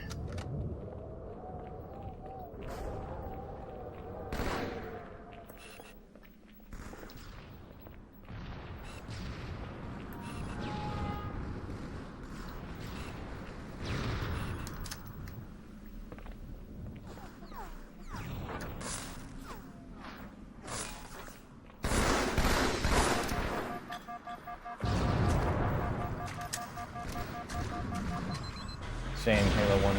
Shame Halo 1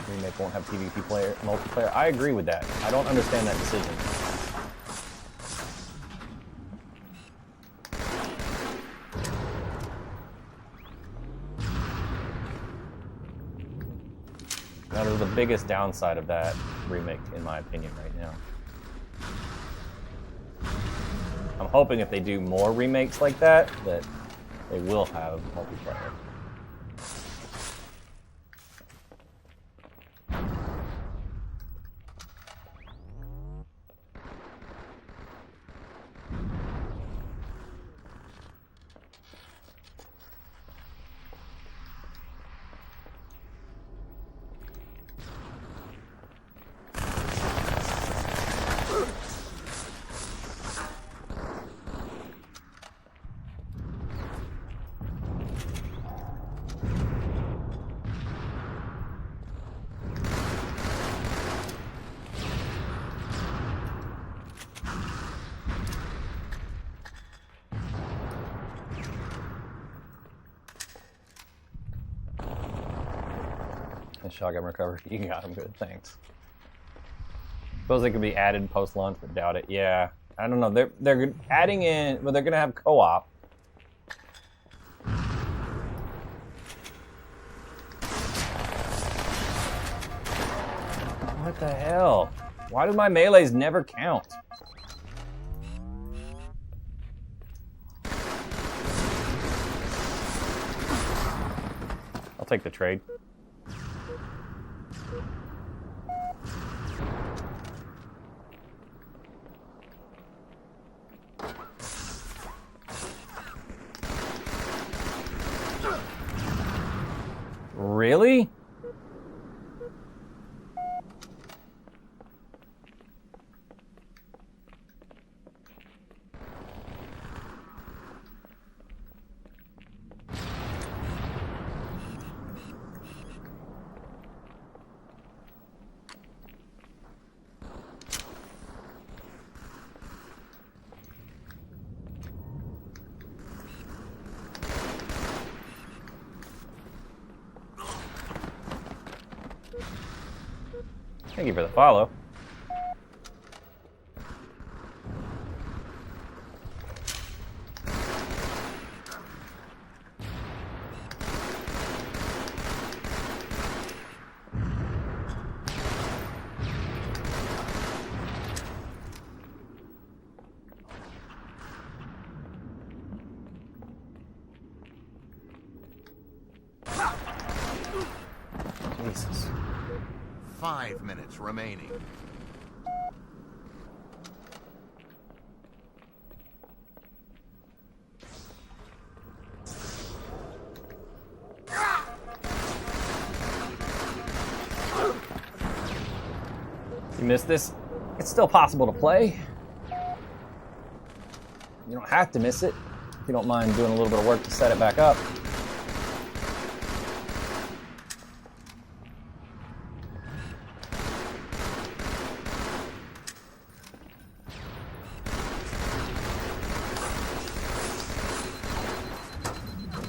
remake won't have PvP multiplayer. I agree with that. I don't understand that decision. That is the biggest downside of that remake, in my opinion, right now. I'm hoping if they do more remakes like that they will have multiplayer. And shotgun recovery, you got him good, thanks. Suppose they could be added post-launch, but doubt it. Yeah, I don't know. They're adding in, well, they're gonna have co-op. What the hell? Why do my melees never count? I'll take the trade. Really? Thank you for the follow. 5 minutes remaining. You missed this? It's still possible to play. You don't have to miss it if you don't mind doing a little bit of work to set it back up.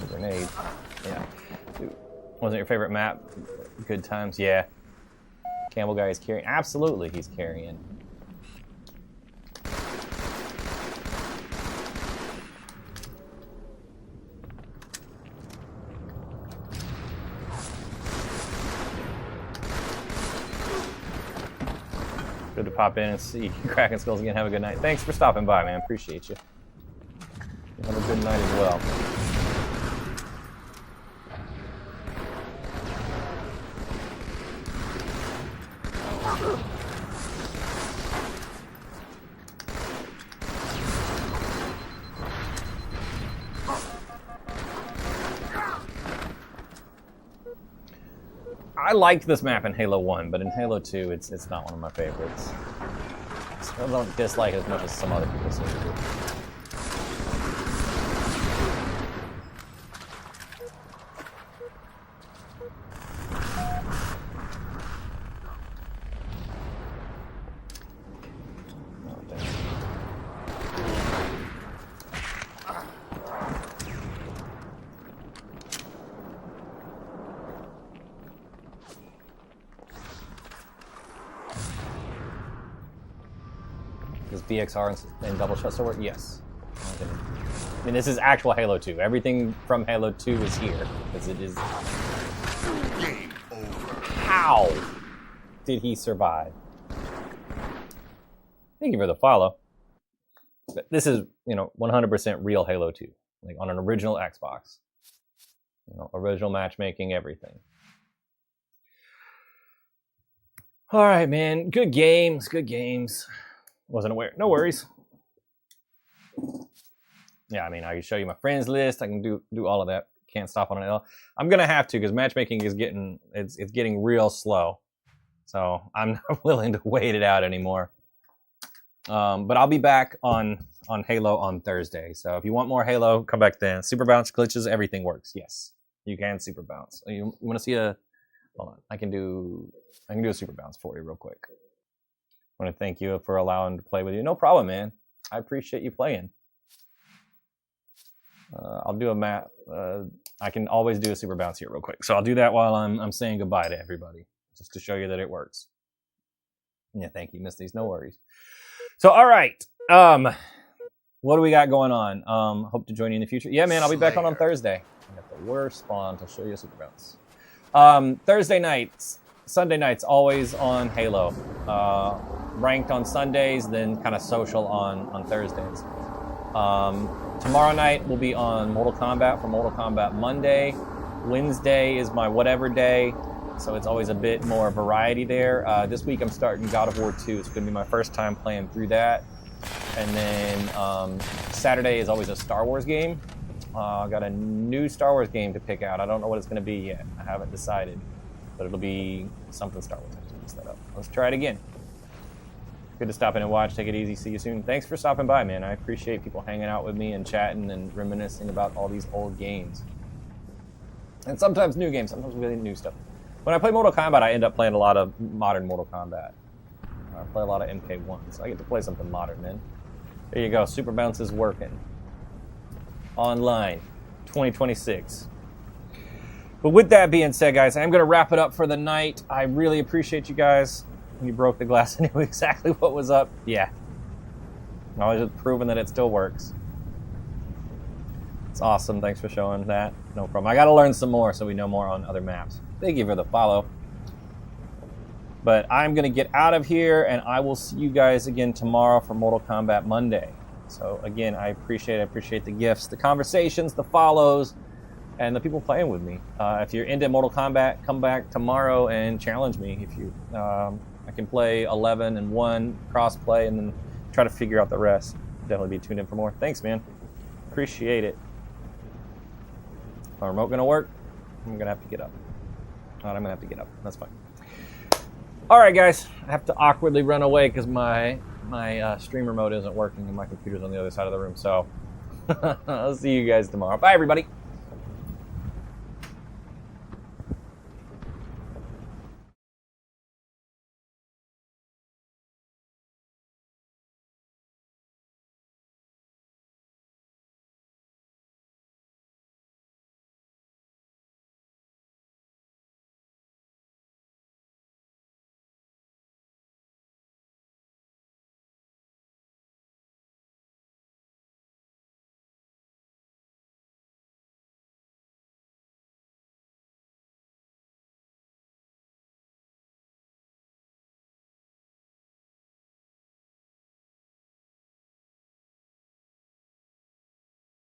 Grenade. Yeah. Dude, wasn't your favorite map? Good times? Yeah. Campbell guy is carrying. Absolutely, he's carrying. Good to pop in and see Kraken Skulls again. Have a good night. Thanks for stopping by, man. Appreciate you. Have a good night as well. I liked this map in Halo 1, but in Halo 2, it's not one of my favorites. I don't dislike it as much as some other people seem to do. Does BXR and double shot still work? Yes. I mean, this is actual Halo 2. Everything from Halo 2 is here, because it is... Game over. How did he survive? Thank you for the follow. But this is, 100% real Halo 2. Like, on an original Xbox. Original matchmaking, everything. All right, man. Good games. Good games. Wasn't aware. No worries. Yeah, I mean, I can show you my friends list. I can do all of that. Can't stop on it at all. I'm gonna have to because matchmaking is getting it's getting real slow. So I'm not willing to wait it out anymore. But I'll be back on Halo on Thursday. So if you want more Halo, come back then. Super bounce glitches, everything works. Yes, you can super bounce. You want to see a? Hold on, I can do a super bounce for you real quick. I want to thank you for allowing to play with you. No problem, man. I appreciate you playing. I'll do a map. I can always do a super bounce here real quick. So I'll do that while I'm saying goodbye to everybody, just to show you that it works. Yeah, thank you, Misties. No worries. So, all right. What do we got going on? Hope to join you in the future. Yeah, man, I'll be back on Thursday. I got the worst spawn to show you a super bounce. Thursday nights, Sunday nights, always on Halo. Ranked on Sundays, then kind of social on Thursdays. Tomorrow night we'll be on Mortal Kombat for Mortal Kombat Monday. Wednesday is my whatever day, so it's always a bit more variety there. This week I'm starting God of War 2. It's going to be my first time playing through that. And then Saturday is always a Star Wars game. I got a new Star Wars game to pick out. I don't know what it's going to be yet. I haven't decided, but it'll be something Star Wars. I have to mix that up. Let's try it again. Good to stop in and watch. Take it easy. See you soon. Thanks for stopping by, man. I appreciate people hanging out with me and chatting and reminiscing about all these old games. And sometimes new games, sometimes really new stuff. When I play Mortal Kombat, I end up playing a lot of modern Mortal Kombat. I play a lot of MK1, so I get to play something modern, man. There you go. Super Bounce is working. Online, 2026. But with that being said, guys, I'm going to wrap it up for the night. I really appreciate you guys. You broke the glass and knew exactly what was up. Yeah. Always just proving that it still works. It's awesome. Thanks for showing that. No problem. I got to learn some more so we know more on other maps. Thank you for the follow. But I'm going to get out of here, and I will see you guys again tomorrow for Mortal Kombat Monday. So, again, I appreciate the gifts, the conversations, the follows. and the people playing with me. If you're into Mortal Kombat, come back tomorrow and challenge me. If you, I can play 11 and 1 cross-play and then try to figure out the rest. Definitely be tuned in for more. Thanks, man. Appreciate it. Our remote gonna work? I'm gonna have to get up. All right, I'm gonna have to get up. That's fine. All right, guys. I have to awkwardly run away because my stream remote isn't working and my computer's on the other side of the room. So I'll see you guys tomorrow. Bye, everybody.